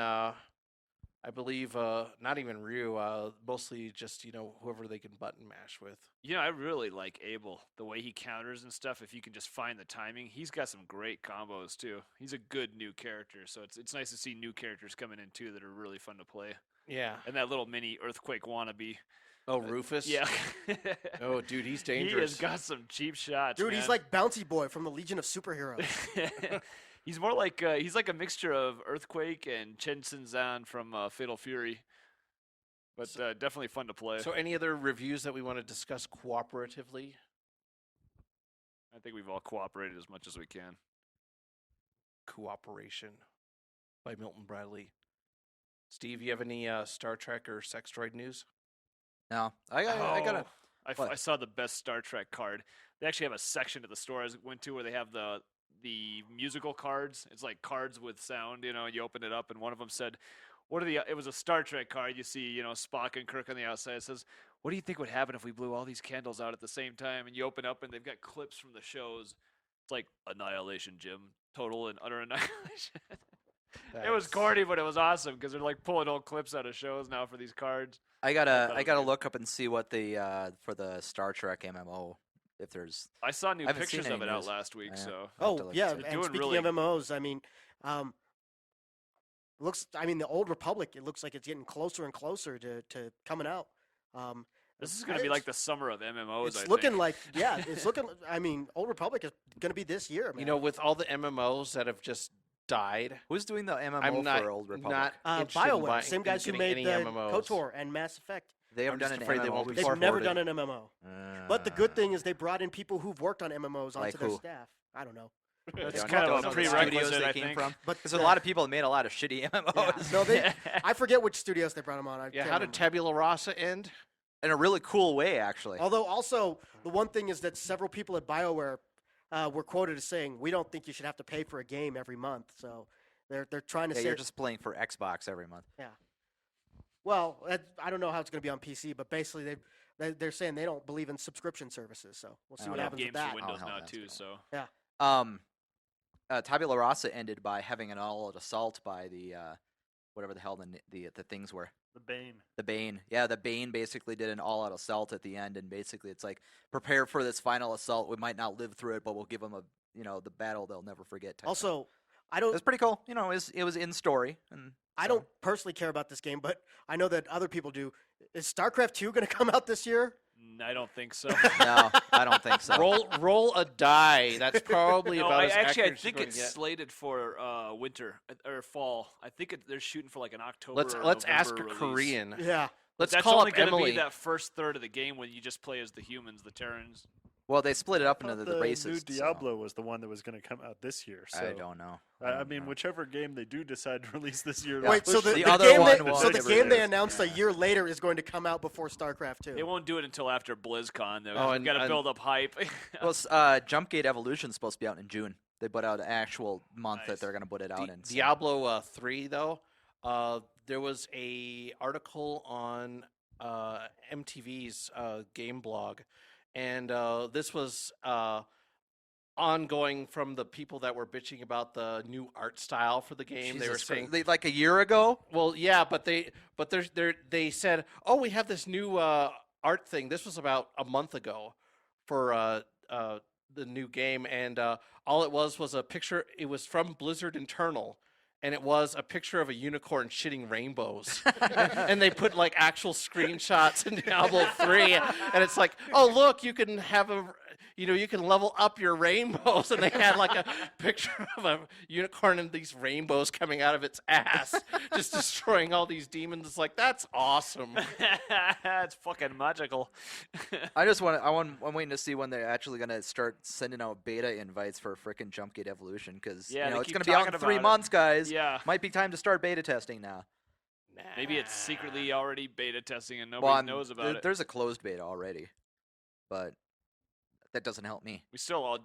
[SPEAKER 1] I believe not even Ryu, mostly just whoever they can button mash with.
[SPEAKER 6] I really like Abel, the way he counters and stuff. If you can just find the timing, he's got some great combos too. He's a good new character, so it's nice to see new characters coming in too that are really fun to play.
[SPEAKER 1] Yeah.
[SPEAKER 6] And that little mini Earthquake wannabe.
[SPEAKER 1] Oh, Rufus.
[SPEAKER 6] Yeah.
[SPEAKER 1] Oh, dude, he's
[SPEAKER 6] He
[SPEAKER 1] dangerous.
[SPEAKER 6] has got some cheap shots.
[SPEAKER 4] Dude,
[SPEAKER 6] man.
[SPEAKER 4] he's like Bouncy Boy from the Legion of Superheroes.
[SPEAKER 6] He's more like he's like a mixture of Earthquake and Chen Zhan from Fatal Fury, but definitely fun to play.
[SPEAKER 1] So, any other reviews that we want to discuss cooperatively?
[SPEAKER 6] I think we've all cooperated as much as we can.
[SPEAKER 1] Cooperation by Milton Bradley. Steve, you have any Star Trek or sex droid news?
[SPEAKER 5] No, I got a. What?
[SPEAKER 6] I saw the best Star Trek card. They actually have a section at the store I went to where they have the musical cards. It's like cards with sound, you open it up and one of them said, it was a Star Trek card. You see, Spock and Kirk on the outside. It says, what do you think would happen if we blew all these candles out at the same time? And you open up and they've got clips from the shows. It's like Annihilation, Jim. Total and utter annihilation. It was corny, but it was awesome because they're like pulling old clips out of shows now for these cards.
[SPEAKER 5] I
[SPEAKER 6] thought
[SPEAKER 5] gotta
[SPEAKER 6] it was
[SPEAKER 5] gotta
[SPEAKER 6] good.
[SPEAKER 5] look up and see what the for the Star Trek MMO if there's.
[SPEAKER 6] I saw new
[SPEAKER 5] I haven't seen
[SPEAKER 6] pictures of
[SPEAKER 5] any
[SPEAKER 6] it out
[SPEAKER 5] news.
[SPEAKER 6] last week,
[SPEAKER 5] Yeah.
[SPEAKER 6] so
[SPEAKER 5] I'll have to
[SPEAKER 4] Oh
[SPEAKER 5] look
[SPEAKER 4] yeah,
[SPEAKER 5] and see.
[SPEAKER 6] They're
[SPEAKER 4] and
[SPEAKER 6] doing
[SPEAKER 4] speaking
[SPEAKER 6] really-
[SPEAKER 4] of MMOs, I mean, the Old Republic. It looks like it's getting closer and closer to coming out.
[SPEAKER 6] this is going to be like the summer of MMOs.
[SPEAKER 4] It's
[SPEAKER 6] I
[SPEAKER 4] looking
[SPEAKER 6] think.
[SPEAKER 4] like it's looking. I mean, Old Republic is going to be this year, man.
[SPEAKER 1] With all the MMOs that have just died,
[SPEAKER 5] Who's doing the MMO
[SPEAKER 1] I'm not
[SPEAKER 5] for Old Republic?
[SPEAKER 1] not interested in
[SPEAKER 4] BioWare, same
[SPEAKER 1] in
[SPEAKER 4] guys who
[SPEAKER 1] getting
[SPEAKER 4] made
[SPEAKER 1] any
[SPEAKER 4] the
[SPEAKER 1] MMOs.
[SPEAKER 4] KOTOR and Mass Effect.
[SPEAKER 5] They haven't
[SPEAKER 1] I'm
[SPEAKER 5] done
[SPEAKER 1] just
[SPEAKER 5] an
[SPEAKER 1] afraid they
[SPEAKER 5] MMO
[SPEAKER 1] won't be
[SPEAKER 5] before.
[SPEAKER 4] They've never
[SPEAKER 1] forwarded.
[SPEAKER 4] done an MMO. But the good thing is they brought in people who've worked on MMOs onto
[SPEAKER 5] Like
[SPEAKER 4] their
[SPEAKER 5] who?
[SPEAKER 4] staff. I don't know.
[SPEAKER 6] That's
[SPEAKER 5] Yeah,
[SPEAKER 6] kind
[SPEAKER 5] don't
[SPEAKER 6] of
[SPEAKER 5] know
[SPEAKER 6] a
[SPEAKER 5] the studios
[SPEAKER 6] prerequisite,
[SPEAKER 5] they
[SPEAKER 6] I
[SPEAKER 5] came
[SPEAKER 6] think.
[SPEAKER 5] from.
[SPEAKER 4] But
[SPEAKER 5] Because a lot of people have made a lot of shitty
[SPEAKER 4] Yeah.
[SPEAKER 5] MMOs.
[SPEAKER 4] No, I forget which studios they brought them on. I
[SPEAKER 1] Yeah,
[SPEAKER 4] can't
[SPEAKER 1] how did
[SPEAKER 4] remember.
[SPEAKER 1] Tabula Rasa end?
[SPEAKER 5] In a really cool way, actually.
[SPEAKER 4] Although also the one thing is that several people at BioWare were quoted as saying, "We don't think you should have to pay for a game every month." So they're trying to
[SPEAKER 5] Yeah,
[SPEAKER 4] say,
[SPEAKER 5] you're just playing for Xbox every month.
[SPEAKER 4] well, I don't know how it's going to be on PC, but basically they're saying they don't believe in subscription services. So we'll see
[SPEAKER 5] Oh,
[SPEAKER 4] what
[SPEAKER 5] yeah.
[SPEAKER 4] happens with
[SPEAKER 6] Games
[SPEAKER 4] that.
[SPEAKER 6] for Windows
[SPEAKER 5] hell,
[SPEAKER 6] now
[SPEAKER 5] that's
[SPEAKER 6] too.
[SPEAKER 5] good.
[SPEAKER 6] So
[SPEAKER 5] Tabula Rasa ended by having an all-out assault by the whatever the hell the things were.
[SPEAKER 7] The Bane.
[SPEAKER 5] The Bane. Yeah, the Bane basically did an all-out assault at the end, and basically it's like, prepare for this final assault. We might not live through it, but we'll give them the battle they'll never forget. type thing.
[SPEAKER 4] Also, I
[SPEAKER 5] It
[SPEAKER 4] don't
[SPEAKER 5] was pretty cool. It was in story. And
[SPEAKER 4] I
[SPEAKER 5] so-
[SPEAKER 4] don't personally care about this game, but I know that other people do. Is StarCraft 2 going to come out this year?
[SPEAKER 6] I don't think so.
[SPEAKER 5] No, I don't think so.
[SPEAKER 1] Roll a die. That's probably
[SPEAKER 6] No,
[SPEAKER 1] about
[SPEAKER 6] I
[SPEAKER 1] as
[SPEAKER 6] actually I
[SPEAKER 1] accurate as
[SPEAKER 6] think
[SPEAKER 1] you're
[SPEAKER 6] it's
[SPEAKER 1] gonna get.
[SPEAKER 6] slated for winter or fall. I think they're shooting for like an October.
[SPEAKER 1] Let's
[SPEAKER 6] or
[SPEAKER 1] ask a
[SPEAKER 6] November release.
[SPEAKER 1] Korean.
[SPEAKER 4] Yeah.
[SPEAKER 1] Let's
[SPEAKER 6] That's
[SPEAKER 1] call
[SPEAKER 6] only
[SPEAKER 1] up
[SPEAKER 6] going to
[SPEAKER 1] Emily.
[SPEAKER 6] be that first third of the game when you just play as the humans, the Terrans.
[SPEAKER 5] Well, they split it up into
[SPEAKER 7] thought
[SPEAKER 5] the races.
[SPEAKER 7] New
[SPEAKER 5] so
[SPEAKER 7] Diablo was the one that was going to come out this year. So
[SPEAKER 5] I don't know.
[SPEAKER 7] I mean, whichever game they do decide to release this year.
[SPEAKER 5] Yeah.
[SPEAKER 4] Wait, so the,
[SPEAKER 5] The
[SPEAKER 4] the
[SPEAKER 5] other
[SPEAKER 4] game
[SPEAKER 5] one
[SPEAKER 4] they,
[SPEAKER 5] was
[SPEAKER 4] so the
[SPEAKER 5] never
[SPEAKER 4] game they
[SPEAKER 5] there.
[SPEAKER 4] announced a year later is going to come out before StarCraft 2.
[SPEAKER 6] They won't do it until after BlizzCon. Though.
[SPEAKER 1] Oh,
[SPEAKER 6] You've got to
[SPEAKER 1] and-
[SPEAKER 6] build up hype.
[SPEAKER 5] Well, Jumpgate Evolution's supposed to be out in June. They put out an actual month that
[SPEAKER 6] Nice.
[SPEAKER 5] they're going to put it out in. so-
[SPEAKER 1] Diablo 3 though, there was a article on MTV's game blog, and this was ongoing from the people that were bitching about the new art style for the game. They were
[SPEAKER 5] Jesus Christ.
[SPEAKER 1] saying,
[SPEAKER 5] Like a year ago.
[SPEAKER 1] well, yeah, but they said, oh, we have this new art thing. This was about a month ago for the new game, and all it was a picture. It was from Blizzard internal, and it was a picture of a unicorn shitting rainbows. And they put like actual screenshots in Diablo 3, and it's like, oh look, you can have you can level up your rainbows, and they had like a picture of a unicorn and these rainbows coming out of its ass, just destroying all these demons. It's like, that's awesome.
[SPEAKER 6] It's fucking magical.
[SPEAKER 5] I'm waiting to see when they're actually going to start sending out beta invites for frickin' Jumpgate Evolution because
[SPEAKER 6] Yeah, they
[SPEAKER 5] it's
[SPEAKER 6] keep
[SPEAKER 5] going to be out in
[SPEAKER 6] talking
[SPEAKER 5] 3
[SPEAKER 6] about it.
[SPEAKER 5] months, guys.
[SPEAKER 6] Yeah.
[SPEAKER 5] Might be time to start beta testing now.
[SPEAKER 6] Maybe it's secretly already beta testing and
[SPEAKER 5] Well,
[SPEAKER 6] nobody knows about it.
[SPEAKER 5] There's a closed beta already, but that doesn't help me.
[SPEAKER 6] We still all,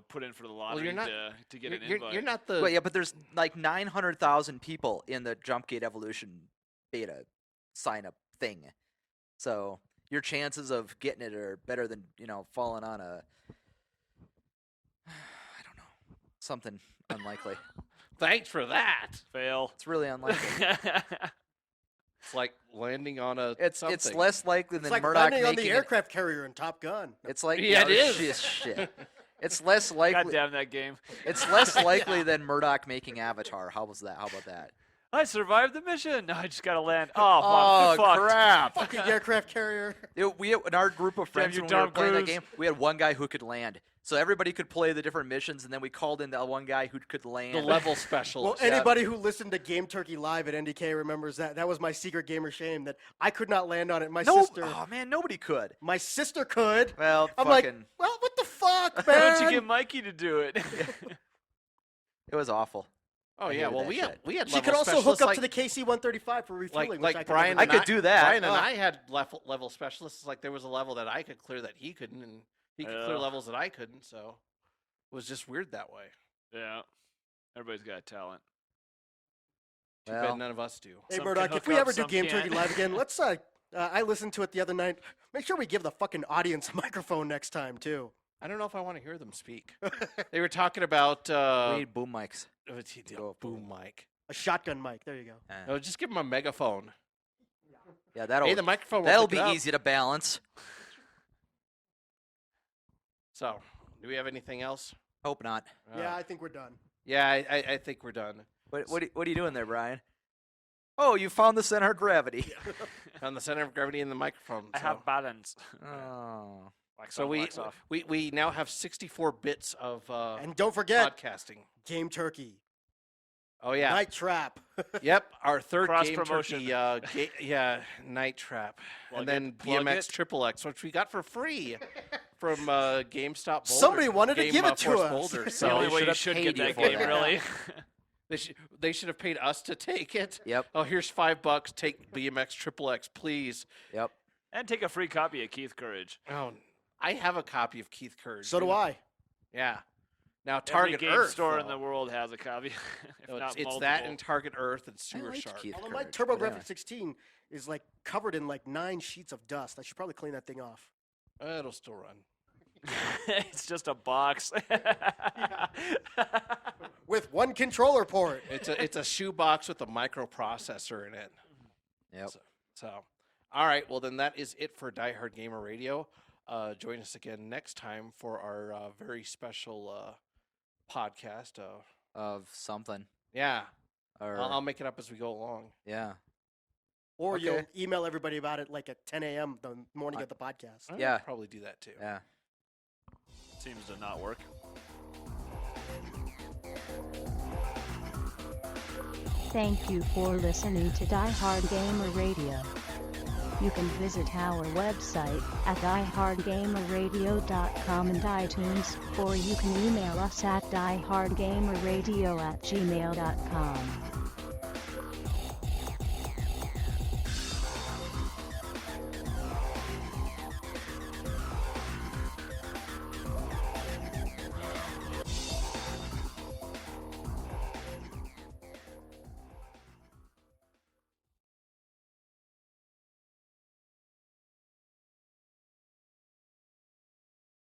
[SPEAKER 6] put in for the lottery
[SPEAKER 1] you're not-
[SPEAKER 6] to get an
[SPEAKER 1] You're,
[SPEAKER 6] invite.
[SPEAKER 1] you're not the
[SPEAKER 5] But yeah, but there's like 900,000 people in the Jumpgate Evolution beta sign up thing. So your chances of getting it are better than, falling on a I don't know. Something unlikely.
[SPEAKER 1] Thanks for that.
[SPEAKER 6] Fail.
[SPEAKER 5] It's really unlikely.
[SPEAKER 1] It's like landing on a
[SPEAKER 5] It's
[SPEAKER 1] something.
[SPEAKER 5] less likely than
[SPEAKER 4] It's like
[SPEAKER 5] Murdock
[SPEAKER 4] landing on
[SPEAKER 5] making
[SPEAKER 4] the aircraft carrier in Top Gun.
[SPEAKER 5] It's like
[SPEAKER 1] Yeah, it is.
[SPEAKER 5] Shit. It's less
[SPEAKER 6] God
[SPEAKER 5] likely.
[SPEAKER 6] damn that game.
[SPEAKER 5] It's less likely than Murdock making Avatar. How was that? How about that?
[SPEAKER 6] I survived the mission. No, I just got to land. Oh, fuck.
[SPEAKER 5] crap!
[SPEAKER 4] Fucking aircraft carrier.
[SPEAKER 5] We in our group of friends
[SPEAKER 6] you
[SPEAKER 5] when we were
[SPEAKER 6] Tom
[SPEAKER 5] playing that
[SPEAKER 6] Cruise.
[SPEAKER 5] game, we had one guy who could land. So everybody could play the different missions, and then we called in the one guy who could land.
[SPEAKER 1] the level
[SPEAKER 4] Well,
[SPEAKER 1] specialist.
[SPEAKER 4] anybody who listened to Game Turkey Live at NDK remembers that. That was my secret gamer shame that I could not land on it. My sister,
[SPEAKER 5] Oh man, nobody could.
[SPEAKER 4] my sister could.
[SPEAKER 5] Well,
[SPEAKER 4] I'm
[SPEAKER 5] fucking,
[SPEAKER 4] like, well, what the fuck,
[SPEAKER 6] Why
[SPEAKER 4] man?
[SPEAKER 6] don't you get Mikey to do it?
[SPEAKER 5] it was awful.
[SPEAKER 1] Oh
[SPEAKER 5] I
[SPEAKER 1] yeah,
[SPEAKER 5] hated
[SPEAKER 1] well
[SPEAKER 5] that
[SPEAKER 1] we
[SPEAKER 5] shit.
[SPEAKER 1] had
[SPEAKER 4] she
[SPEAKER 1] level
[SPEAKER 4] could also hook
[SPEAKER 1] specialists
[SPEAKER 4] up
[SPEAKER 1] like,
[SPEAKER 4] to the KC-135 for refueling.
[SPEAKER 1] like
[SPEAKER 4] which
[SPEAKER 1] Brian.
[SPEAKER 4] never
[SPEAKER 1] And
[SPEAKER 5] I could do that.
[SPEAKER 1] Brian and
[SPEAKER 4] Ah.
[SPEAKER 1] I had level specialists. Like there was a level that I could clear that he couldn't, and he could clear
[SPEAKER 6] Yeah.
[SPEAKER 1] levels that I couldn't. So it was just weird that way.
[SPEAKER 6] Yeah. Everybody's got talent.
[SPEAKER 1] Too
[SPEAKER 5] Well,
[SPEAKER 1] bad none of us do.
[SPEAKER 4] Hey,
[SPEAKER 6] Some can
[SPEAKER 4] Murdoch, if
[SPEAKER 6] hook
[SPEAKER 4] we
[SPEAKER 6] up,
[SPEAKER 4] ever do
[SPEAKER 6] some
[SPEAKER 4] Game
[SPEAKER 6] can't.
[SPEAKER 4] Turkey Live again, let's. I listened to it the other night. Make sure we give the fucking audience a microphone next time too.
[SPEAKER 1] I don't know if I want to hear them speak. They were talking about
[SPEAKER 5] we need boom mics. Go
[SPEAKER 1] boom mic.
[SPEAKER 4] A shotgun mic. There you go.
[SPEAKER 1] No, just give them a megaphone.
[SPEAKER 5] Yeah, that'll
[SPEAKER 1] Hey, the microphone. will
[SPEAKER 5] that'll
[SPEAKER 1] pick
[SPEAKER 5] be
[SPEAKER 1] it up.
[SPEAKER 5] easy to balance.
[SPEAKER 1] So, do we have anything else?
[SPEAKER 5] Hope not.
[SPEAKER 4] Yeah, I think we're done.
[SPEAKER 1] Yeah, I think we're done.
[SPEAKER 5] What are you doing there, Brian? Oh, you found the center of gravity.
[SPEAKER 1] On the center of gravity in the microphone.
[SPEAKER 6] I
[SPEAKER 1] so.
[SPEAKER 6] have balance.
[SPEAKER 5] Oh.
[SPEAKER 6] Wax
[SPEAKER 1] So
[SPEAKER 6] on,
[SPEAKER 1] we,
[SPEAKER 6] wax off.
[SPEAKER 1] we now have 64 bits of
[SPEAKER 4] And don't forget
[SPEAKER 1] podcasting.
[SPEAKER 4] Game Turkey.
[SPEAKER 1] Oh yeah.
[SPEAKER 4] Night Trap.
[SPEAKER 1] Yep, our third
[SPEAKER 6] Cross
[SPEAKER 1] game
[SPEAKER 6] promotion.
[SPEAKER 1] turkey. Night Trap,
[SPEAKER 6] Plug
[SPEAKER 1] and then
[SPEAKER 6] it, plug
[SPEAKER 1] BMX
[SPEAKER 6] it.
[SPEAKER 1] Triple X, which we got for free from GameStop. Boulder,
[SPEAKER 4] Somebody wanted to
[SPEAKER 1] Game,
[SPEAKER 4] give it to
[SPEAKER 1] Force
[SPEAKER 4] us.
[SPEAKER 1] Boulder,
[SPEAKER 6] It's
[SPEAKER 1] so
[SPEAKER 6] the only
[SPEAKER 5] they
[SPEAKER 6] way
[SPEAKER 5] should
[SPEAKER 6] you
[SPEAKER 5] have
[SPEAKER 6] should
[SPEAKER 5] paid
[SPEAKER 6] get
[SPEAKER 5] you
[SPEAKER 6] that
[SPEAKER 5] for
[SPEAKER 6] game,
[SPEAKER 5] that.
[SPEAKER 6] really.
[SPEAKER 1] they should have paid us to take it.
[SPEAKER 5] Yep.
[SPEAKER 1] Oh, here's $5. Take BMX Triple X, please.
[SPEAKER 5] Yep.
[SPEAKER 6] And take a free copy of Keith Courage.
[SPEAKER 1] Oh, I have a copy of Keith Courage.
[SPEAKER 4] So do I.
[SPEAKER 1] Yeah. Now
[SPEAKER 6] Every
[SPEAKER 1] Target
[SPEAKER 6] game
[SPEAKER 1] Earth
[SPEAKER 6] store
[SPEAKER 1] though.
[SPEAKER 6] in the world has a copy. if
[SPEAKER 1] No,
[SPEAKER 6] not
[SPEAKER 1] it's that
[SPEAKER 6] multiple.
[SPEAKER 1] and Target Earth and
[SPEAKER 5] I
[SPEAKER 1] Sewer
[SPEAKER 5] liked
[SPEAKER 1] Shark.
[SPEAKER 5] Keith
[SPEAKER 4] Although my
[SPEAKER 5] Courage,
[SPEAKER 4] TurboGrafx
[SPEAKER 5] but yeah.
[SPEAKER 4] 16 is like covered in like 9 sheets of dust. I should probably clean that thing off.
[SPEAKER 1] It'll still run.
[SPEAKER 6] It's just a box.
[SPEAKER 4] With one controller port.
[SPEAKER 1] It's a shoebox with a microprocessor in it.
[SPEAKER 5] Yep.
[SPEAKER 1] So, all right. Well, then that is it for Diehard Gamer Radio. Join us again next time for our very special podcast.
[SPEAKER 5] Of something.
[SPEAKER 1] Yeah,
[SPEAKER 5] Or
[SPEAKER 1] I'll make it up as we go along.
[SPEAKER 5] yeah.
[SPEAKER 4] Or
[SPEAKER 5] Okay.
[SPEAKER 4] you'll email everybody about it like at 10 a.m. the morning of the podcast.
[SPEAKER 1] I would
[SPEAKER 5] Yeah.
[SPEAKER 1] probably do that too.
[SPEAKER 5] Yeah.
[SPEAKER 6] Seems to not work.
[SPEAKER 3] Thank you for listening to Diehard Gamer Radio. You can visit our website at diehardgamerradio.com and iTunes, or you can email us at diehardgamerradio@gmail.com.